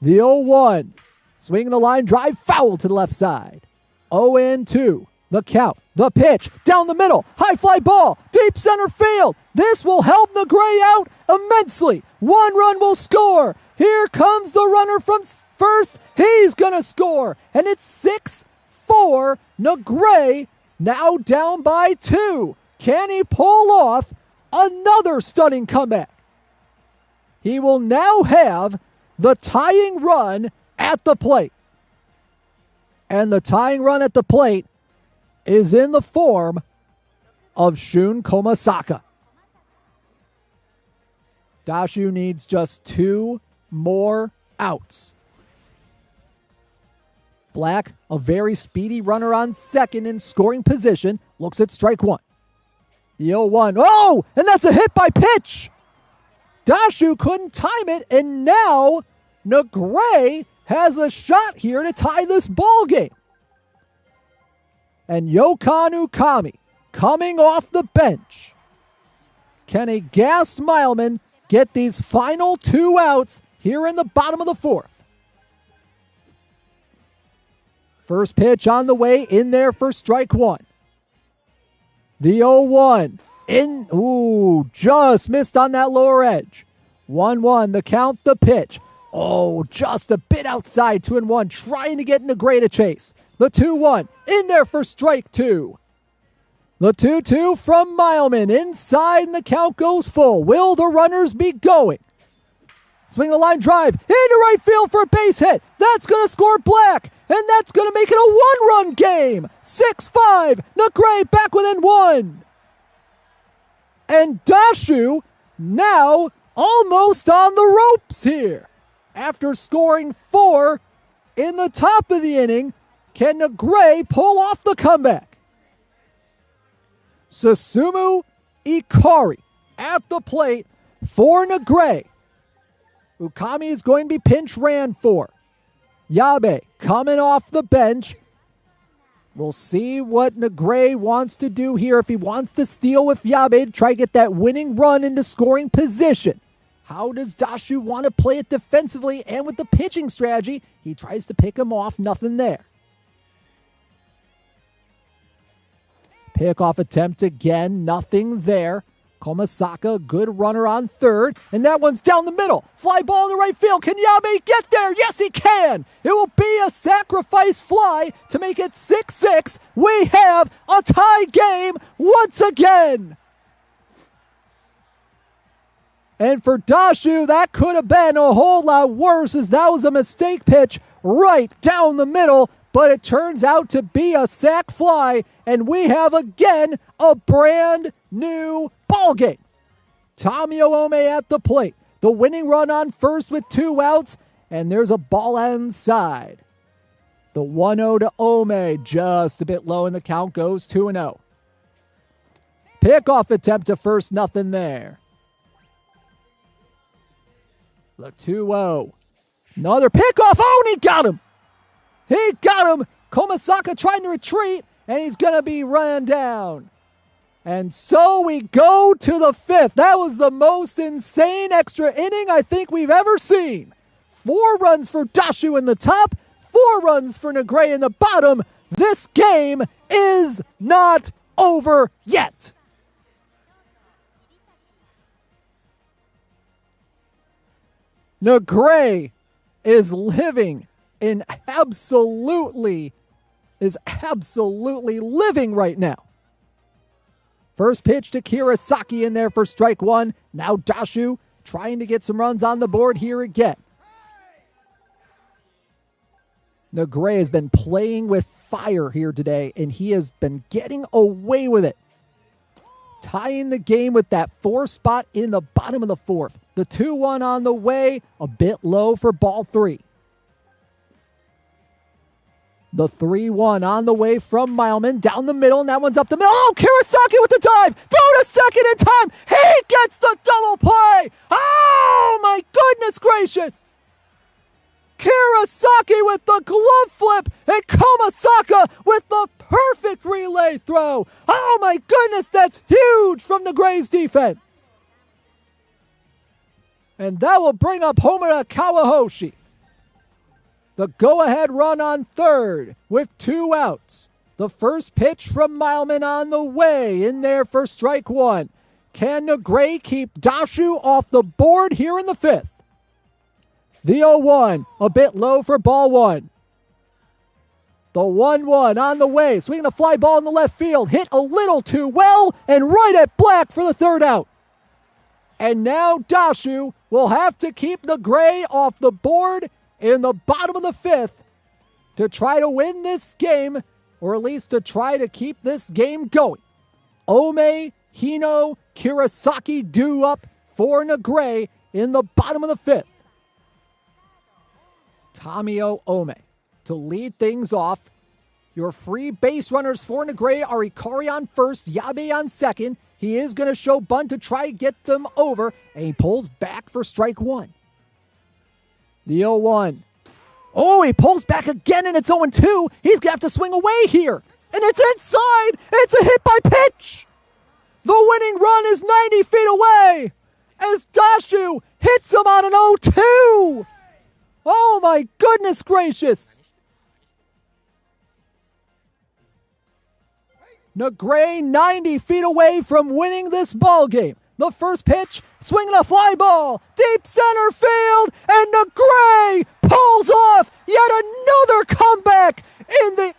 The 0-1. Swinging the line drive, foul to the left side. 0-2. The count. The pitch. Down the middle. High fly ball. Deep center field. This will help NEGRAY out immensely. 1 run will score. Here comes the runner from first. He's going to score. And it's 6-4. NEGRAY now down by 2. Can he pull off another stunning comeback? He will now have the tying run at the plate. And the tying run at the plate is in the form of Shun Komasaka. Dashu needs just 2 more outs. Black, a very speedy runner on second in scoring position, looks at strike 1. The 0-1. Oh, and that's a hit by pitch. Dashu couldn't time it, and now NEGRAY has a shot here to tie this ball game. And Yokan Ukami coming off the bench. Can a gassed Mileman get these final 2 outs here in the bottom of the 4th? First pitch on the way, in there for strike 1. The 0-1. Just missed on that lower edge. 1-1, the count, the pitch. Oh, just a bit outside, 2-1, trying to get NEGRAY to chase. The 2-1, in there for strike 2. The 2-2 from Mileman, inside, and the count goes full. Will the runners be going? Swing the line drive, into right field for a base hit. That's going to score Black, and that's going to make it a 1-run game. 6-5, NEGRAY back within 1. And Dashu now almost on the ropes here. After scoring 4 in the top of the inning, can NEGRAY pull off the comeback? Susumu Ikari at the plate for NEGRAY. Ukami is going to be pinch ran for. Yabe coming off the bench. We'll see what NEGRAY wants to do here. If he wants to steal with Yabe to try to get that winning run into scoring position. How does Dashu want to play it defensively and with the pitching strategy? He tries to pick him off, nothing there. Pickoff attempt again, nothing there. Komasaka, good runner on third, and that one's down the middle. Fly ball in the right field. Can Yabe get there? Yes, he can. It will be a sacrifice fly to make it 6-6. We have a tie game once again. And for Dashu, that could have been a whole lot worse, as that was a mistake pitch right down the middle, but it turns out to be a sac fly, and we have again a brand new ball game. Tommy Ome at the plate. The winning run on first with 2 outs, and there's a ball inside. The 1-0 to Ome, just a bit low, and the count goes 2-0. pickoff attempt to first, nothing there. The 2-0. Another pickoff. Oh, and he got him. He got him. Komasaka trying to retreat, and he's going to be run down. And so we go to the 5th. That was the most insane extra inning I think we've ever seen. 4 runs for Dashu in the top, 4 runs for NEGRAY in the bottom. This game is not over yet. NEGRAY is living in absolutely living right now. First pitch to Kurosaki in there for strike 1. Now Dashu trying to get some runs on the board here again. NEGRAY has been playing with fire here today, and he has been getting away with it. Tying the game with that 4 spot in the bottom of the 4th. The 2-1 on the way, a bit low for ball 3. The 3-1 on the way from Mileman down the middle, and that one's up the middle. Oh, Kurosaki with the dive. Throw to second in time. He gets the double play. Oh, my goodness gracious. Kurosaki with the glove flip, and Komasaka with the perfect relay throw. Oh, my goodness, that's huge from NEGRAY's defense. And that will bring up Homura Kawahoshi. The go-ahead run on third with 2 outs. The first pitch from Mileman on the way in there for strike 1. Can NEGRAY keep Dashu off the board here in the 5th? The 0-1, a bit low for ball 1. The 1-1 on the way, swinging a fly ball in the left field. Hit a little too well and right at black for the 3rd out. And now Dashu will have to keep NEGRAY off the board in the bottom of the 5th to try to win this game, or at least to try to keep this game going. Ome, Hino, Kurosaki due up for NEGRAY in the bottom of the 5th. Tamio Ome to lead things off. Your free base runners for NEGRAY are Ikari on first, Yabe on second. He is going to show bunt to try and get them over, and he pulls back for strike 1. The 0-1. Oh, he pulls back again, and it's 0-2. He's going to have to swing away here. And it's inside. It's a hit by pitch. The winning run is 90 feet away as Dashu hits him on an 0-2. Oh, my goodness gracious. NEGRAY 90 feet away from winning this ball game. The first pitch, swinging a fly ball, deep center field, and NEGRAY pulls off yet another comeback in the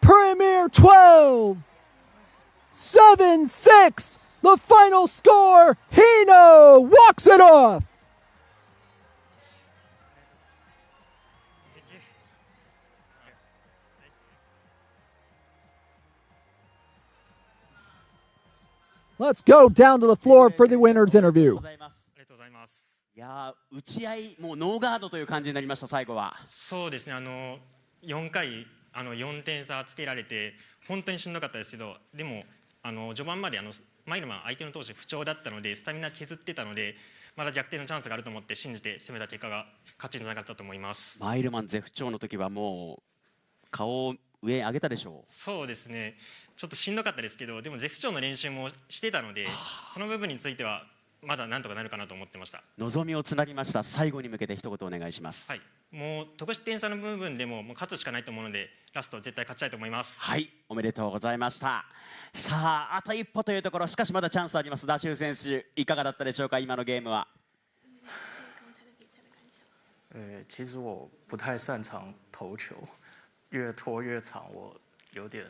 ePremier12. 7-6, the final score. Hino walks it off. Let's go down to the floor for the winner's interview. いや打ち合いもうノーガードという感じになりました最後は。そうですね。4回4点差つけられて本当にしんどかったですけど、でも序盤までマイルマン相手の投手不調だったのでスタミナ削ってたのでまだ逆転のチャンスがあると思って信じて攻めた結果が勝ちにつながったと思います。マイルマン絶不調の時はもう顔を上上げたでしょう。そうですね。ちょっとしんどかったですけど、でも絶不調の練習もしてたので、その部分についてはまだなんとかなるかなと思ってました。望みをつなぎました。最後に向けて一言お願いします。はい。もう得失点差の部分でも勝つしかないと思うので、ラスト絶対勝ちたいと思います。はい、おめでとうございました。さあ、あと一歩というところ、しかしまだチャンスあります。ダシュ選手、いかがだったでしょうか、今のゲームは。其实我不太擅长投球，越拖越长，我有点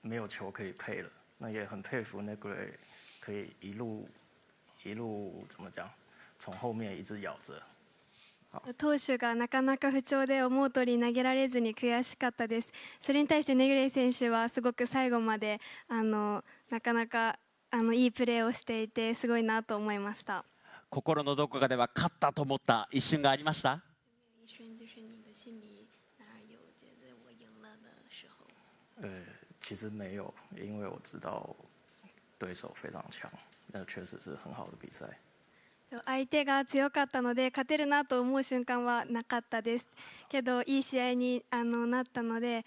没有球可以配了。那也很佩服NEGRAY可以一路怎么讲，从后面一直咬着。投手がなかなか不調で思う通り投げられずに悔しかったです。それに対してNEGRAY選手はすごく最後までなかなかいいプレーをしていてすごいなと思いました。心のどこかでは勝ったと思った一瞬がありました。其实没有，因为我知道对手非常强，那确实是很好的比赛。相手が強かったので勝てるなと思う瞬間はなかったですけど、いい試合になったので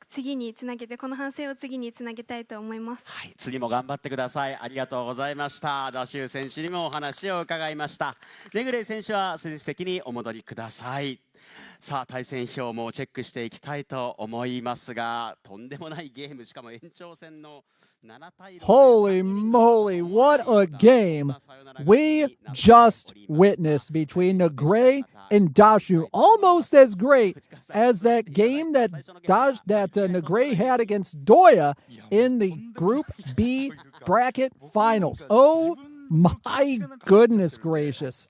次につなげて、この反省を次につなげたいと思います。はい、次も頑張ってください。ありがとうございました。ダシュー選手にもお話を伺いました。ネグレイ選手は選手席にお戻りください。さあ対戦表もチェックしていきたいと思いますが、とんでもないゲーム、しかも延長戦の7対6。Holy moly, what a game we just witnessed between NEGRAY and Dashu. Almost as great as that game that NEGRAY had against Doya in the Group B bracket finals. Oh my goodness gracious.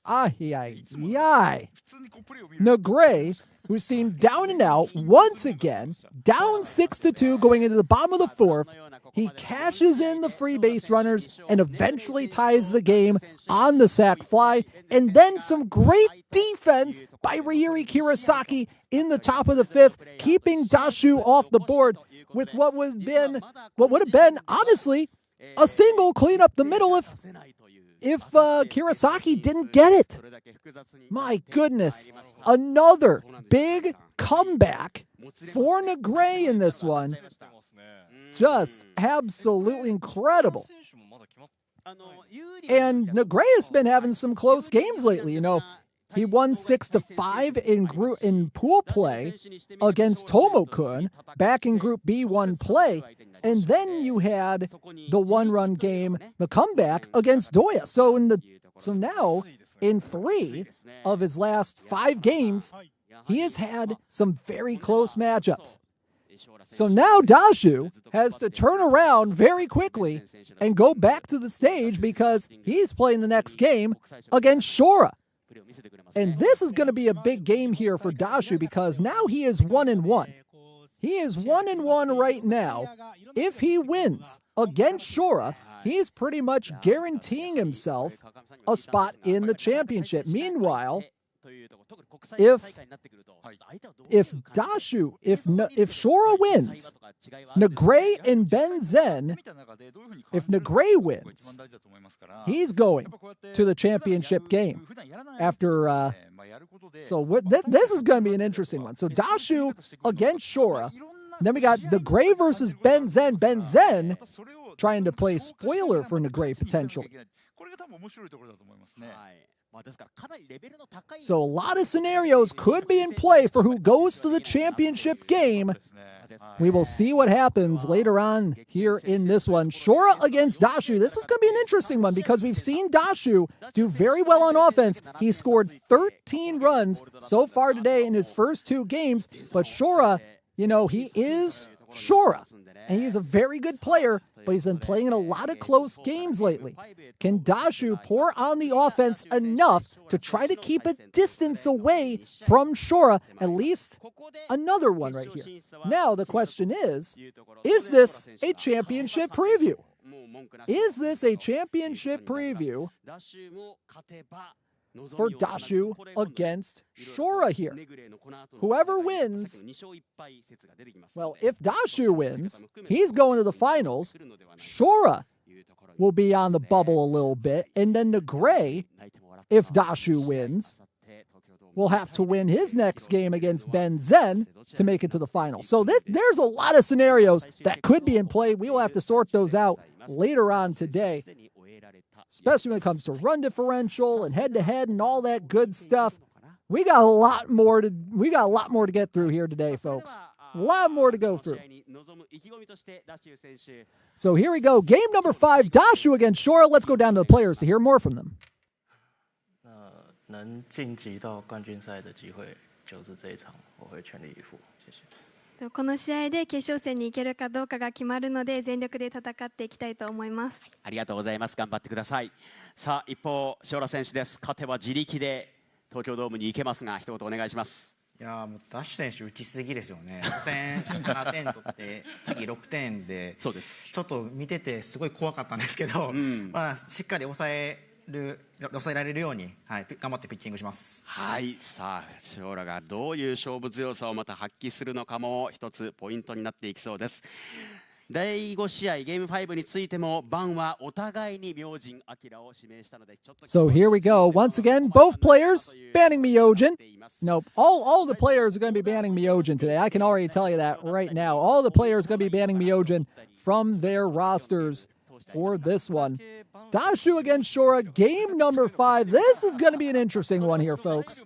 NEGRAY, who seemed down and out once again, down 6-2 going into the bottom of the fourth. He cashes in the free base runners and eventually ties the game on the sac fly. And then some great defense by Ryuri Kirasaki in the top of the fifth, keeping Dashu off the board with what would have been, honestly, a single clean up the middle if Kirasaki didn't get it. My goodness, another big comeback for NEGRAY in this one. Just absolutely incredible. And NEGRAY has been having some close games lately. You know, he won 6-5 in pool play against Tomo-kun back in Group B1 play. And then you had the one-run game, the comeback against Doya. So now in 3 of his last 5 games, he has had some very close matchups. So now Dashu has to turn around very quickly and go back to the stage because he's playing the next game against SHORA. And this is going to be a big game here for Dashu because now he is 1-1. He is 1-1 right now. If he wins against SHORA, he's pretty much guaranteeing himself a spot in the championship. Meanwhile, if SHORA wins, NEGRAY and Ben Zen, if NEGRAY wins, he's going to the championship game after. This is going to be an interesting one. So Dashu against SHORA. Then we got NEGRAY versus Ben Zen. Ben Zen trying to play spoiler for NEGRAY potentially. So a lot of scenarios could be in play for who goes to the championship game. We will see what happens later on here in this one. SHORA against Dashu. This is going to be an interesting one because we've seen Dashu do very well on offense. He scored 13 runs so far today in his first 2 games. But SHORA, you know, he is SHORA. And he's a very good player, but he's been playing in a lot of close games lately. Can Dashu pour on the offense enough to try to keep a distance away from SHORA? At least another one right here. Now the question is this a championship preview? Is this a championship preview for Dashu against SHORA here? Whoever wins, well, if Dashu wins, he's going to the finals. SHORA will be on the bubble a little bit. And then NEGRAY, if Dashu wins, will have to win his next game against Ben Zen to make it to the final. So there's a lot of scenarios that could be in play. We will have to sort those out later on today, especially when it comes to run differential and head-to-head and all that good stuff. We got a lot more to get through here today, folks. A lot more to go through. So here we go. Game number 5, Dashu against SHORA. Let's go down to the players to hear more from them. 能晋级到冠军赛的机会就是这一场，我会全力以赴。谢謝。この試合で決勝戦に行けるかどうかが決まるので全力で戦っていきたいと思います。ありがとうございます。頑張ってください。さあ一方SHORA選手です。勝てば自力で東京ドームに行けますが一言お願いします。いやもうダッシュ選手打ちすぎですよね。初戦7点取って次6点で、そうです。ちょっと見ててすごい怖かったんですけど、まあしっかり抑えられるように、はい、頑張ってピッチングします。はい、さあSHORAがどういう勝負強さをまた発揮するのかも一つポイントになっていきそうです。第5試合ゲーム5についても番はお互いに明神明を指名したのでちょっと So here we go. Once again, both players banning Myojin. Nope, all the players are going to be banning Myojin today. I can already tell you that right now. All the players are going to be banning Myojin from their rosters for this one. Dashu against Shora, game number 5. This is going to be an interesting one here, folks.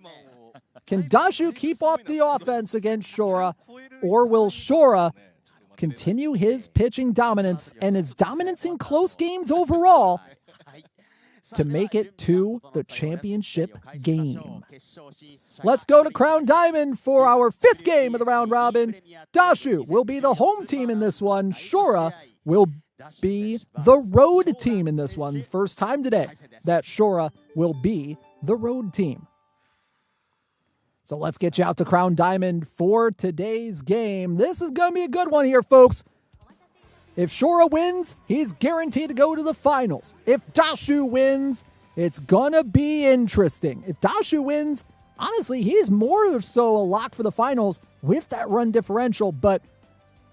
Can Dashu keep up the offense against Shora, or will Shora continue his pitching dominance and his dominance in close games overall to make it to the championship game? Let's go to Crown Diamond for our 5th game of the round robin. Dashu will be the home team in this one. Shora will be the road team in this one. First time today that Shora will be the road team. So let's get you out to Crown Diamond for today's game. This is going to be a good one here, folks. If Shora wins, he's guaranteed to go to the finals. If Dashu wins, it's going to be interesting. If Dashu wins, honestly, he's more so a lock for the finals with that run differential, but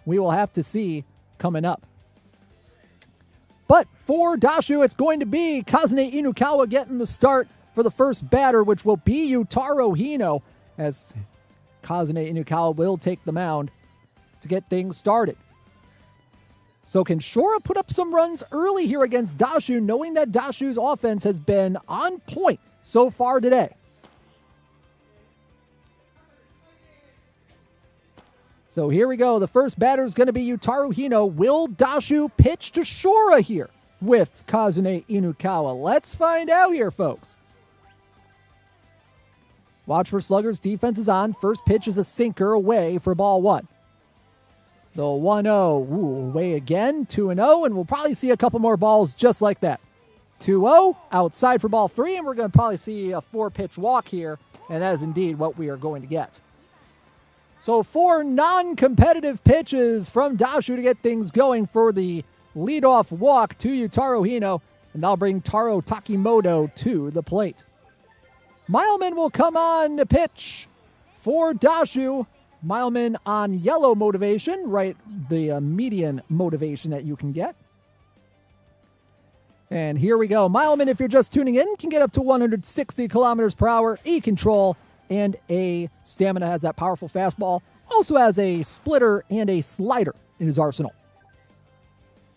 we will have to see coming up. But for Dashu, it's going to be Kazune Inukawa getting the start for the first batter, which will be Yutaro Hino, as Kazune Inukawa will take the mound to get things started. So can Shora put up some runs early here against Dashu, knowing that Dashu's offense has been on point so far today? So here we go. The first batter is going to be Yutaro Hino. Will Dashu pitch to Shora here with Kazune Inukawa? Let's find out here, folks. Watch for sluggers. Defense is on. First pitch is a sinker away for ball 1. The 1-0. Away again. 2-0. And we'll probably see a couple more balls just like that. 2-0. Outside for ball 3. And we're going to probably see a 4-pitch walk here. And that is indeed what we are going to get. So 4 non-competitive pitches from Dashu to get things going for the leadoff walk to Yutaro Hino. And that'll bring Taro Takimoto to the plate. Mileman will come on to pitch for Dashu. Mileman on yellow motivation, right? The median motivation that you can get. And here we go. Mileman, if you're just tuning in, can get up to 160 kilometers per hour, E-control, and a stamina. Has that powerful fastball. Also has a splitter and a slider in his arsenal.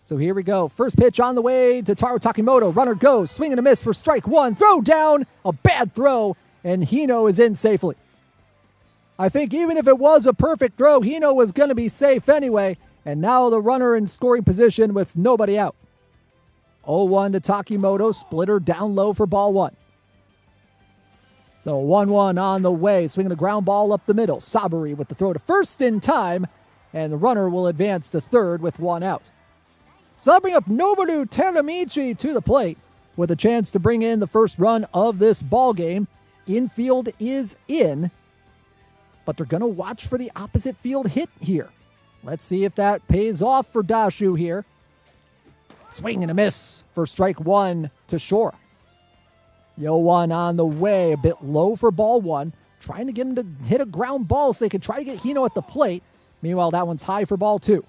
So here we go. First pitch on the way to Taro Takimoto. Runner goes. Swing and a miss for strike 1. Throw down. A bad throw. And Hino is in safely. I think even if it was a perfect throw, Hino was going to be safe anyway. And now the runner in scoring position with nobody out. 0-1 to Takimoto. Splitter down low for ball 1. The 1-1 on the way. Swinging the ground ball up the middle. Saburi with the throw to first in time. And the runner will advance to third with 1 out. So that'll bring up Noboru Teramichi to the plate with a chance to bring in the first run of this ball game. Infield is in, but they're going to watch for the opposite field hit here. Let's see if that pays off for Dashu here. Swing and a miss for strike 1 to Shora. 0-1 on the way, a bit low for ball 1. Trying to get him to hit a ground ball so they can try to get Hino at the plate. Meanwhile, that one's high for ball 2.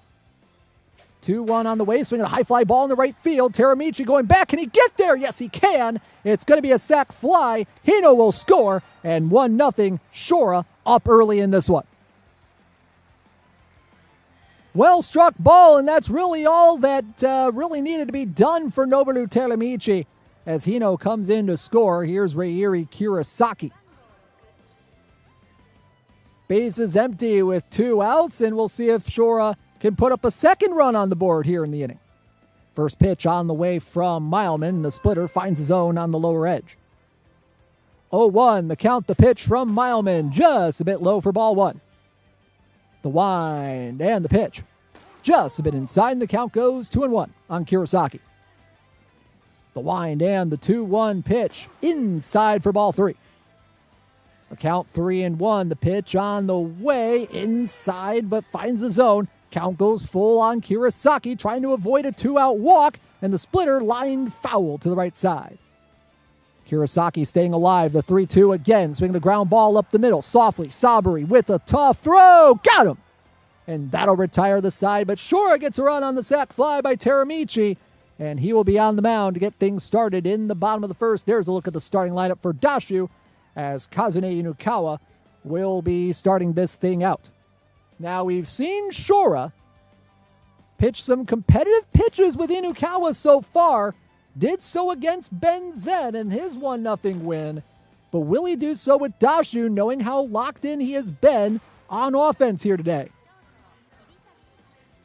2-1 on the way, swinging a high fly ball in the right field. Teramichi going back. Can he get there? Yes, he can. It's going to be a sac fly. Hino will score, and 1-0. Shora up early in this one. Well struck ball, and that's really all that really needed to be done for Noboru Teramichi as Hino comes in to score. Here's Reiri Kurosaki. Base is empty with 2 outs, and we'll see if Shora can put up a second run on the board here in the inning. First pitch on the way from Mileman. The splitter finds his own on the lower edge. 0-1, the count, the pitch from Mileman. Just a bit low for ball 1. The wind and the pitch. Just a bit inside, and the count goes 2-1 on Kurosaki. The wind and the 2-1 pitch inside for ball 3. The count 3-1, the pitch on the way inside, but finds the zone. Count goes full on Kurosaki, trying to avoid a 2-out walk, and the splitter lined foul to the right side. Kurosaki staying alive, the 3-2 again, swinging the ground ball up the middle, softly, Saburi with a tough throw, got him! and that'll retire the side. But SHORA gets a run on the sac fly by Teramichi, and he will be on the mound to get things started in the bottom of the first. There's a look at the starting lineup for Dashu, as Kazune Inukawa will be starting this thing out. Now, we've seen SHORA pitch some competitive pitches with Inukawa so far. Did so against Ben Zen in his 1-0 win. But will he do so with Dashu, knowing how locked in he has been on offense here today?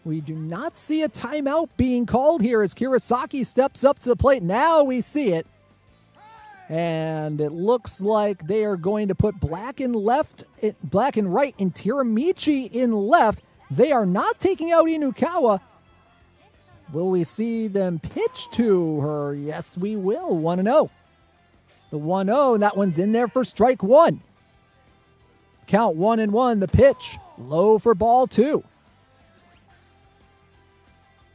We do not see a timeout being called here as Kirasaki steps up to the plate. Now we see it. And it looks like they are going to put Black and right, and Teramichi in left. They are not taking out Inukawa. Will we see them pitch to her? Yes, we will. 1-0. The 1-0, and that one's in there for strike one. Count 1-1. The pitch low for ball two.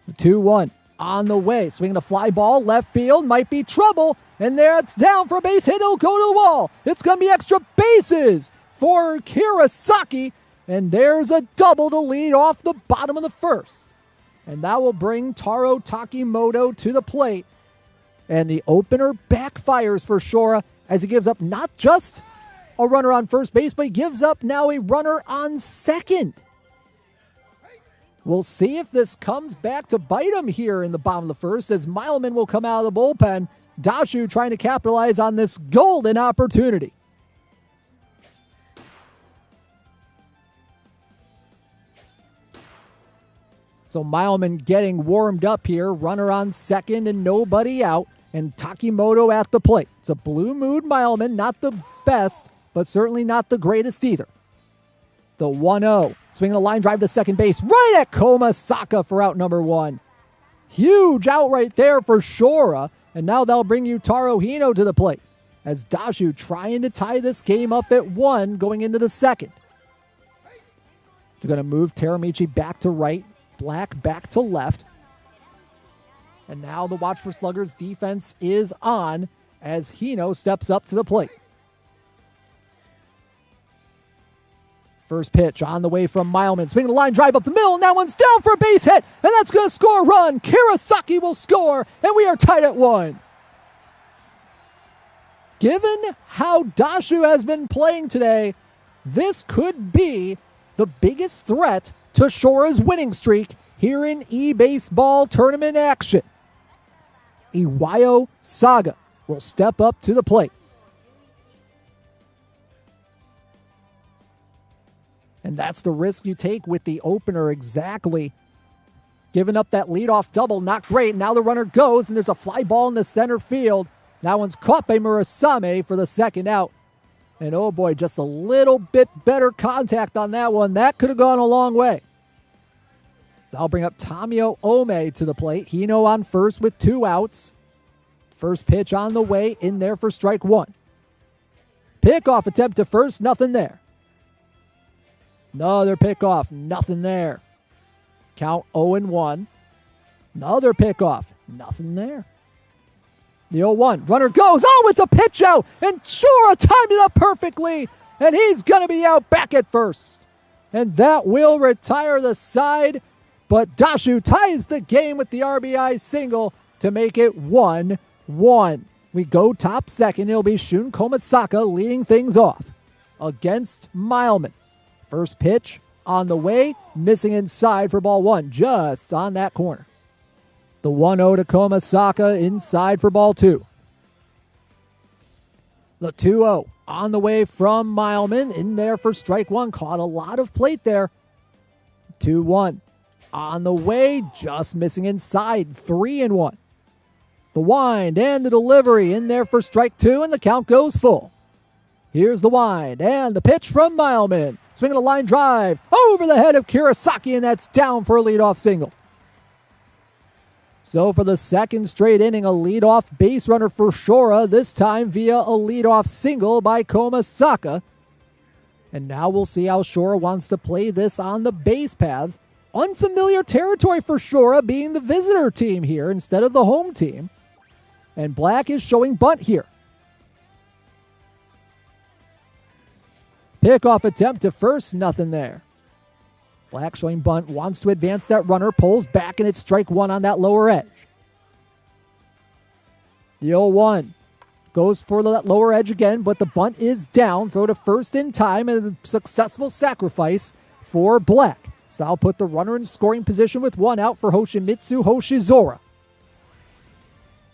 The 2-1 on the way. Swinging a fly ball, left field, might be trouble. And there it's down for a base hit. It'll go to the wall. It's going to be extra bases for Kirasaki. And there's a double to lead off the bottom of the first. And that will bring Taro Takimoto to the plate. And the opener backfires for SHORA as he gives up not just a runner on first base, but he gives up now a runner on second. We'll see if this comes back to bite him here in the bottom of the first as Mileman will come out of the bullpen. Dashu trying to capitalize on this golden opportunity. So Mileman getting warmed up here. Runner on second and nobody out. And Takimoto at the plate. It's a blue mood Mileman. Not the best, but certainly not the greatest either. The 1-0. Swinging a line drive to second base. Right at Komasaka for out number one. Huge out right there for SHORA. And now they'll bring Yutaro Hino to the plate. As Dashu trying to tie this game up at 1 going into the second. They're going to move Teramichi back to right. Black back to left. And now the Watch for Sluggers defense is on as Hino steps up to the plate. First pitch on the way from Mileman. Swinging the line drive up the middle, and that one's down for a base hit. And that's going to score a run. Kirasaki will score, and we are tied at 1. Given how Dashu has been playing today, this could be the biggest threat to SHORA's winning streak here in eBaseball tournament action. Iwayo Saga will step up to the plate. And that's the risk you take with the opener exactly. Giving up that leadoff double, not great. Now the runner goes, and there's a fly ball in the center field. That one's caught by Murasame for the second out. And oh boy, just a little bit better contact on that one. That could have gone a long way. So I'll bring up Tamio Ome to the plate. Hino on first with 2 outs. First pitch on the way, in there for strike 1. Pickoff attempt to first, nothing there. Another pickoff, nothing there. Count 0-1. Another pickoff, nothing there. The 0-1, runner goes, oh, it's a pitch out, and SHORA timed it up perfectly, and he's going to be out back at first. And that will retire the side, but Dashu ties the game with the RBI single to make it 1-1. We go top second. It'll be Shun Komasaka leading things off against Mileman. First pitch on the way, missing inside for ball 1, just on that corner. The 1-0 to Komasaka inside for ball 2. The 2-0 on the way from Mileman, in there for strike 1. Caught a lot of plate there. 2-1 on the way, just missing inside, 3-1. The wind and the delivery in there for strike 2, and the count goes full. Here's the wind and the pitch from Mileman. Swinging a line drive over the head of Kirasaki, and that's down for a leadoff single. So for the second straight inning, a leadoff base runner for SHORA, this time via a leadoff single by Komasaka. And now we'll see how SHORA wants to play this on the base paths. Unfamiliar territory for SHORA, being the visitor team here instead of the home team. And Black is showing bunt here. Pickoff attempt to first, nothing there. Black showing bunt, wants to advance that runner, pulls back, and it's strike one on that lower edge. The 0-1 goes for that lower edge again, but the bunt is down. Throw to first in time, and a successful sacrifice for Black. So that'll put the runner in scoring position with one out for Hoshimitsu Hoshizora.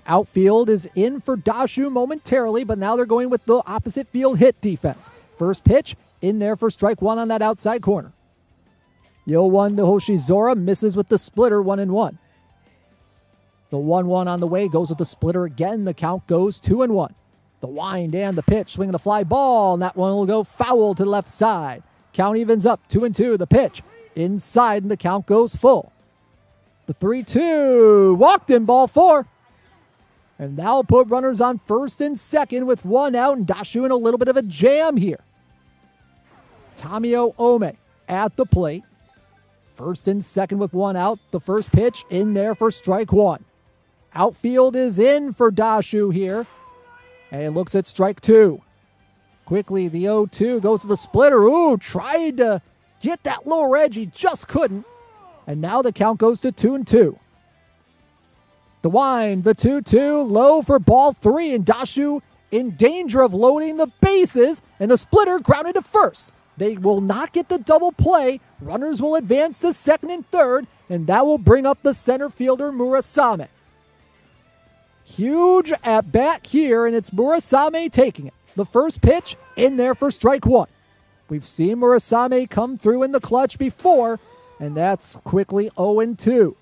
Outfield is in for Dashu momentarily, but now they're going with the opposite field hit defense. First pitch in there for strike one on that outside corner. The 0-1 to Hoshizora misses with the splitter, 1-1. The 1-1 on the way goes with the splitter again. The count goes 2-1. The wind and the pitch, swinging a fly ball, and that one will go foul to the left side. Count evens up, 2-2. The pitch inside, and the count goes full. The 3-2, walked in, ball four. And that'll put runners on first and second with one out, and Dashu in a little bit of a jam here. Tamio Ome at the plate. First and second with one out. The first pitch in there for strike one. Outfield is in for Dashu here. And it looks at strike two. Quickly, the 0-2 goes to the splitter. Ooh, tried to get that lower edge. He just couldn't. And now the count goes to 2-2. The wind, the 2-2, low for ball three. And Dashu in danger of loading the bases. And the splitter grounded to first. They will not get the double play. Runners will advance to second and third, and that will bring up the center fielder, Murasame. Huge at bat here, and it's Murasame taking it. The first pitch in there for strike one. We've seen Murasame come through in the clutch before, and that's quickly 0-2.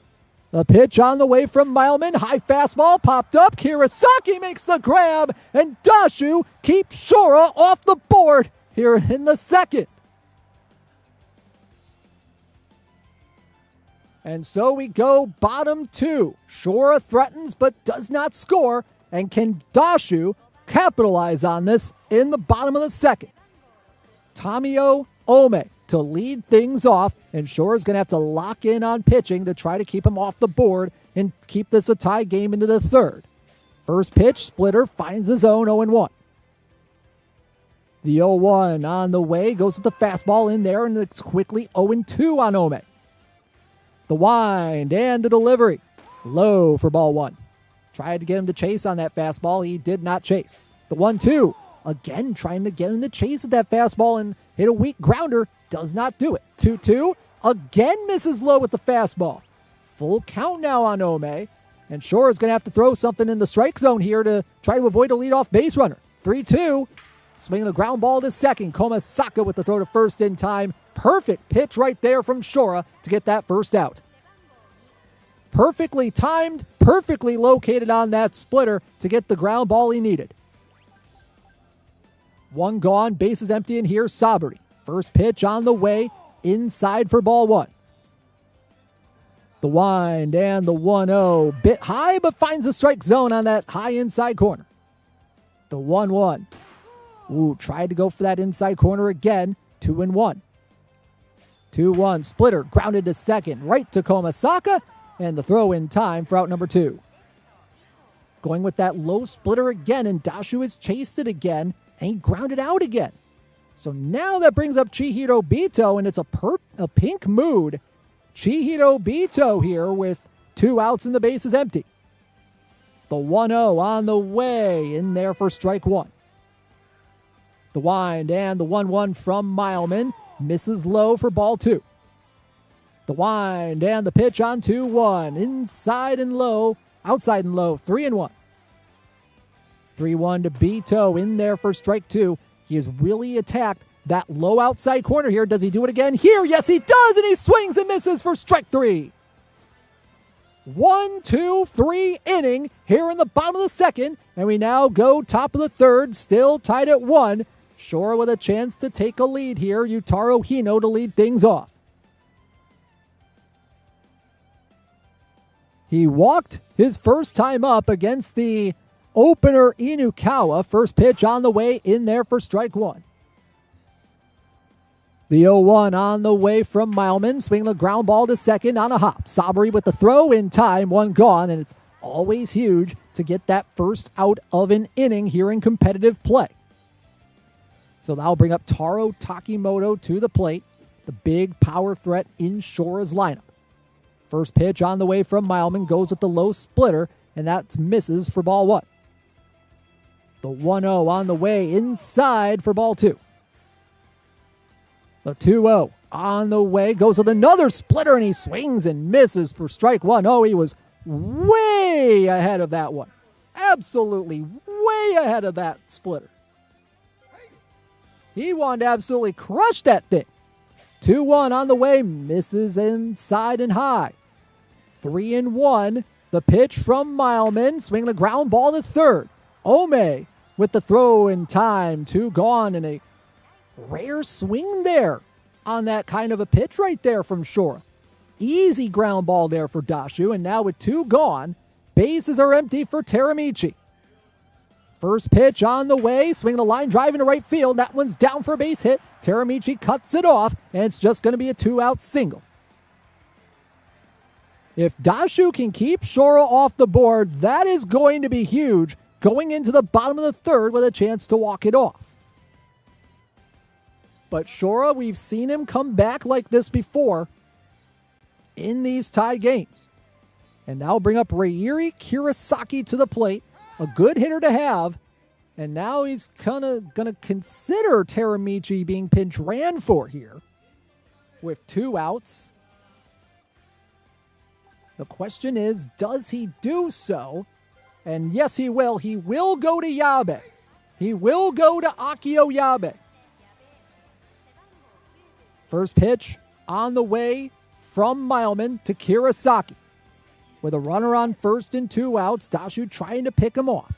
The pitch on the way from Mileman. High fastball popped up. Kirasaki makes the grab, and Dashu keeps SHORA off the board here in the second. And so we go bottom two. SHORA threatens but does not score. And can Dashu capitalize on this in the bottom of the second? Tamio Ome to lead things off. And SHORA's going to have to lock in on pitching to try to keep him off the board and keep this a tie game into the third. First pitch, splitter, finds his own, 0-1. The 0-1 on the way, goes with the fastball in there, and it's quickly 0-2 on Ome. The wind and the delivery. Low for ball one. Tried to get him to chase on that fastball. He did not chase. The 1-2. Again, trying to get him to chase at that fastball and hit a weak grounder. Does not do it. 2-2. Again misses low with the fastball. Full count now on Ome. And SHORA is going to have to throw something in the strike zone here to try to avoid a leadoff base runner. 3-2. Swinging a ground ball to second. Komasaka with the throw to first in time. Perfect pitch right there from SHORA to get that first out. Perfectly timed, perfectly located on that splitter to get the ground ball he needed. One gone, bases empty in here, Saburi. First pitch on the way, inside for ball one. The wind and the 1-0. Bit high, but finds the strike zone on that high inside corner. The 1-1. Ooh, tried to go for that inside corner again. 2-1. 2-1. Splitter grounded to second. Right to Komasaka. And the throw in time for out number two. Going with that low splitter again. And Dashu has chased it again. And he grounded out again. So now that brings up Chihiro Bito. And it's a pink mood. Chihiro Bito here with two outs and the base is empty. The 1-0 on the way. In there for strike one. The wind and the 1-1 from Mileman. Misses low for ball two. The wind and the pitch on 2-1. Inside and low. Outside and low. 3-1. 3-1 to Bito in there for strike two. He has really attacked that low outside corner here. Does he do it again here? Yes, he does. And he swings and misses for strike three. 1-2-3 inning here in the bottom of the second. And we now go top of the third. Still tied at 1. SHORA with a chance to take a lead here. Yutaro Hino to lead things off. He walked his first time up against the opener Inukawa. First pitch on the way in there for strike one. The 0-1 on the way from Mileman. Swinging a ground ball to second on a hop. Saburi with the throw in time. One gone, and it's always huge to get that first out of an inning here in competitive play. So that'll bring up Taro Takimoto to the plate. the big power threat in Shora's lineup. First pitch on the way from Mileman goes with the low splitter, and that misses for ball 1. The 1-0 on the way inside for ball 2. The 2-0 on the way goes with another splitter, and he swings and misses for strike 1. Oh, he was way ahead of that one. Absolutely way ahead of that splitter. He wanted to absolutely crush that thing. 2-1 on the way, misses inside and high. 3-1, the pitch from Mileman, swinging a ground ball to third. Ome with the throw in time, 2 gone, and a rare swing there on that kind of a pitch right there from Shora. Easy ground ball there for Dashu, and now with 2 gone, bases are empty for Teramichi. First pitch on the way, swinging a line drive into right field. That one's down for a base hit. Teramichi cuts it off, and it's just going to be a 2-out single. If Dashu can keep Shora off the board, that is going to be huge, going into the bottom of the third with a chance to walk it off. But Shora, we've seen him come back like this before in these tie games. And now bring up Reiri Kirasaki to the plate, a good hitter to have. And now he's kind of going to consider Teramichi being pinch ran for here with 2 outs. The question is, does he do so? And yes, he will. He will go to Yabe. He will go to Akio Yabe. First pitch on the way from Mileman to Kirasaki. With a runner on first and 2 outs, Dashu trying to pick him off.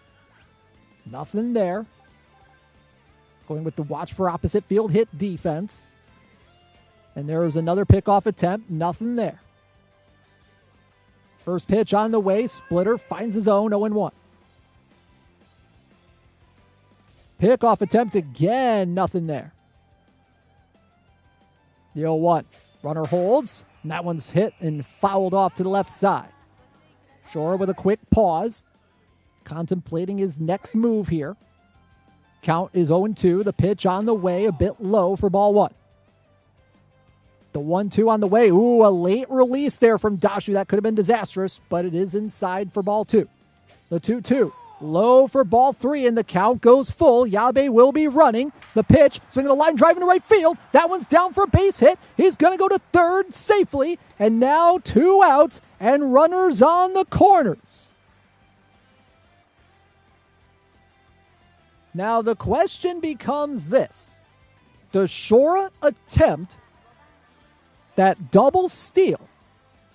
Nothing there. Going with the watch for opposite field hit defense. And there was another pickoff attempt. Nothing there. First pitch on the way. Splitter finds his own 0-1. Pickoff attempt again. Nothing there. The 0-1. Runner holds. And that one's hit and fouled off to the left side. Shora with a quick pause. Contemplating his next move here. Count is 0-2. The pitch on the way. A bit low for ball 1. The 1-2 on the way. Ooh, a late release there from Dashu. That could have been disastrous, but it is inside for ball 2. The 2-2. Low for ball 3, and the count goes full. Yabe will be running. The pitch, swinging a line drive into right field. That one's down for a base hit. He's going to go to third safely, and now 2 outs and runners on the corners. Now the question becomes this. Does Shora attempt that double steal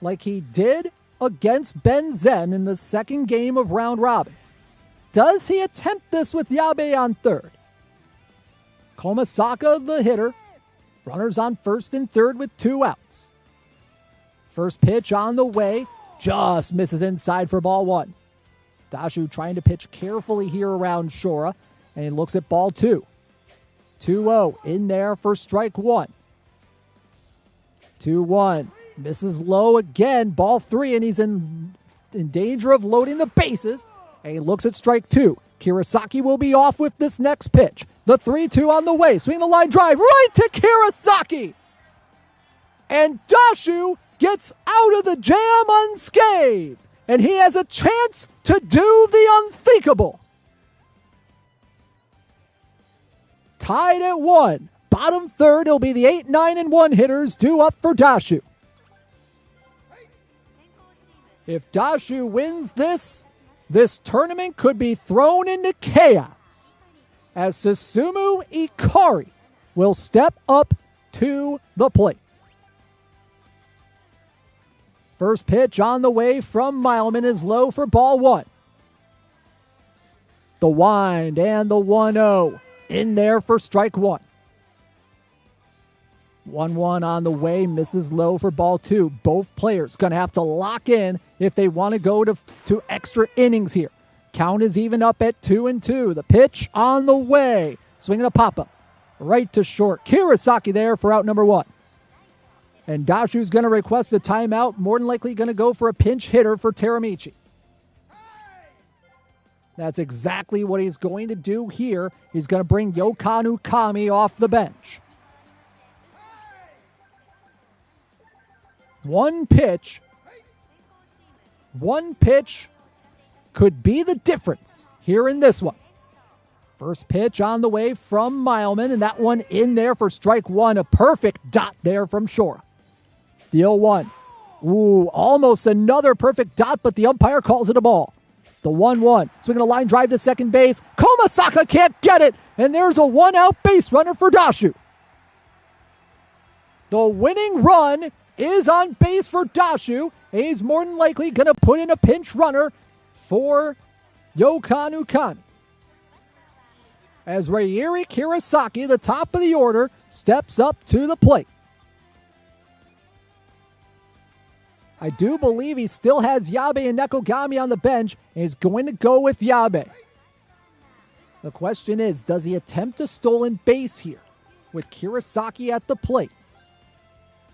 like he did against Ben Zen in the second game of round robin? Does he attempt this with Yabe on third? Komasaka, the hitter, runners on first and third with 2 outs. First pitch on the way, just misses inside for ball 1. Dashu trying to pitch carefully here around Shora, and he looks at ball 2. 2-0 in there for strike 1. 2-1, misses low again, ball 3, and he's in danger of loading the bases. And he looks at strike 2. Kirasaki will be off with this next pitch. The 3-2 on the way. Swing the line drive right to Kirasaki. And Dashu gets out of the jam unscathed. And he has a chance to do the unthinkable. Tied at 1. Bottom third, it'll be the 8, 9, and 1 hitters due up for Dashu. If Dashu wins this tournament could be thrown into chaos as Susumu Ikari will step up to the plate. First pitch on the way from Mileman is low for ball 1. The wind and the 1-0 in there for strike 1. 1-1 on the way, misses low for ball 2. Both players going to have to lock in if they want to go to extra innings here. Count is even up at 2-2. The pitch on the way. Swinging a pop-up. Right to short. Kirasaki there for out number 1. And Dashu's going to request a timeout. More than likely going to go for a pinch hitter for Teramichi. That's exactly what he's going to do here. He's going to bring Yokanu Kami off the bench. One pitch could be the difference here in this one. First pitch on the way from Mileman, and that one in there for strike one. A perfect dot there from Shora. The 0-1. Ooh, almost another perfect dot, but the umpire calls it a ball. The 1-1. Swinging a line drive to second base. Komasaka can't get it, and there's a one-out base runner for Dashu. The winning run is on base for Dashu. He's more than likely going to put in a pinch runner for Yokanu Kan. As Ryeri Kirasaki, the top of the order, steps up to the plate. I do believe he still has Yabe and Nekogami on the bench and is going to go with Yabe. The question is, does he attempt a stolen base here with Kirasaki at the plate?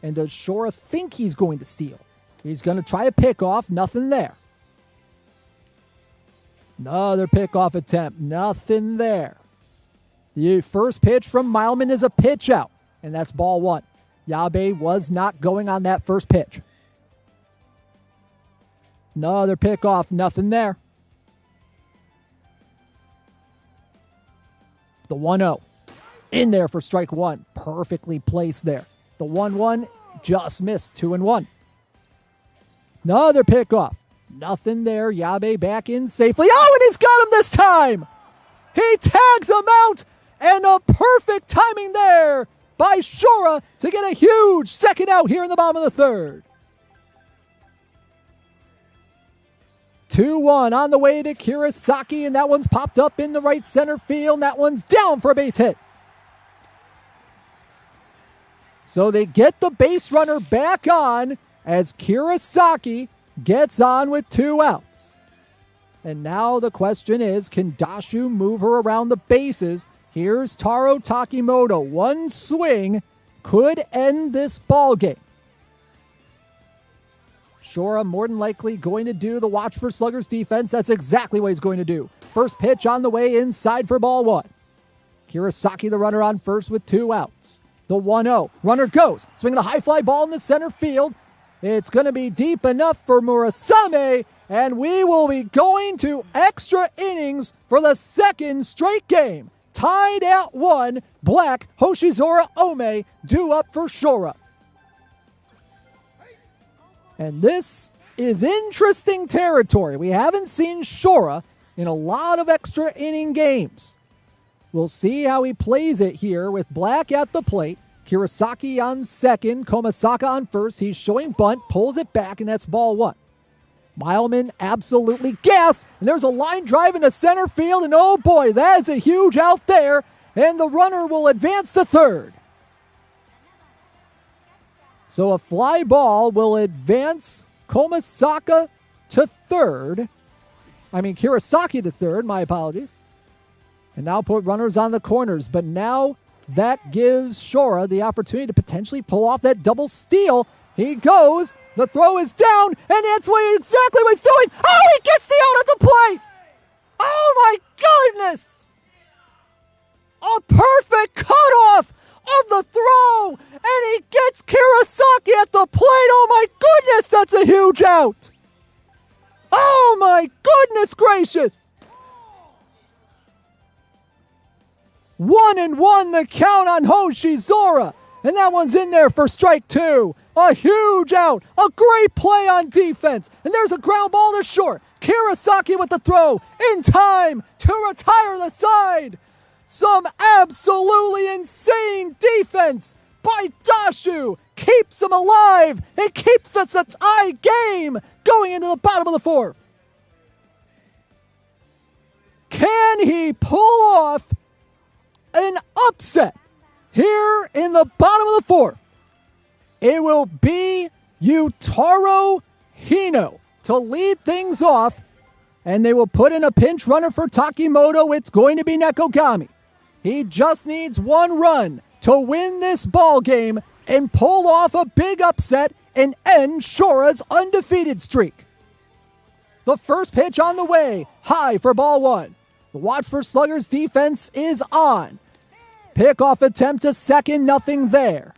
And does Shora think he's going to steal? He's going to try a pickoff, nothing there. Another pickoff attempt, nothing there. The first pitch from Mileman is a pitch out, and that's ball one. Yabe was not going on that first pitch. Another pickoff, nothing there. The 1-0. In there for strike one. Perfectly placed there. The 1-1 just missed. 2-1. Another pickoff. Nothing there. Yabe back in safely. Oh, and he's got him this time! He tags him out! And a perfect timing there by Shora to get a huge second out here in the bottom of the third. 2-1 on the way to Kirasaki, and that one's popped up in the right center field, and that one's down for a base hit. So they get the base runner back on as Kirasaki gets on with 2 outs. And now the question is, can Dashu move her around the bases? Here's Taro Takimoto. One swing could end this ball game. Shora more than likely going to do the watch for sluggers defense. That's exactly what he's going to do. First pitch on the way inside for ball one. Kirasaki the runner on first with 2 outs. The 1-0. Runner goes. Swinging a high fly ball in the center field. It's going to be deep enough for Murasame, and we will be going to extra innings for the second straight game. Tied at 1, Black, Hoshizora Ome, due up for Shora. And this is interesting territory. We haven't seen Shora in a lot of extra inning games. We'll see how he plays it here with Black at the plate. Kirasaki on second, Komasaka on first. He's showing bunt, pulls it back, and that's ball one. Mileman absolutely gassed, and there's a line drive into center field, and oh boy, that's a huge out there, and the runner will advance to third. So a fly ball will advance Kirasaki to third, my apologies. And now put runners on the corners, but now that gives Shora the opportunity to potentially pull off that double steal. He goes, the throw is down, and that's exactly what he's doing. Oh, he gets the out at the plate! Oh my goodness! A perfect cutoff of the throw, and he gets Kirasaki at the plate. Oh my goodness, that's a huge out! Oh my goodness gracious! 1-1 the count on Hoshizora, and that one's in there for strike two. A huge out, a great play on defense, and there's a ground ball to short. Kirasaki with the throw, in time to retire the side. Some absolutely insane defense by Dashu keeps him alive. It keeps us a tie game going into the bottom of the fourth. Can he pull off an upset here in the bottom of the fourth? It will be Yutaro Hino to lead things off, and they will put in a pinch runner for Takimoto. It's going to be Nekogami. He just needs one run to win this ball game and pull off a big upset and end Shora's undefeated streak. The first pitch on the way, high for ball one. The watch for sluggers defense is on. Pickoff attempt to second, nothing there.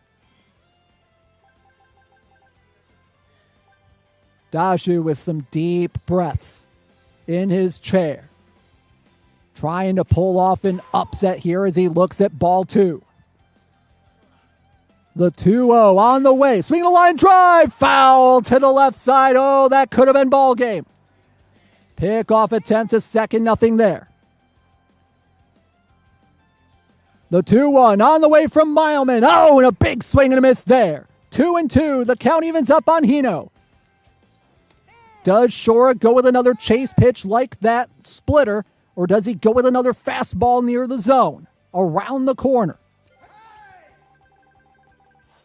Dashu with some deep breaths in his chair. Trying to pull off an upset here as he looks at ball 2. The 2-0 on the way. Swing the line drive. Foul to the left side. Oh, that could have been ball game. Pickoff attempt to 2-0 there. The 2-1 on the way from Mileman. Oh, and a big swing and a miss there. 2-2. The count evens up on Hino. Does SHORA go with another chase pitch like that splitter, or does he go with another fastball near the zone, around the corner?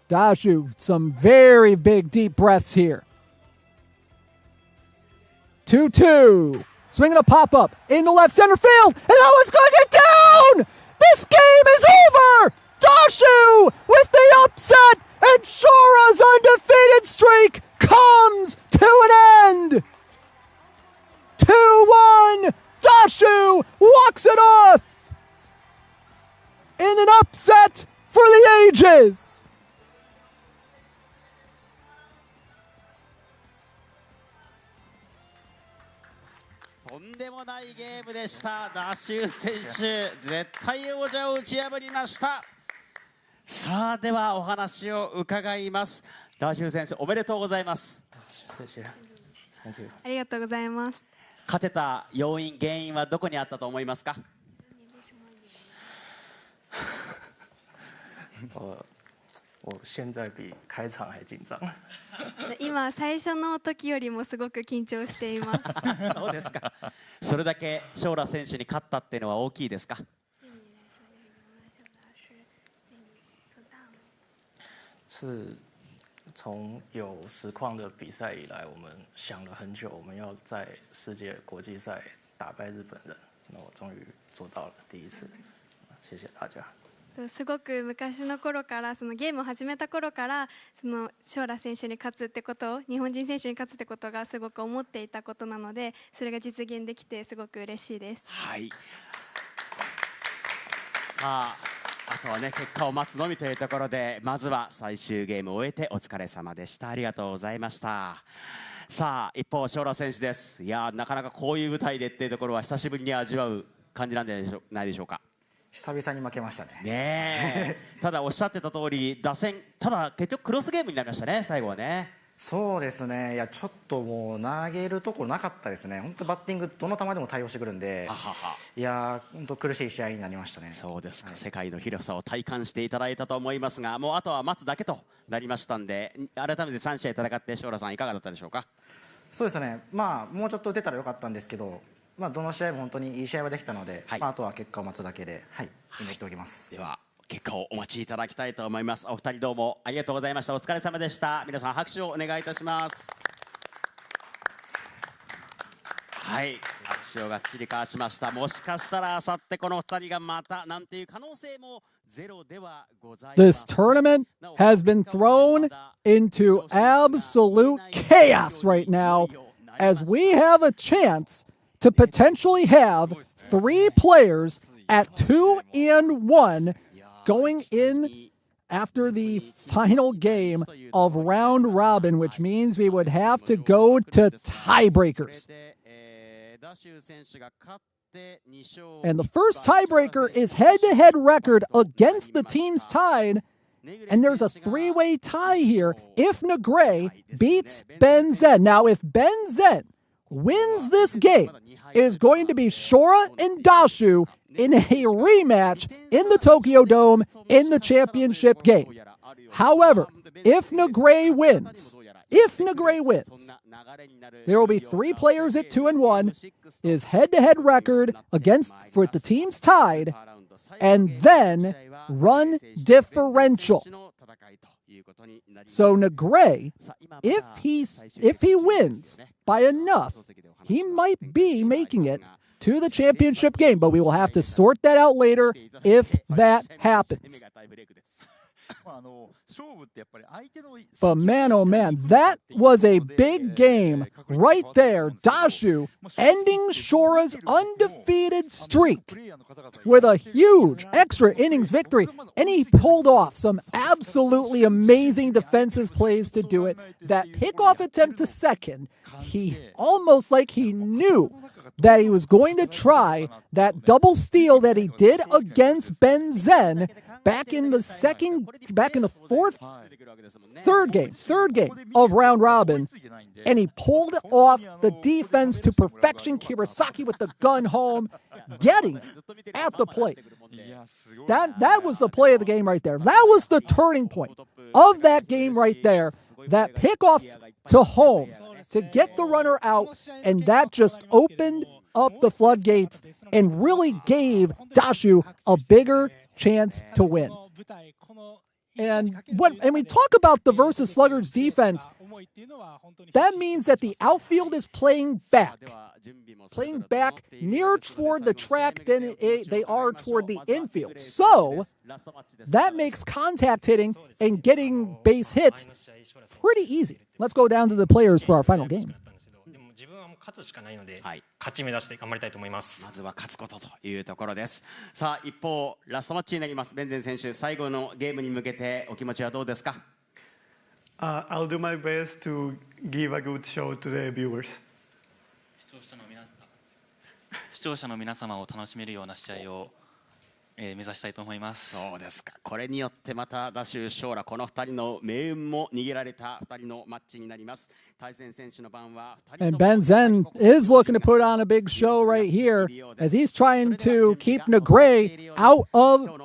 Dashu, some very big deep breaths here. 2-2. Swinging a pop-up into left center field, and that one's going to get down! This game is over! Dashu with the upset, and SHORA's undefeated streak comes to an end! 2-1! Dashu walks it off! In an upset for the ages!とんでもないゲームでした。ダッシュ選手、絶対王者を打ち破りました。さあ、ではお話を伺います。ダッシュ先生、おめでとうございます。ありがとうございます。勝てた要因、原因はどこにあったと思いますか？我现在比开场还紧张。今最初の時よりもすごく緊張しています。そうですか。それだけSHORA選手に勝ったっていうのは大きいですか？是从有实况的比赛以来，我们想了很久，我们要在世界国际赛打败日本人，那我终于做到了第一次。谢谢大家。すごく昔の頃からそのゲームを始めた頃からそのSHORA選手に勝つってことを日本人選手に勝つってことがすごく思っていたことなのでそれが実現できてすごく嬉しいです。はい。さあ、あとはね結果を待つのみというところでまずは最終ゲームを終えてお疲れ様でした。ありがとうございました。さあ一方SHORA選手です。いやなかなかこういう舞台でっていうところは久しぶりに味わう感じなんでないでしょうか。久々に負けましたね。ねえただおっしゃってた通り打線ただ結局クロスゲームになりましたね最後はね。そうですね。いやちょっともう投げるところなかったですね。本当バッティングどの球でも対応してくるんでいや本当苦しい試合になりましたね。そうですか、はい、世界の広さを体感していただいたと思いますがもうあとは待つだけとなりましたんで改めて3試合戦ってSHORAさんいかがだったでしょうか。そうですね。まあもうちょっと出たらよかったんですけどまあどの試合も本当にいい試合はできたので、はいまあ、あとは結果を待つだけで、はい、祈っておきます。では結果をお待ちいただきたいと思います。お二人どうもありがとうございました。お疲れ様でした。皆さん拍手をお願いいたします。はい拍手をがっちり交わしました。もしかしたらあさってこの二人がまたなんていう可能性もゼロではございません。 This tournament has been thrown into absolute chaos right now as we have a chance to potentially have 3 players at 2-1 going in after the final game of round robin, which means we would have to go to tiebreakers. And the first tiebreaker is head-to-head record against the teams tied. And there's a 3-way tie here if NEGRAY beats Ben Zen. Now, if Ben Zen wins this game, it is going to be SHORA and Dashu in a rematch in the Tokyo Dome in the championship game. However, if NEGRAY wins, there will be 3 players at 2-1, his head-to-head record against for the teams tied, and then run differential. So NEGRAY, if he wins by enough, he might be making it to the championship game, but we will have to sort that out later if that happens. But man, oh man, that was a big game right there. Dashu ending Shora's undefeated streak with a huge extra innings victory. And he pulled off some absolutely amazing defensive plays to do it. That pickoff attempt to second, he almost like he knew that he was going to try that double steal that he did against Ben Zen back in the third game of round robin, and he pulled off the defense to perfection. Kirasaki with the gun home, getting at the plate. That was the play of the game right there. That was the turning point of that game right there. That pickoff to home to get the runner out, and that just opened up the floodgates and really gave Dashu a bigger chance to win. And when we talk about the versus Sluggards defense, that means that the outfield is playing back nearer toward the track than they are toward the infield. So that makes contact hitting and getting base hits pretty easy. Let's go down to the players for our final game. 勝つしかないので、勝ち目指して頑張りたいと思います。まずは勝つことというところです。さあ一方ラストマッチになりますベンゼン選手、最後のゲームに向けてお気持ちはどうですか？ I'll do my best to give a good show to the viewers. 視聴者の皆様を楽しめるような試合を目指したいと思います。そうですか。これによってまたダッシュ、ショーラ、この2人の命運も握られた2人のマッチになります。対戦選手の番は2人。 And Ben Zen is looking to put on a big show right here as he's trying to keep NEGRAY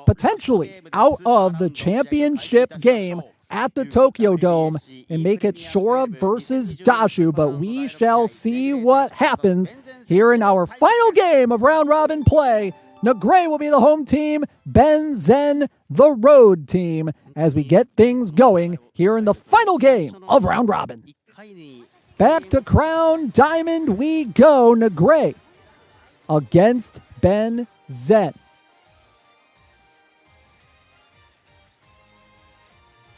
potentially out of the championship game at the Tokyo Dome and make it SHORA versus Dashu, but we shall see what happens here in our final game of round robin play. NEGRAY will be the home team, Ben Zen the road team, as we get things going here in the final game of round robin. Back to Crown Diamond we go. NEGRAY against Ben Zen.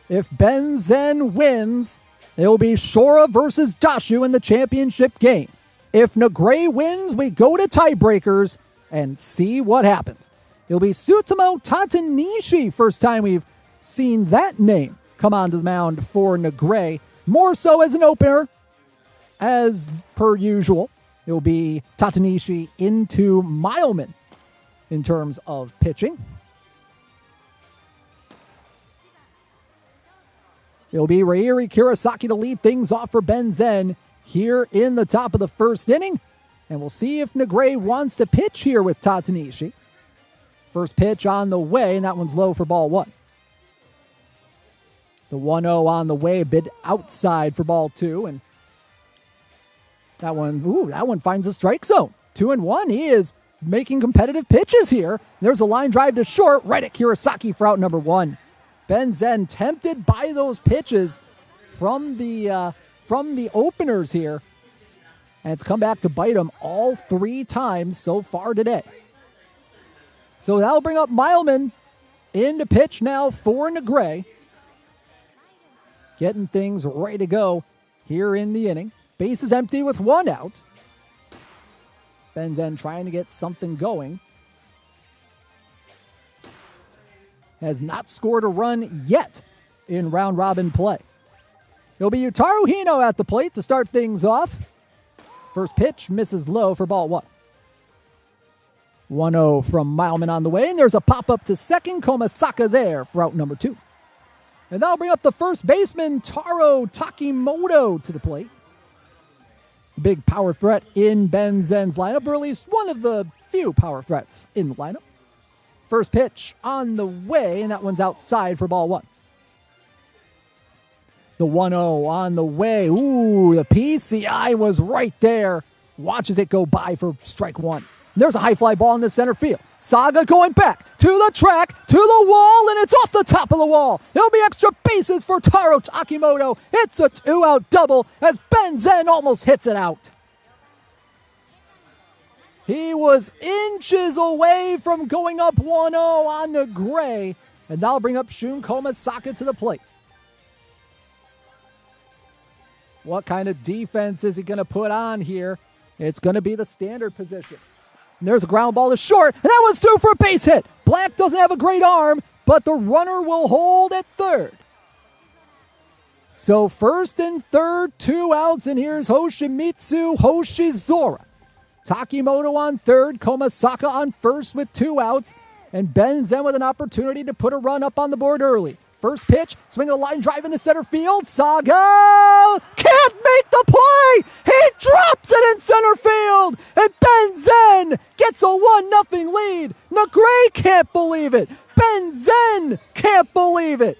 If Ben Zen wins, it will be SHORA versus Dashu in the championship game. If NEGRAY wins, we go to tiebreakers and see what happens. It'll be Tsutomu Tatanishi. First time we've seen that name come onto the mound for NEGRAY. More so as an opener. As per usual, it'll be Tatanishi into Mileman in terms of pitching. It'll be Ryeri Kirasaki to lead things off for Ben Zen here in the top of the first inning. And we'll see if NEGRAY wants to pitch here with Tatanishi. First pitch on the way, and that one's low for ball one. The 1-0 on the way, a bit outside for ball two. And that one finds a strike zone. 2-1. He is making competitive pitches here. There's a line drive to short, right at Kirasaki for out number one. Ben Zen tempted by those pitches from the openers here. And it's come back to bite him all 3 times so far today. So that'll bring up Mileman into pitch now for NEGRAY. Getting things ready to go here in the inning. Base is empty with 1 out. Ben Zen trying to get something going. Has not scored a run yet in round robin play. It'll be Yutaru Hino at the plate to start things off. First pitch misses low for ball one. 1-0 from Mileman on the way, and there's a pop-up to second. Komasaka there for out number 2. And that'll bring up the first baseman, Taro Takimoto, to the plate. Big power threat in Ben Zen's lineup, or at least one of the few power threats in the lineup. First pitch on the way, and that one's outside for ball one. The 1-0 on the way. Ooh, the PCI was right there. Watches it go by for strike one. There's a high fly ball in the center field. Saga going back to the track, to the wall, and it's off the top of the wall. It'll be extra bases for Taro Takimoto. It's a 2-out double as Ben Zen almost hits it out. He was inches away from going up 1-0 on NEGRAY And that'll bring up Shun Komasaka to the plate. What kind of defense is he going to put on here? It's going to be the standard position. And there's a ground ball to short, and that one's due for a base hit. Black doesn't have a great arm, but the runner will hold at third. So first and third, 2 outs, and here's Hoshimitsu Hoshizora. Takimoto on third, Komasaka on first with 2 outs, and Ben Zen with an opportunity to put a run up on the board early. First pitch, swing a line drive into center field. Saga can't make the play. He drops it in center field, and Ben Zen gets a 1-0 lead. NEGRAY can't believe it. Ben Zen can't believe it.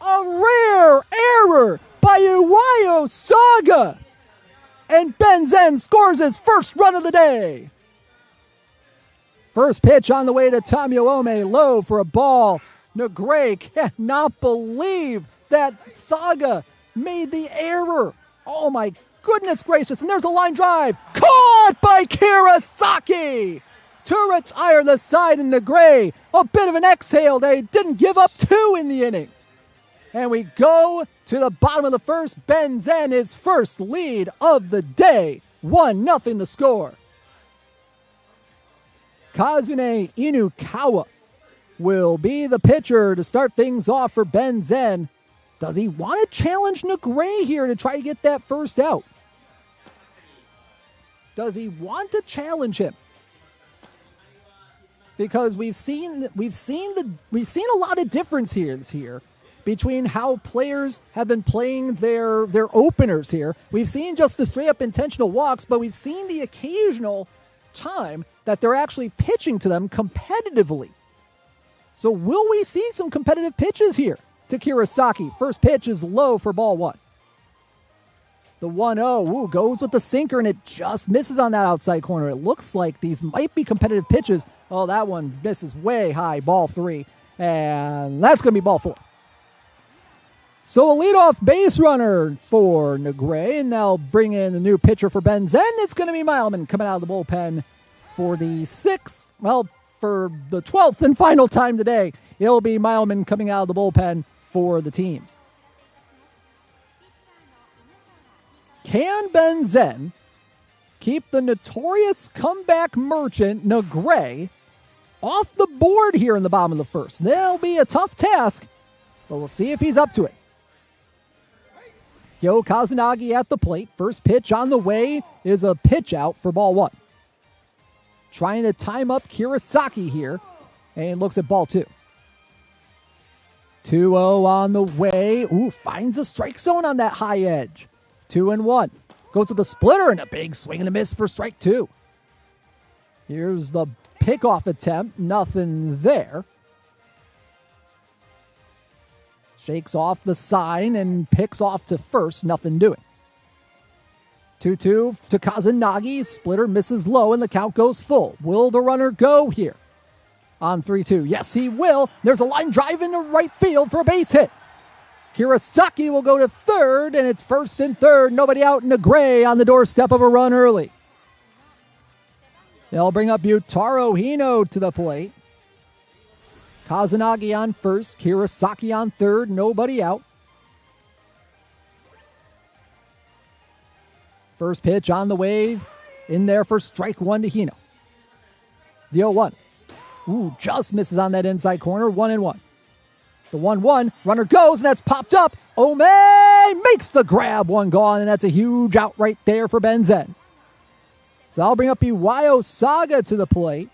A rare error by Iwayo Saga, and Ben Zen scores his first run of the day. First pitch on the way to Tamiyoome, low for a ball. NEGRAY cannot believe that Saga made the error. Oh my goodness gracious, and there's a line drive. Caught by Kirasaki to retire the side, and NEGRAY, a bit of an exhale. They didn't give up 2 in the inning. And we go to the bottom of the first. Ben Zen, his first lead of the day. 1-0 the score. Kazune Inukawa will be the pitcher to start things off for Ben Zen. Does he want to challenge NEGRAY here to try to get that first out? Does he want to challenge him? Because we've seen a lot of differences here between how players have been playing their openers here. We've seen just the straight up intentional walks, but we've seen the occasional time that they're actually pitching to them competitively. So will we see some competitive pitches here to Kirasaki? First pitch is low for ball 1. The 1-0 goes with the sinker, and it just misses on that outside corner. It looks like these might be competitive pitches. Oh, that one misses way high, ball 3. And that's going to be ball 4. So a leadoff base runner for NEGRAY, and they'll bring in the new pitcher for Ben Zen. It's going to be Mileman coming out of the bullpen for the 6th, for the 12th and final time today. It'll be Mileman coming out of the bullpen for the teams. Can Ben Zen keep the notorious comeback merchant NEGRAY off the board here in the bottom of the first? That'll be a tough task, but we'll see if he's up to it. Hyo Kazunagi at the plate. First pitch on the way is a pitch out for ball 1. Trying to time up Kirasaki here, and looks at ball 2. 2-0 on the way. Finds a strike zone on that high edge. 2-1. Goes to the splitter, and a big swing and a miss for strike 2. Here's the pickoff attempt. Nothing there. Shakes off the sign and picks off to first. Nothing doing. 2-2 to Kazunagi. Splitter misses low, and the count goes full. Will the runner go here on 3-2? Yes, he will. There's a line drive into right field for a base hit. Kirasaki will go to third, and it's first and third. Nobody out. NEGRAY on the doorstep of a run early. They'll bring up Yutaro Hino to the plate. Kazunagi on first. Kirasaki on third. Nobody out. First pitch on the way. In there for strike 1 to Hino. The 0-1. Just misses on that inside corner. 1-1. The 1-1. Runner goes, and that's popped up. Ome makes the grab. 1 gone, and that's a huge out right there for Ben Zen. So I'll bring up Iwayo Saga to the plate.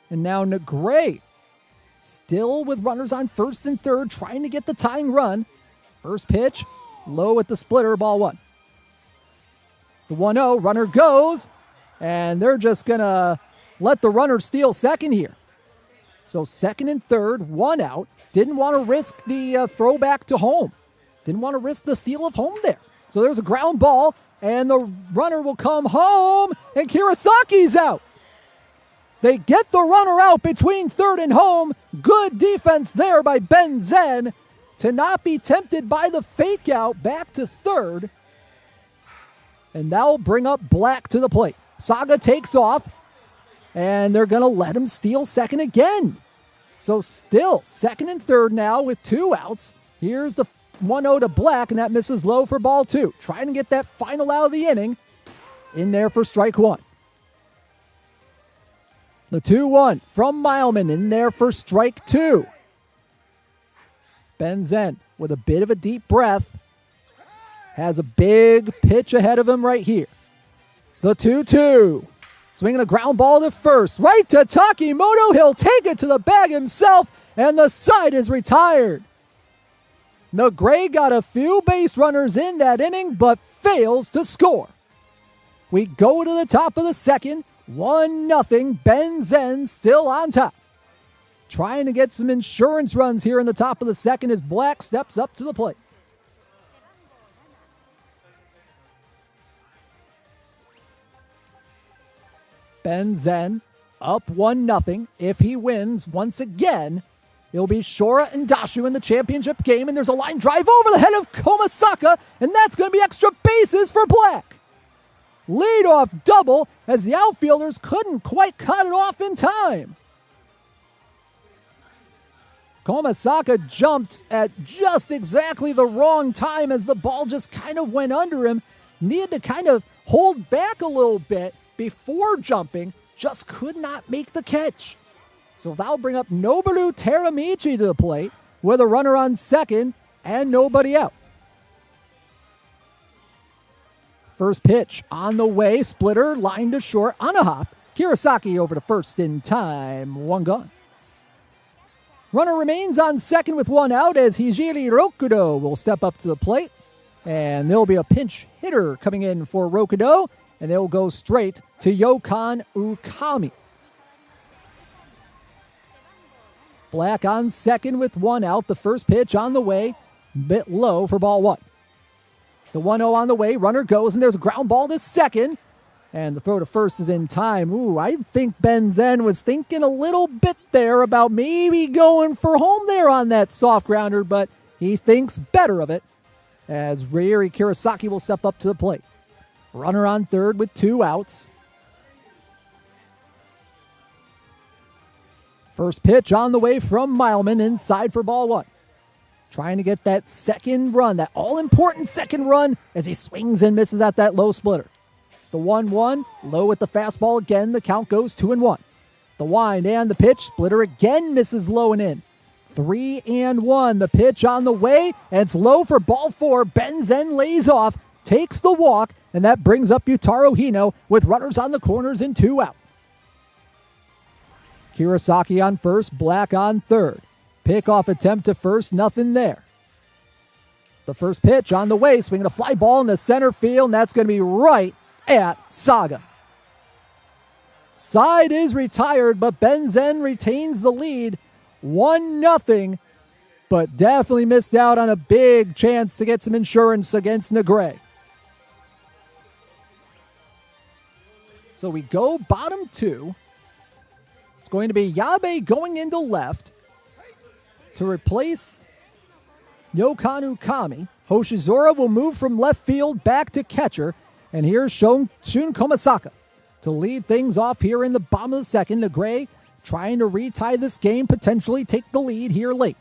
And now NEGRAY, still with runners on first and third, trying to get the tying run. First pitch, low at the splitter, ball 1. The 1-0, runner goes, and they're just going to let the runner steal second here. So second and third, 1 out. Didn't want to risk the throwback to home. Didn't want to risk the steal of home there. So there's a ground ball, and the runner will come home, and Kirasaki's out. They get the runner out between third and home. Good defense there by Ben Zen to not be tempted by the fake out back to third. And that'll bring up Black to the plate. Saga takes off, and they're going to let him steal second again. So still second and third now with 2 outs. Here's the 1-0 to Black, and that misses low for ball 2. Trying to get that final out of the inning. In there for strike 1. The 2-1 from Mileman in there for strike 2. Ben Zen with a bit of a deep breath. Has a big pitch ahead of him right here. The 2-2. Swinging a ground ball to first. Right to Takimoto. He'll take it to the bag himself, and the side is retired. NEGRAY got a few base runners in that inning, but fails to score. We go to the top of the second. 1-0. Ben Zen still on top. Trying to get some insurance runs here in the top of the second as Black steps up to the plate. Ben Zen up 1-0. If he wins once again, it'll be SHORA and Dashu in the championship game, and there's a line drive over the head of Komasaka, and that's going to be extra bases for Black. Leadoff double as the outfielders couldn't quite cut it off in time. Komasaka jumped at just exactly the wrong time as the ball just kind of went under him. Needed to kind of hold back a little bit before jumping, just could not make the catch. So that'll bring up Noboru Teramichi to the plate with a runner on second and nobody out. First pitch on the way, splitter, line to short on a hop. Kirasaki over to first in time, 1 gone. Runner remains on second with 1 out as Hijiri Rokudo will step up to the plate. And there'll be a pinch hitter coming in for Rokudo, and they'll go straight to Yokan Ukami. Black on second with 1 out. The first pitch on the way, bit low for ball 1. The 1-0 on the way, runner goes, and there's a ground ball to second. And the throw to first is in time. Ooh, I think Ben Zen was thinking a little bit there about maybe going for home there on that soft grounder, but he thinks better of it as Ryuri Kirasaki will step up to the plate. Runner on third with 2 outs. First pitch on the way from Mileman inside for ball 1. Trying to get that second run, that all-important second run as he swings and misses at that low splitter. The 1-1, low with the fastball again. The count goes 2-1. The wind and the pitch, splitter again misses low and in. 3-1, the pitch on the way, and it's low for ball 4. Ben Zen lays off, takes the walk, and that brings up Yutaro Hino with runners on the corners and 2 out. Kirasaki on first, Black on third. Pickoff attempt to first, nothing there. The first pitch on the way, swinging a fly ball in the center field, and that's going to be right at Saga. Side is retired, but Ben Zen retains the lead. 1-0, but definitely missed out on a big chance to get some insurance against NEGRAY. So we go bottom 2. It's going to be Yabe going into left to replace Yokan Ukami. Hoshizora will move from left field back to catcher. And here's Shun Komasaka to lead things off here in the bottom of the second. NEGRAY trying to retie this game, potentially take the lead here late.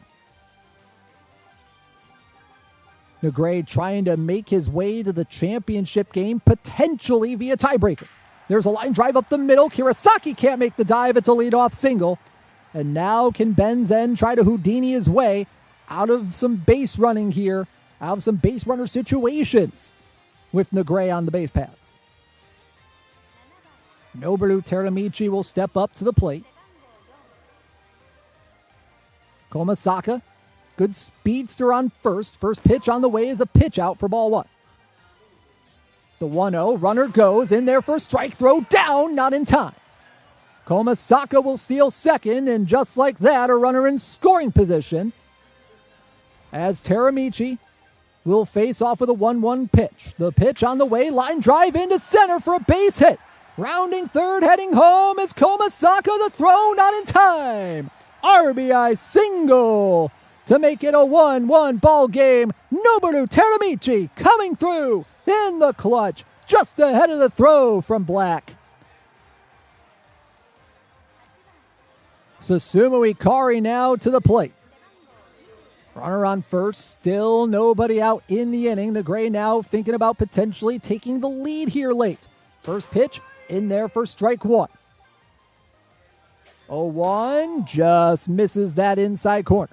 NEGRAY trying to make his way to the championship game, potentially via tiebreaker. There's a line drive up the middle. Kirasaki can't make the dive. It's a leadoff single. And now can Ben Zen try to Houdini his way out of some base running here, out of some base runner situations with NEGRAY on the base paths. Noboru Teramichi will step up to the plate. Komasaka, good speedster on first. First pitch on the way is a pitch out for ball 1. The 1-0, runner goes in there for a strike throw, down, not in time. Komasaka will steal second, and just like that, a runner in scoring position as Teramichi will face off with a 1-1 pitch. The pitch on the way, line drive into center for a base hit. Rounding third, heading home is Komasaka, the throw, not in time. RBI single to make it a 1-1 ball game. Noboru Teramichi coming through in the clutch, just ahead of the throw from Black. Susumu Ikari now to the plate. Runner on first, still nobody out in the inning. NEGRAY now thinking about potentially taking the lead here late. First pitch in there for strike one. 0-1, just misses that inside corner.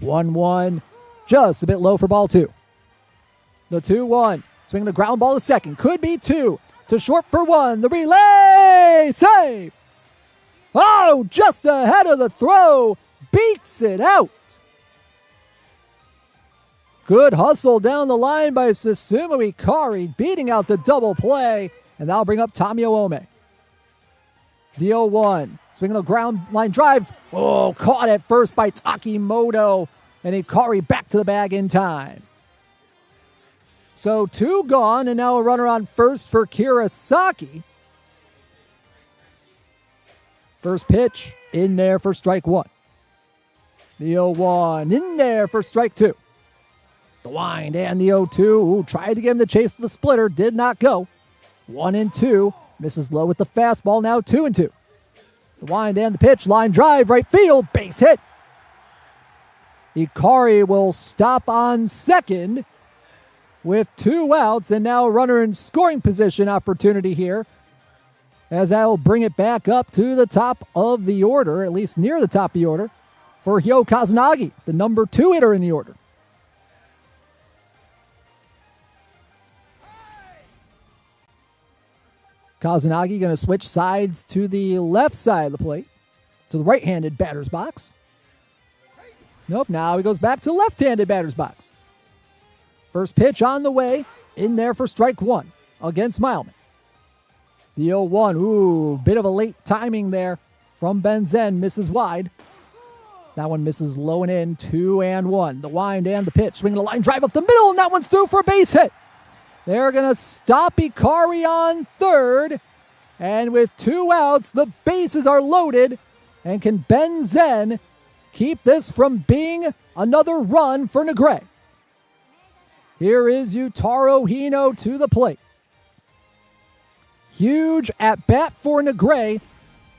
1-1, just a bit low for ball two. The 2-1, swinging the ground ball to second. Could be two, to short for one. The relay, safe. Oh, just ahead of the throw, beats it out. Good hustle down the line by Susumu Ikari, beating out the double play, and that'll bring up Tamio Ome. The 0-1, swinging a ground line drive. Oh, caught at first by Takimoto, and Ikari back to the bag in time. So two gone, and now a runner on first for Kirasaki. First pitch in there for strike one. The 0-1 in there for strike two. The wind and the 0-2. Ooh, tried to get him to chase the splitter. Did not go. 1-2. Misses low with the fastball. Now 2-2. The wind and the pitch. Line drive. Right field. Base hit. Ikari will stop on second with 2 outs. And now a runner in scoring position opportunity here, as I'll bring it back up to the top of the order, at least near the top of the order, for Hyo Kazunagi, the number 2 hitter in the order. Kazunagi going to switch sides to the left side of the plate, to the right-handed batter's box. Nope, now he goes back to left-handed batter's box. First pitch on the way, in there for strike one against Mileman. The 0-1, ooh, bit of a late timing there from Ben Zen, misses wide. That one misses low and in, 2-1. The wind and the pitch, swinging a line drive up the middle, and that one's through for a base hit. They're going to stop Ikari on third, and with 2 outs, the bases are loaded, and can Ben Zen keep this from being another run for NEGRAY? Here is Yutaro Hino to the plate. Huge at-bat for NEGRAY,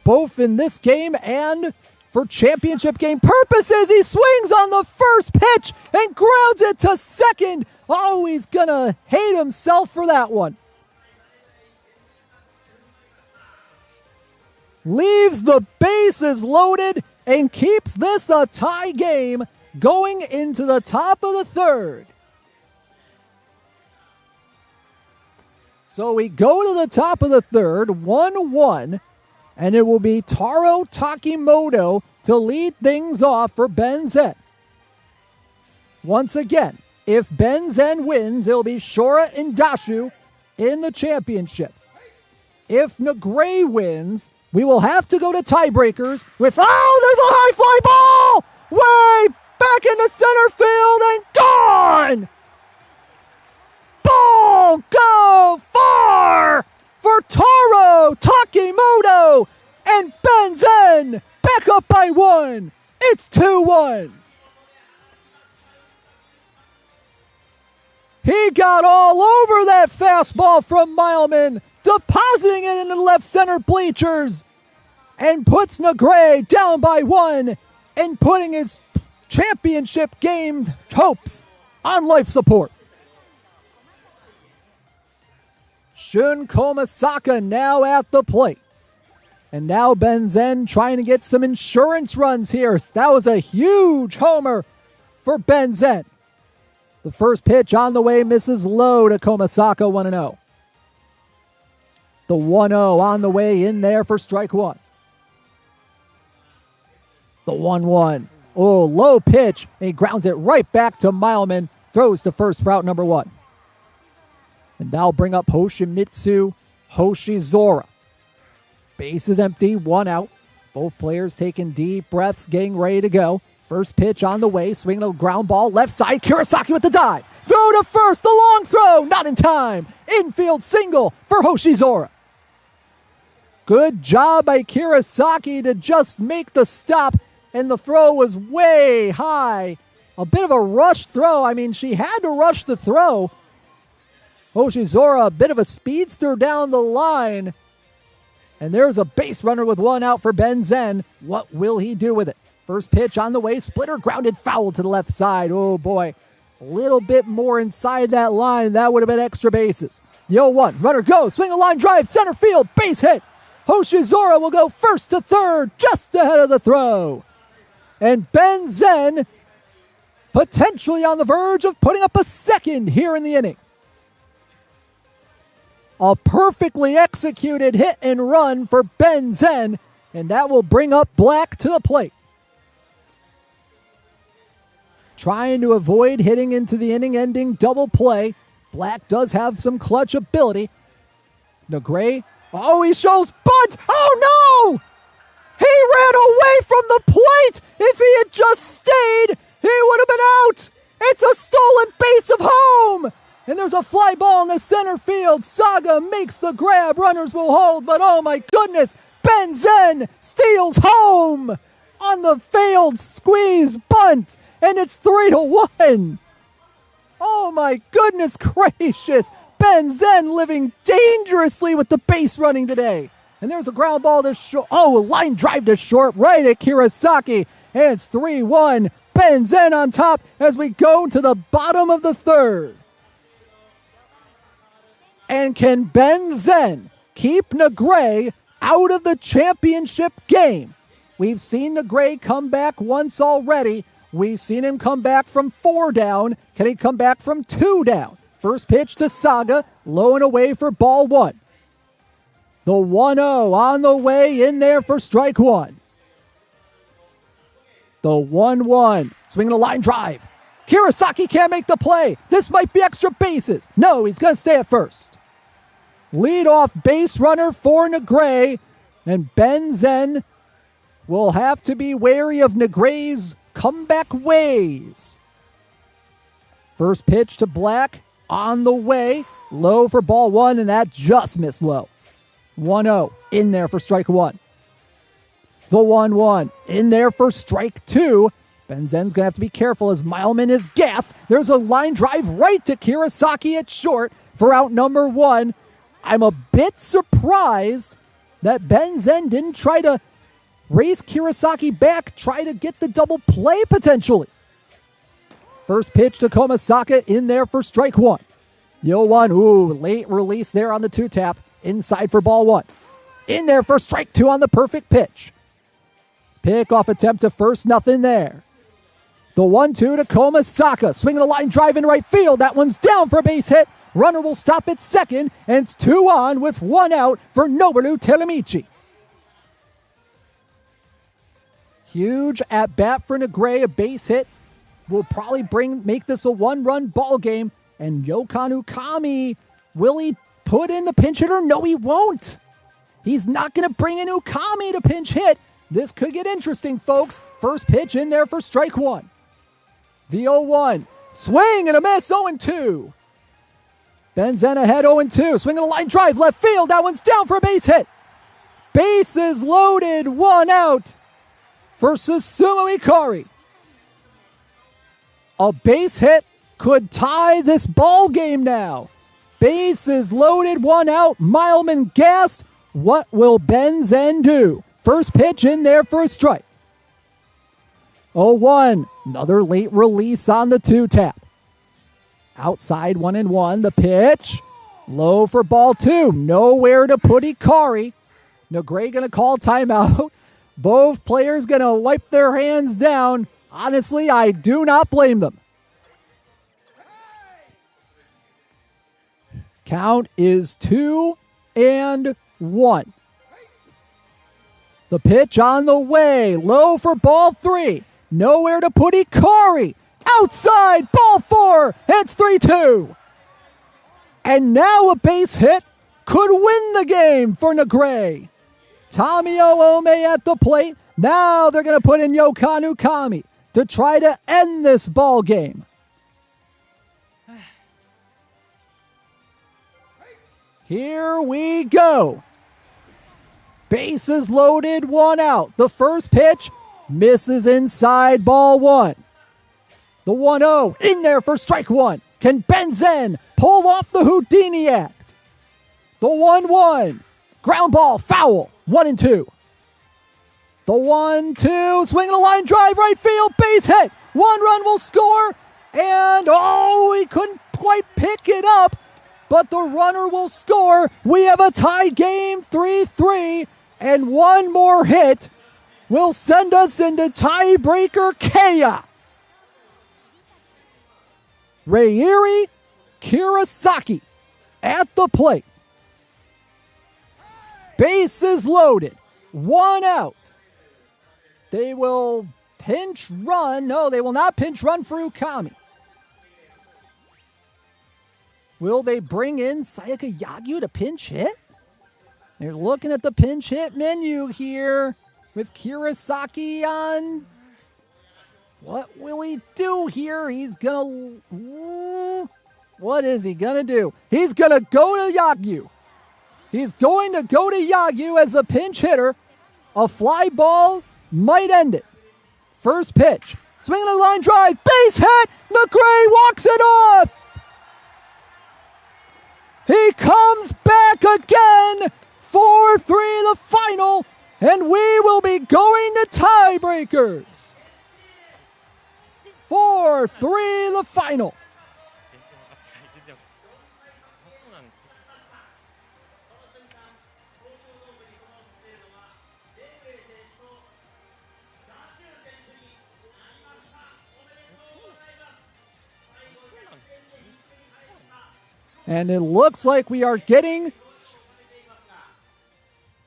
both in this game and for championship game purposes. He swings on the first pitch and grounds it to second. Oh, he's going to hate himself for that one. Leaves the bases loaded and keeps this a tie game going into the top of the third. So we go to the top of the third, 1-1, and it will be Taro Takimoto to lead things off for Ben Zen. Once again, if Ben Zen wins, it'll be SHORA and Dashu in the championship. If NEGRAY wins, we will have to go to tiebreakers with, oh, there's a high fly ball! Way back into center field and gone! Ball go far for Taro Takimoto, and Ben Zen back up by 1. It's 2-1. He got all over that fastball from Mileman, depositing it in the left center bleachers, and puts NEGRAY down by 1 and putting his championship game hopes on life support. Shun Komasaka now at the plate. And now Ben Zen trying to get some insurance runs here. That was a huge homer for Ben Zen. The first pitch on the way misses low to Komasaka, 1-0. The 1-0 on the way in there for strike one. The 1-1. Oh, low pitch. And he grounds it right back to Mileman. Throws to first for out number 1. And that'll bring up Hoshimitsu Hoshizora. Base is empty, 1 out. Both players taking deep breaths, getting ready to go. First pitch on the way, swinging a ground ball, left side, Kurosaki with the dive. Throw to first, the long throw, not in time. Infield single for Hoshizora. Good job by Kurosaki to just make the stop, and the throw was way high. A bit of a rush throw. I mean, she had to rush the throw. Hoshizora, a bit of a speedster down the line. And there's a base runner with one out for Ben Zen. What will he do with it? First pitch on the way, splitter, grounded foul to the left side. Oh boy, a little bit more inside that line. That would have been extra bases. The 0-1, runner goes, swing a line drive, center field, base hit. Hoshizora will go first to third, just ahead of the throw. And Ben Zen potentially on the verge of putting up a second here in the inning. A perfectly executed hit and run for Ben Zen, and that will bring up Black to the plate. Trying to avoid hitting into the inning-ending double play. Black does have some clutch ability. NEGRAY, oh, he shows bunt. Oh, no! He ran away from the plate. If he had just stayed, he would have been out. It's a stolen base of home. And there's a fly ball in the center field. Saga makes the grab. Runners will hold, but oh my goodness, Ben Zen steals home on the failed squeeze bunt. And it's 3-1. Oh my goodness gracious. Ben Zen living dangerously with the base running today. And there's a ground ball to short. Oh, a line drive to short right at Kirasaki. And it's 3-1. Ben Zen on top as we go to the bottom of the third. And can Ben Zen keep NEGRAY out of the championship game? We've seen NEGRAY come back once already. We've seen him come back from 4 down. Can he come back from 2 down? First pitch to Saga, low and away for ball 1. The 1-0 on the way in there for strike 1. The 1-1, swinging a line drive. Kirasaki can't make the play. This might be extra bases. No, he's going to stay at first. Lead-off base runner for NEGRAY, and Ben Zen will have to be wary of NEGRAY's comeback ways. First pitch to Black on the way. Low for ball 1, and that just missed low. 1-0 in there for strike 1. The 1-1 in there for strike 2. Ben Zen's going to have to be careful as Mileman is gas. There's a line drive right to Kirasaki at short for out number 1. I'm a bit surprised that Ben Zen didn't try to raise Kirasaki back, try to get the double play potentially. First pitch to Komasaka in there for strike 1. The 0-1, ooh, late release there on the 2-tap. Inside for ball 1. In there for strike 2 on the perfect pitch. Pick-off attempt to first, nothing there. The 1-2 to Komasaka. Swinging a line drive in right field. That one's down for a base hit. Runner will stop at second, and it's 2 on with 1 out for Noboru Teramichi. Huge at-bat for NEGRAY, a base hit. Will probably make this a 1-run ball game. And Yokanu Kami, will he put in the pinch hitter? No, he won't. He's not going to bring in Ukami to pinch hit. This could get interesting, folks. First pitch in there for strike 1. The 0-1. Swing and a miss, 0-2. Ben Zen ahead, 0-2. Swinging a line drive, left field. That one's down for a base hit. Bases loaded, 1 out for Susumu Ikari. A base hit could tie this ball game now. Bases loaded, 1 out. Mileman gassed. What will Ben Zen do? First pitch in there for a strike. 0-1. Another late release on the 2-tap. Outside 1-1. The pitch. Low for ball 2. Nowhere to put Ikari. NEGRAY going to call timeout. Both players going to wipe their hands down. Honestly, I do not blame them. Count is 2-1. The pitch on the way. Low for ball 3. Nowhere to put Ikari. Outside, ball 4. It's 3-2. And now a base hit could win the game for NEGRAY. Tamio Ome at the plate. Now they're going to put in Yokanu Kami to try to end this ball game. Here we go. Bases loaded, 1 out. The first pitch misses inside, ball 1. The 1-0 in there for strike 1. Can Ben Zen pull off the Houdini act? The 1-1. Ground ball, foul. 1-2. The 1-2, swing and a line drive, right field, base hit. 1 run will score, and he couldn't quite pick it up, but the runner will score. We have a tie game, 3-3, and one more hit will send us into tiebreaker chaos. Reiri Kirasaki at the plate. Bases loaded. 1 out. They will pinch run. No, they will not pinch run for Ukami. Will they bring in Sayaka Yagyu to pinch hit? They're looking at the pinch hit menu here with Kirasaki on. What will he do here? He's going to... What is he going to do? He's going to go to Yagyu. He's going to go to Yagyu as a pinch hitter. A fly ball might end it. First pitch. Swinging a line drive. Base hit. NEGRAY walks it off. He comes back again. 4-3 the final. And we will be going to tiebreakers. 4-3 the final. And it looks like we are getting...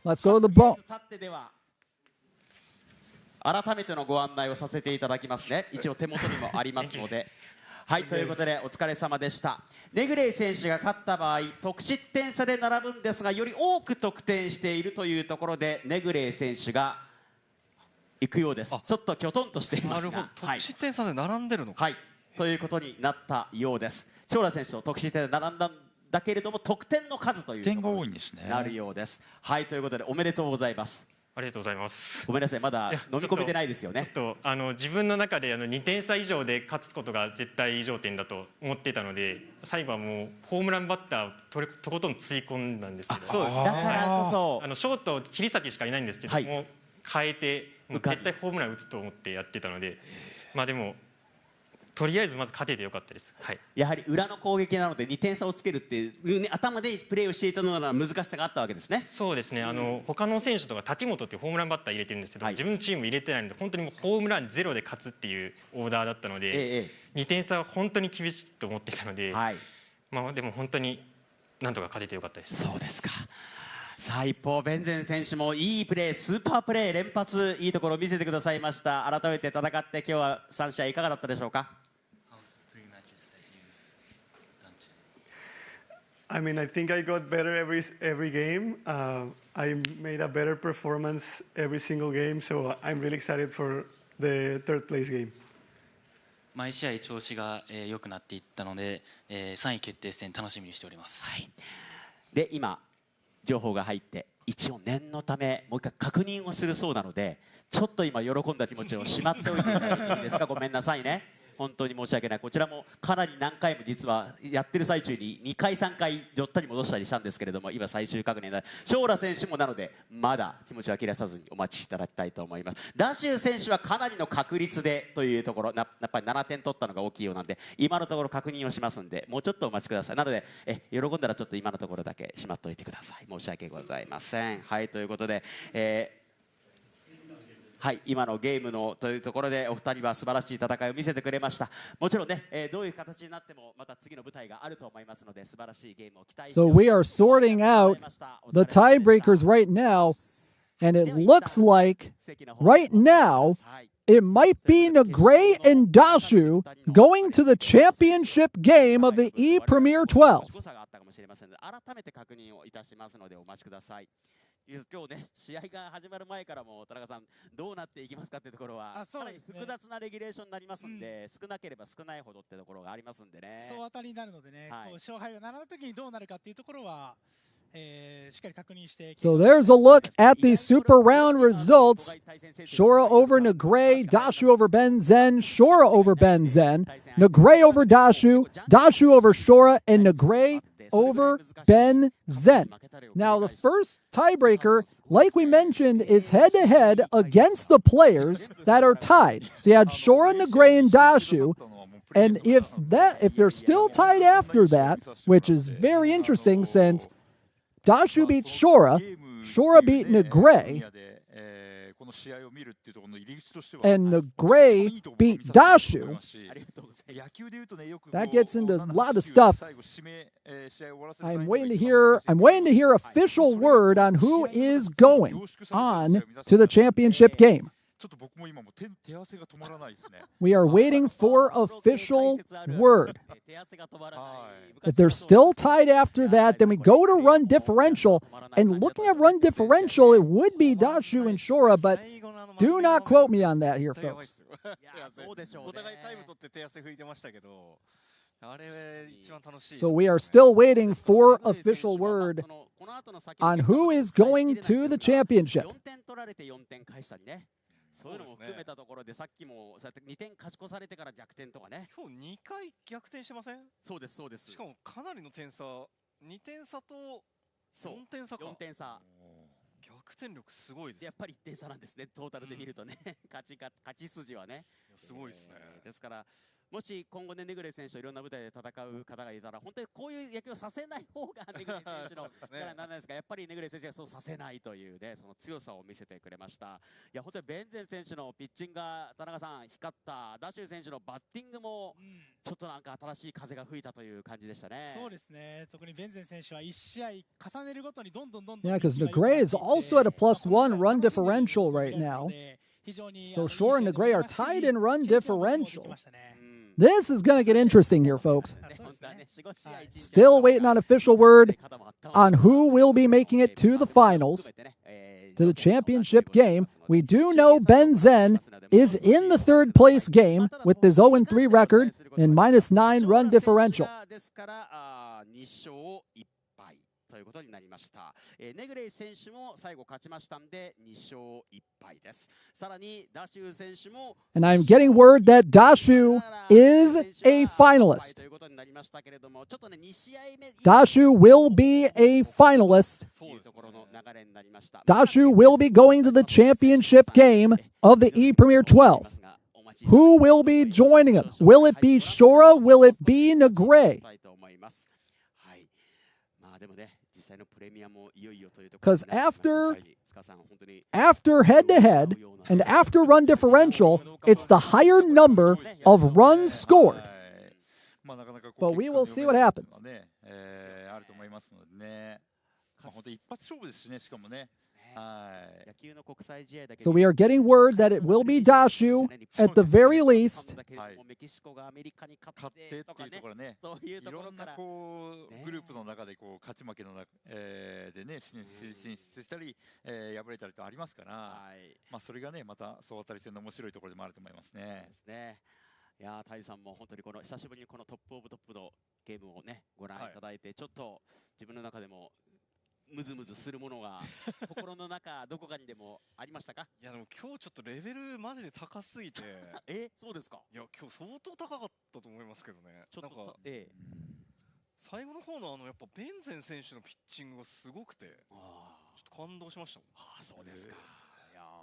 Let's go to the ball. 改めてのご案内をさせていただきますね。一応手元にもありますので。はい、ということでお疲れ様でした。ネグレイ選手が勝った場合、得失点差で並ぶんですが、より多く得点しているというところで、ネグレイ選手が行くようです。ちょっときょとんとしていますが。なるほど。得失点差で並んでるのか。はい、ということになったようです。SHORA選手と得失点で並んだんだけれども、得点の数というところになるようです。はい、ということでおめでとうございます。ありがとうございます。ごめんなさい、まだ飲み込めてないですよね。ちょっと自分の中で2点差以上で勝つことが絶対条件だと思っていたので、最後はもうホームランバッターをとことんつい込んだんですけど、そうです。だからこそショート桐崎しかいないんですけども、変えて絶対ホームラン打つと思ってやってたので、まあでもとりあえずまず勝ててよかったです。はい、やはり裏の攻撃なので2点差をつけるっていう、ね、頭でプレーをしていたのなら難しさがあったわけですね。そうですね。他の選手とか滝本っていうホームランバッター入れてるんですけど、自分のチーム入れてないので本当にもうホームランゼロで勝つっていうオーダーだったので、2点差は本当に厳しいと思っていたので、まあでも本当になんとか勝ててよかったです。そうですか。さあ一方ベンゼン選手もいいプレー、スーパープレー連発、いいところを見せてくださいました。改めて戦って今日は3試合いかがだったでしょうか。I mean, I think I got better every game. I made a better performance every single game, so I'm really excited for the third place game. 毎試合調子が良くなっていったので、3位決定戦楽しみにしております。はい、で今情報が入って一応念のためもう一回確認をするそうなので、ちょっと今喜んだ気持ちをしまっておいていただいていいですか。ごめんなさいね。本当に申し訳ない。こちらもかなり何回も実はやってる最中に2回3回寄ったり戻したりしたんですけれども、今最終確認でSHORA選手もなのでまだ気持ちは切らさずにお待ちいただきたいと思います。ダシュ選手はかなりの確率でというところ、やっぱり7点取ったのが大きいようなんで、今のところ確認をしますんで、もうちょっとお待ちください。なので喜んだらちょっと今のところだけしまっておいてください。申し訳ございません。はい、ということで、はい、今のゲームのというところでお二人は素晴らしい戦いを見せてくれました。もちろんね、どういう形になってもまた次の舞台があると思いますので、素晴らしいゲームを期待しております。So we are sorting out the tiebreakers right now, and it looks like right now it might be NEGRAY and Dashu going to the championship game of the ePremier12. 改めて確認をいたしますのでお待ちください。今日ね、試合が始まる前からも田中さんどうなっていきますかっていうところはかなり複雑なレギュレーションになりますんで、少なければ少ないほどってところがありますんでね。総当たりになるのでね、こう勝敗が並んだ時にどうなるかっていうところは、しっかり確認して。So there's a look at the super round results. SHORA over NEGRAY, Dashu over Ben Zen, SHORA over Ben Zen, NEGRAY over Dashu, Dashu over SHORA, and NEGRAY over Ben Zen. Now, the first tiebreaker, like we mentioned, is head-to-head against the players that are tied. So you had SHORA, NEGRAY, and Dashu. And if they're still tied after that, which is very interesting since Dashu beat SHORA, SHORA beat NEGRAY, and NEGRAY beat Dashu. That gets into a lot of stuff. I'm waiting to hear official word on who is going on to the championship game. We are waiting for official word. If they're still tied after that, then we go to run differential. And looking at run differential, it would be Dashu and SHORA, but do not quote me on that here, folks. So we are still waiting for official word on who is going to the championship. そういうのも含めたところでさっきもそうやって2点勝ち越されてから逆転とかね。今日2回逆転してません？そうですそうです。しかもかなりの点差、2点差と4点差か。4点差。逆転力すごいです。やっぱり1点差なんですね。トータルで見るとね、勝ち筋はね。すごいですね。ですから。もし今後ね、ネグレ選手といろんな舞台で戦う方がいたら、本当にこういう野球をさせない方がネグレ選手の力にならないですが、やっぱりネグレ選手がそうさせないというね、その強さを見せてくれました。いや、本当にベンゼン選手のピッチングが田中さん光った、ダシュ選手のバッティングもちょっとなんか新しい風が吹いたという感じでしたね。そうですね。特にベンゼン選手は1試合重ねるごとにどんどん。Yeah, because NEGRAY is also at a +1 run differential right now. So SHORA and NEGRAY are tied in run differential. This is going to get interesting here, folks. Still waiting on official word on who will be making it to the finals, to the championship game. We do know Ben Zen is in the third place game with his 0-3 record and -9 run differential. ということになりました。ネグレイ選手も最後勝ちましたんで2勝1敗です。さらにダシュ選手も And I'm getting word that Dashu is a finalist. Dashu will be a finalist. Dashu will be going to the championship game of the ePremier12. Who will be joining him? Will it be SHORA? Will it be NEGRAY? Because after head-to-head and after run differential, it's the higher number of runs scored. But we will see what happens. So we are getting word that it will be Dashu at the very least. いろんなこうグループの中でこう勝ち負けの中でね進出したり敗れたりとありますから、まあそれがねまた総当たり戦の面白いところでもあると思いますね。いやタイさんも本当にこの久しぶりにこのトップオブトップのゲームをねご覧いただいて、ちょっと自分の中でもムズムズするものが心の中どこかにでもありましたか？いやでも今日ちょっとレベルマジで高すぎてそうですか？いや今日相当高かったと思いますけどね。ちょっと最後の方のやっぱベンゼン選手のピッチングがすごくてちょっと感動しましたもん。そうですか。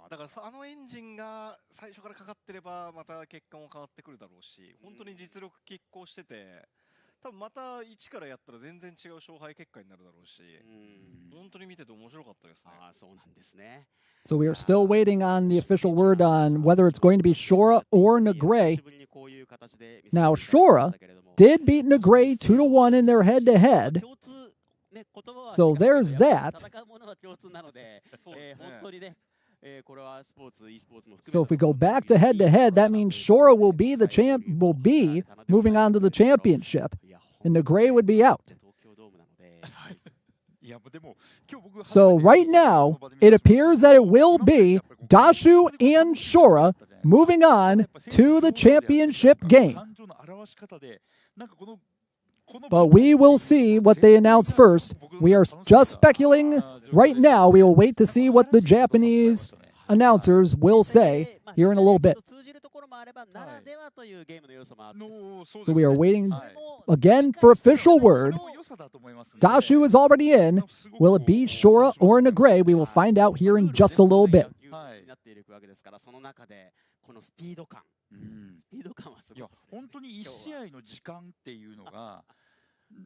だからエンジンが最初からかかってればまた結果も変わってくるだろうし、本当に実力拮抗してて多分また一からやったら全然違う勝敗結果になるだろうし、本当に見てて面白かったですね。そうなんですね。So we are still waiting on the official word on whether it's going to be SHORA or NEGRAY. Now SHORA did beat NEGRAY 2-1 in their head-to-head. So there's that. So if we go back to head-to-head, that means SHORA will be moving on to the championship, and NEGRAY would be out. So right now, it appears that it will be Dashu and SHORA moving on to the championship game. But we will see what they announce first. We are just speculating right now. We will wait to see what the Japanese announcers will say here in a little bit. So we are waiting again for official word. Dashu is already in. Will it be SHORA or NEGRAY? We will find out here in just a little bit. いや本当に1試合の時間っていうのが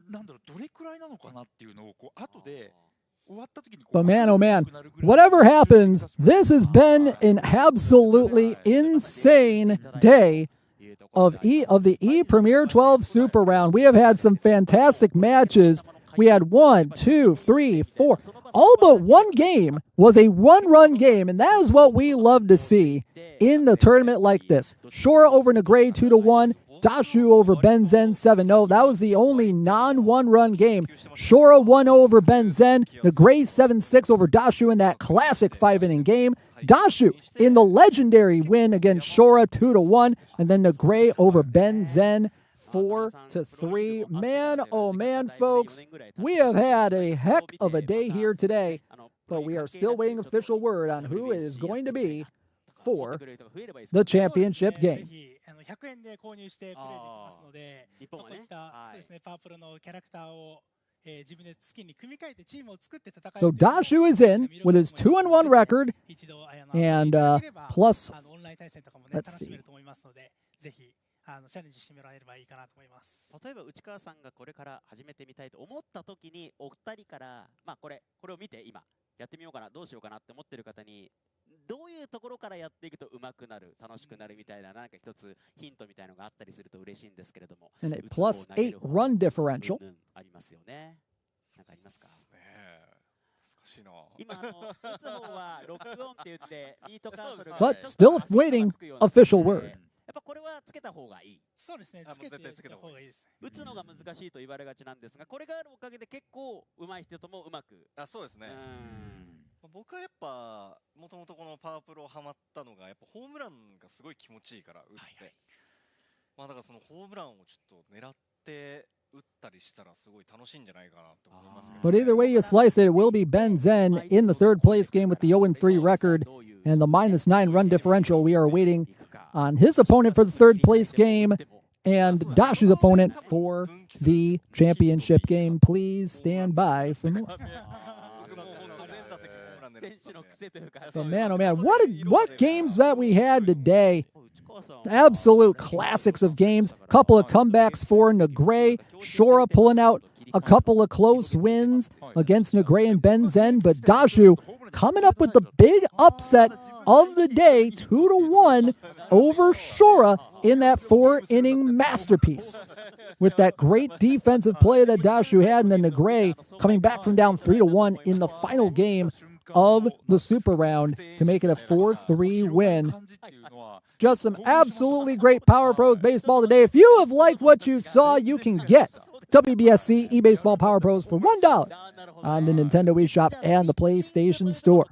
なんだろうどれくらいなのかなっていうのをこう後で But man, oh man, whatever happens, this has been an absolutely insane day of the ePremier12 Super Round. We have had some fantastic matches. We had 1, 2, 3, 4. All but one game was a one-run game, and that is what we love to see in the tournament like this. SHORA over NEGRAY 2-1. Dashu over Zen 7-0. That was the only non-one-run game. SHORA won over Zen. NEGRAY 7-6 over Dashu in that classic 5-inning game. Dashu in the legendary win against SHORA 2-1. And then NEGRAY over Zen 4-3. Man, oh man, folks, we have had a heck of a day here today, but we are still waiting official word on who it is going to be for the championship game. 100円で購入してプレイできますので、こういったそうですねパワープロのキャラクターを自分で好きに組み替えてチームを作って戦い。So Dashu is in with his 2-1 record and plus. オンライン対戦とかもね楽しめると思いますので、ぜひチャレンジしてもらえればいいかなと思います。例えば内川さんがこれから始めてみたいと思った時にお二人からまあこれを見て今やってみようかなどうしようかなって思ってる方に。どういうところからやっていくと上手くなる楽しくなるみたいななんか一つヒントみたいのがあったりすると嬉しいんですけれども And a plus 8 run differential ありますよねなんかありますか難しいな今打つ方はロックオンって言ってミートカーソル But still waiting official word やっぱこれはつけた方がいいそうですねつけた方がいいです打つのが難しいと言われがちなんですがこれがあるおかげで結構上手い人ともうまくそうですね僕はやっぱもともとこのパワープロハマったのがやっぱホームランがすごい気持ちいいから打ってまあだからそのホームランをちょっと狙って打ったりしたらすごい楽しいんじゃないかなと思いますけど But either way you slice it, it will be Zen in the third place game with the 0-3 record and the -9 run differential. We are waiting on his opponent for the third place game and Dashu's opponent for the championship game. Please stand by for more. But man, oh man, what games that we had today. Absolute classics of games. Couple of comebacks for NEGRAY. SHORA pulling out a couple of close wins against NEGRAY and Zen. But Dashu coming up with the big upset of the day, 2-1 over SHORA in that 4-inning masterpiece. With that great defensive play that Dashu had, and then NEGRAY coming back from down 3-1 in the final game of the Super Round to make it a 4-3 win. Just some absolutely great Power Pros baseball today. If you have liked what you saw, you can get WBSC eBaseball Power Pros for $1 on the Nintendo eShop and the PlayStation Store.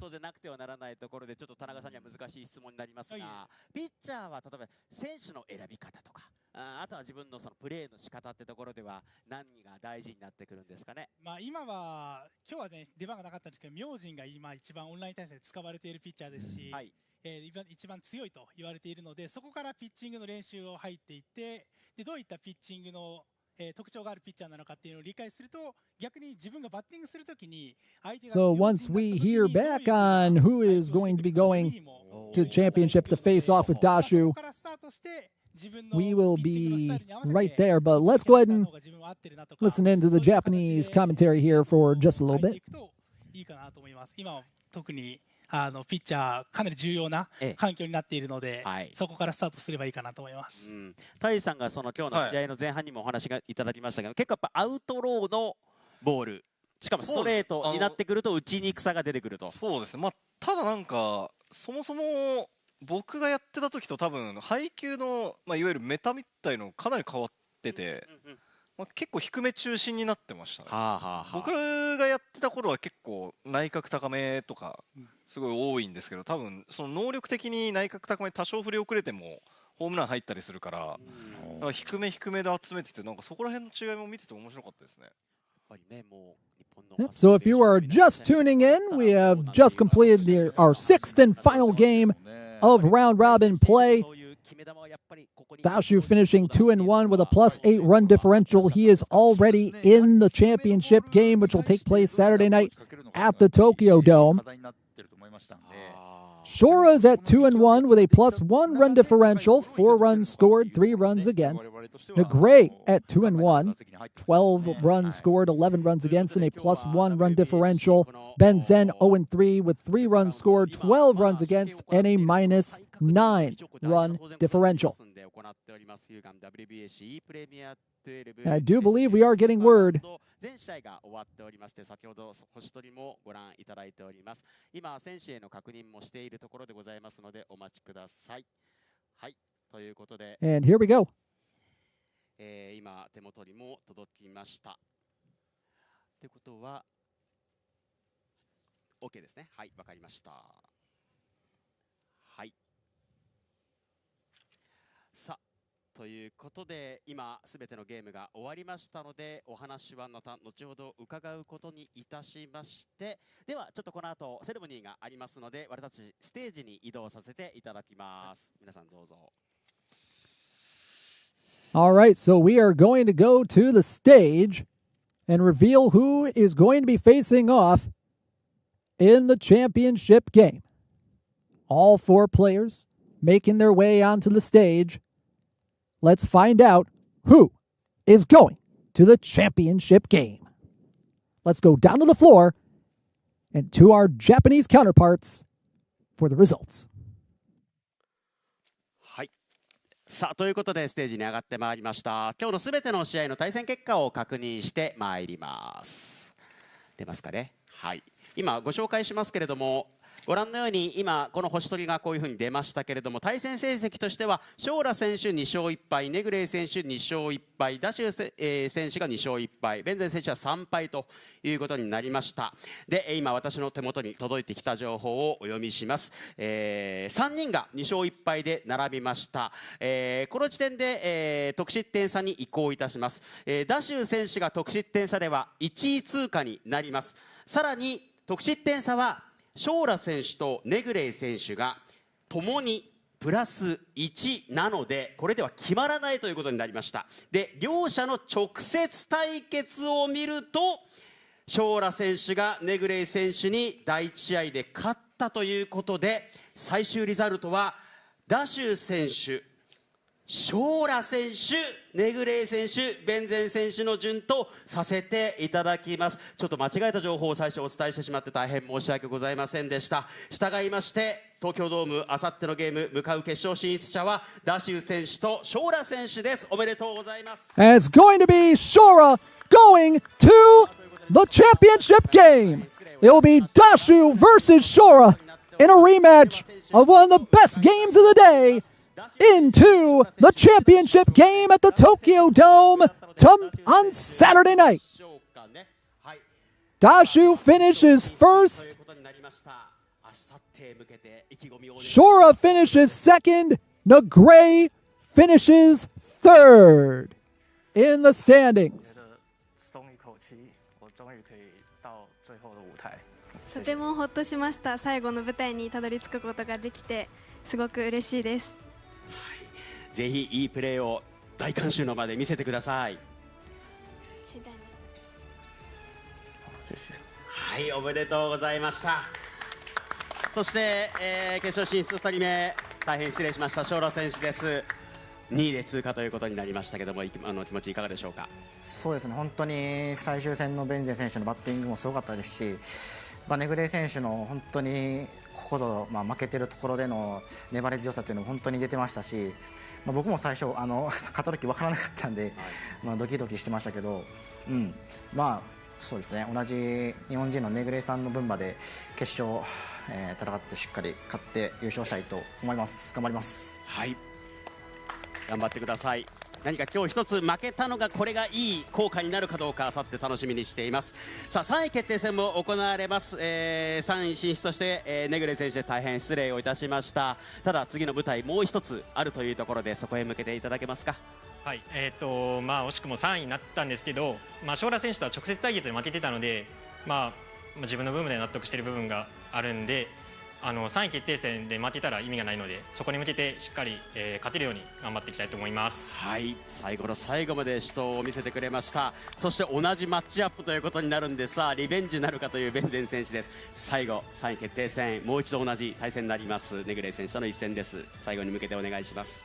あとは自分のそのプレーの仕方ってところでは何が大事になってくるんですかね。まあ今は今日はね出番がなかったんですけど、明神が今一番オンライン対戦で使われているピッチャーですし、一番強いと言われているので、そこからピッチングの練習を入っていって、でどういったピッチングの特徴があるピッチャーなのかっていうのを理解すると、逆に自分がバッティングするときに相手が So once we hear back on who is going to be going to the championship to face off with Dashu, we will be right there. But let's go ahead and listen into the Japanese commentary here for just a little bit. いいかなと思います。今は特にピッチャーかなり重要な環境になっているので、そこからスタートすればいいかなと思います。タイさんがその今日の試合の前半にもお話がいただきましたけど、結構やっぱアウトローのボール、しかもストレートになってくると打ちにくさが出てくると。そうですね。まあただなんかそもそも僕がやってた時と多分配球のいわゆるメタみたいのかなり変わってて。結構低め中心になってましたね。僕がやってた頃は結構内角高めとかすごい多いんですけど、多分その能力的に内角高め多少振り遅れてもホームラン入ったりするから、低め低めで集めてて、なんかそこら辺の違いも見てて面白かったですね。So if you are just tuning in, we have just completed our sixth and final game of round robin play. Dashu finishing 2-1 with a +8 run differential. He is already in the championship game, which will take place Saturday night at the Tokyo Dome. SHORA is at 2-1 with a +1 run differential, 4 runs scored, 3 runs against. NEGRAY at 2-1, 12 runs scored, 11 runs against, and a +1 run differential. Zen 0-3 with 3 runs scored, 12 runs against, and a -9 run differential. And I do believe we are getting word. 全試合が終わっておりまして、先ほど星取りもご覧いただいております。今選手への確認もしているところでございますのでお待ちください。はい、ということで、And here we go. 今手元にも届きました。ということは OK ですね。はい、わかりました。はい。さあ。ということで今すべてのゲームが終わりましたのでお話はまた後ほど伺うことにいたしまして、ではちょっとこの後セレモニーがありますので私たちステージに移動させていただきます。皆さんどうぞ。All right, so we are going to go to the stage and reveal who is going to be facing off in the championship game. All 4 players making their way onto the stage. Let's find out who is going to the championship game. Let's go down to the floor and to our Japanese counterparts for the results. はい。さあということでステージに上がってまいりました。今日のすべての試合の対戦結果を確認してまいります。出ますかね。はい。今ご紹介しますけれども。ご覧のように今この星取りがこういうふうに出ましたけれども、対戦成績としてはSHORA選手2勝1敗、NEGRAY選手2勝1敗、DASHU選手が2勝1敗、zen選手は3敗ということになりました。で今私の手元に届いてきた情報をお読みします。3人が2勝1敗で並びました。この時点で、得失点差に移行いたします。DASHU選手が得失点差では1位通過になります。さらに得失点差はSHORA選手とNEGRAY選手がともにプラス1なのでこれでは決まらないということになりました。で両者の直接対決を見るとSHORA選手がNEGRAY選手に第1試合で勝ったということで最終リザルトはDASHU選手、SHORA選手、NEGRAY選手、zen選手の順とさせていただきます。ちょっと間違えた情報を最初お伝えしてしまって大変申し訳ございませんでした。従いまして東京ドームあさってのゲーム向かう決勝進出者はDASHU選手とSHORA選手です。おめでとうございます。And it's going to be SHORA going to the championship game. It will be DASHU versus SHORA in a rematch of one of the best games of the day. Into the championship game at the Tokyo Dome on Saturday night. Dashu finishes first. SHORA finishes second. NEGRAY finishes third in the standings. とてもほっとしました。最後の舞台にたどり着くことができてすごく嬉しいです。ぜひいいプレーを大観衆の場で見せてください。はい、おめでとうございました。そして、決勝進出2人目大変失礼しましたSHORA選手です。2位で通過ということになりましたけども気持ちいかがでしょうか。そうですね、本当に最終戦のzen選手のバッティングもすごかったですし、NEGRAY選手の本当にここぞ、負けてるところでの粘り強さというのも本当に出てましたし、僕も最初勝った時分からなかったんで、ドキドキしてましたけど、そうですね、同じ日本人のNEGRAYさんの分まで決勝、戦ってしっかり勝って優勝したいと思います。頑張ります。はい、頑張ってください。何か今日一つ負けたのがこれがいい効果になるかどうかあさって楽しみにしています。さあ3位決定戦も行われます。3位進出として、NEGRAY選手大変失礼をいたしました。ただ次の舞台もう一つあるというところでそこへ向けていただけますか。はい、惜しくも3位になったんですけど、SHORA選手とは直接対決で負けてたので、自分の部分で納得している部分があるんで、3位決定戦で負けたら意味がないので、そこに向けてしっかり、勝てるように頑張っていきたいと思います。はい、最後の最後まで死闘を見せてくれました。そして同じマッチアップということになるんで、さあリベンジなるかというベンゼン選手です。最後3位決定戦、もう一度同じ対戦になりますネグレイ選手との一戦です。最後に向けてお願いします。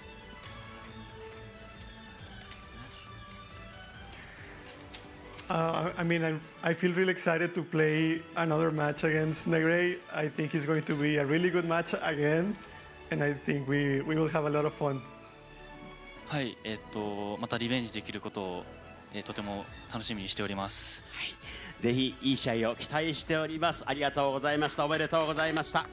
I mean, I feel really excited to play another match against NEGRAY. I think it's going to be a really good match again, and I think we will have a lot of fun. はい、またリベンジできることを、とても楽しみにしております。はい、ぜひいい試合を期待しております。ありがとうございました。おめでとうございました。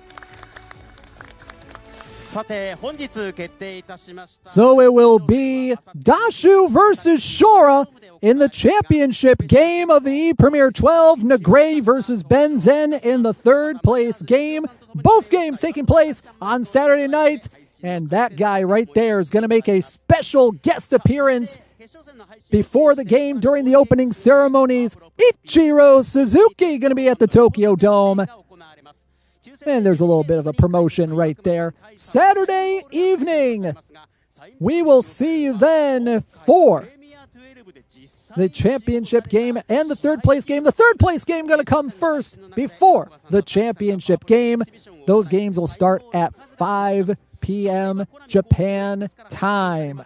さて本日決定いたしました。 So it will be Dashu versus SHORA in the championship game of the ePremier12. NEGRAY versus Zen in the third place game. Both games taking place on Saturday night. And that guy right there is going to make a special guest appearance before the game during the opening ceremonies. Ichiro Suzuki going to be at the Tokyo Dome. And there's a little bit of a promotion right there. Saturday evening, we will see you then for the championship game and the third place game. The third place game going to come first before the championship game. Those games will start at 5 p.m. Japan time.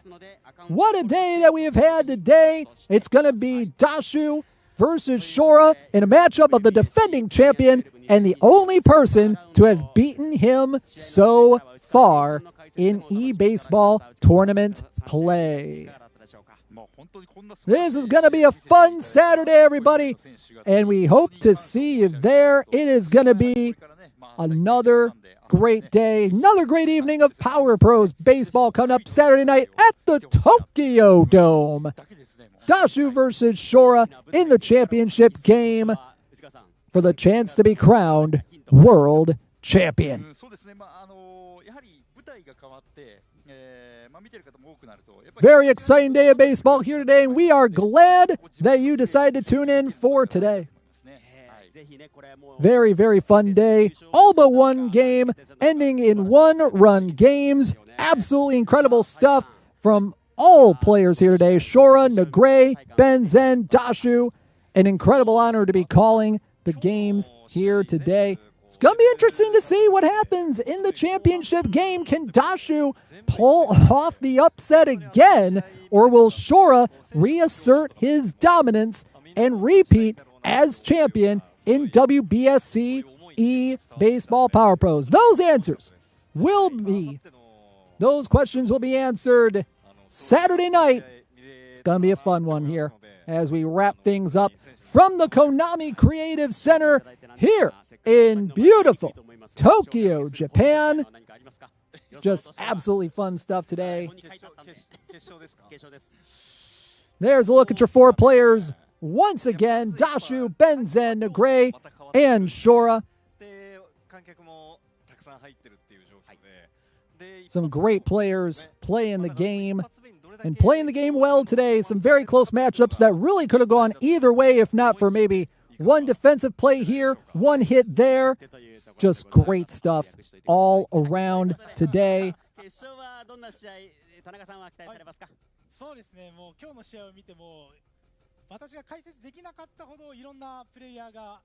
What a day that we have had today. It's going to be Dashu versus SHORA in a matchup of the defending champion and the only person to have beaten him so far in eBaseball tournament play. This is going to be a fun Saturday, everybody, and we hope to see you there. It is going to be another great day, another great evening of Power Pros baseball coming up Saturday night at the Tokyo Dome. Dashu versus SHORA in the championship game for the chance to be crowned world champion. Very exciting day of baseball here today, and we are glad that you decided to tune in for today. Very, very fun day. All but one game, ending in one-run games. Absolutely incredible stuff from all players here today. SHORA, NEGRAY, Zen, Dashu. An incredible honor to be calling the games here today. It's going to be interesting to see what happens in the championship game. Can Dashu pull off the upset again, or will SHORA reassert his dominance and repeat as champion in WBSC eBaseball Power Pros? Those questions will be answered Saturday night. It's going to be a fun one here as we wrap things up from the Konami Creative Center here in beautiful Tokyo, Japan. Just absolutely fun stuff today. There's a look at your four players. Once again, Dashu, Zen, NEGRAY, and SHORA. Some great players playing the game and playing the game well today. Some very close matchups that really could have gone either way if not for maybe one defensive play here, one hit there. Just great stuff all around today. そうですね、もう今日の試合を見ても私が解説できなかったほどいろんなプレイヤーが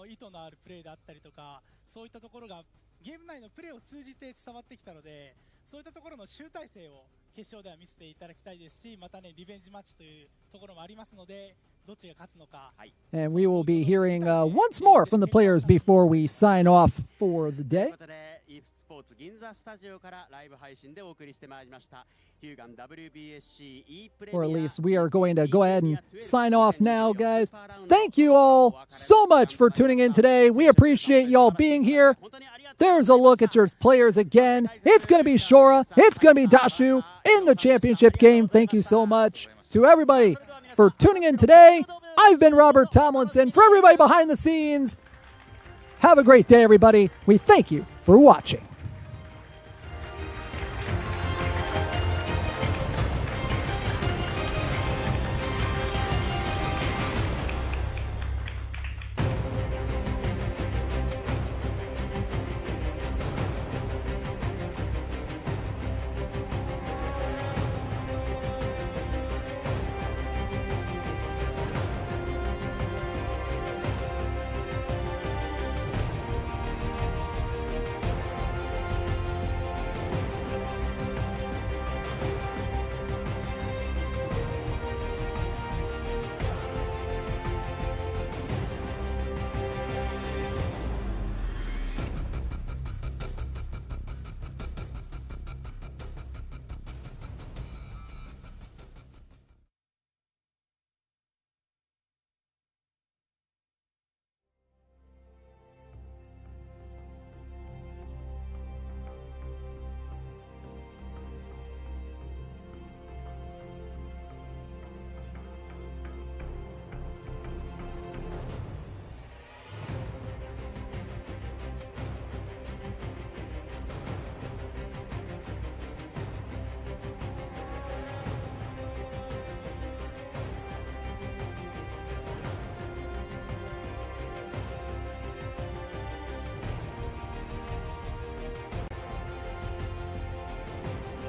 意図のあるプレーであったりとか、そういったところがゲーム内のプレーを通じて伝わってきたので、そういったところの集大成を決勝では見せていただきたいですし、またねリベンジマッチというところもありますので、どっちが勝つのか。And we will be hearing once more from the players before we sign off for the day. スポーツ銀座スタジオからライブ配信でお送りしてまいりました。HUGAN WBSC Or at least we are going to go ahead and sign off now, guys. Thank you all so much for tuning in today. We appreciate you all being here. There's a look at your players again. It's going to be SHORA. It's going to be Dashu in the championship game. Thank you so much to everybody for tuning in today. I've been Robert Tomlinson. For everybody behind the scenes, have a great day, everybody. We thank you for watching.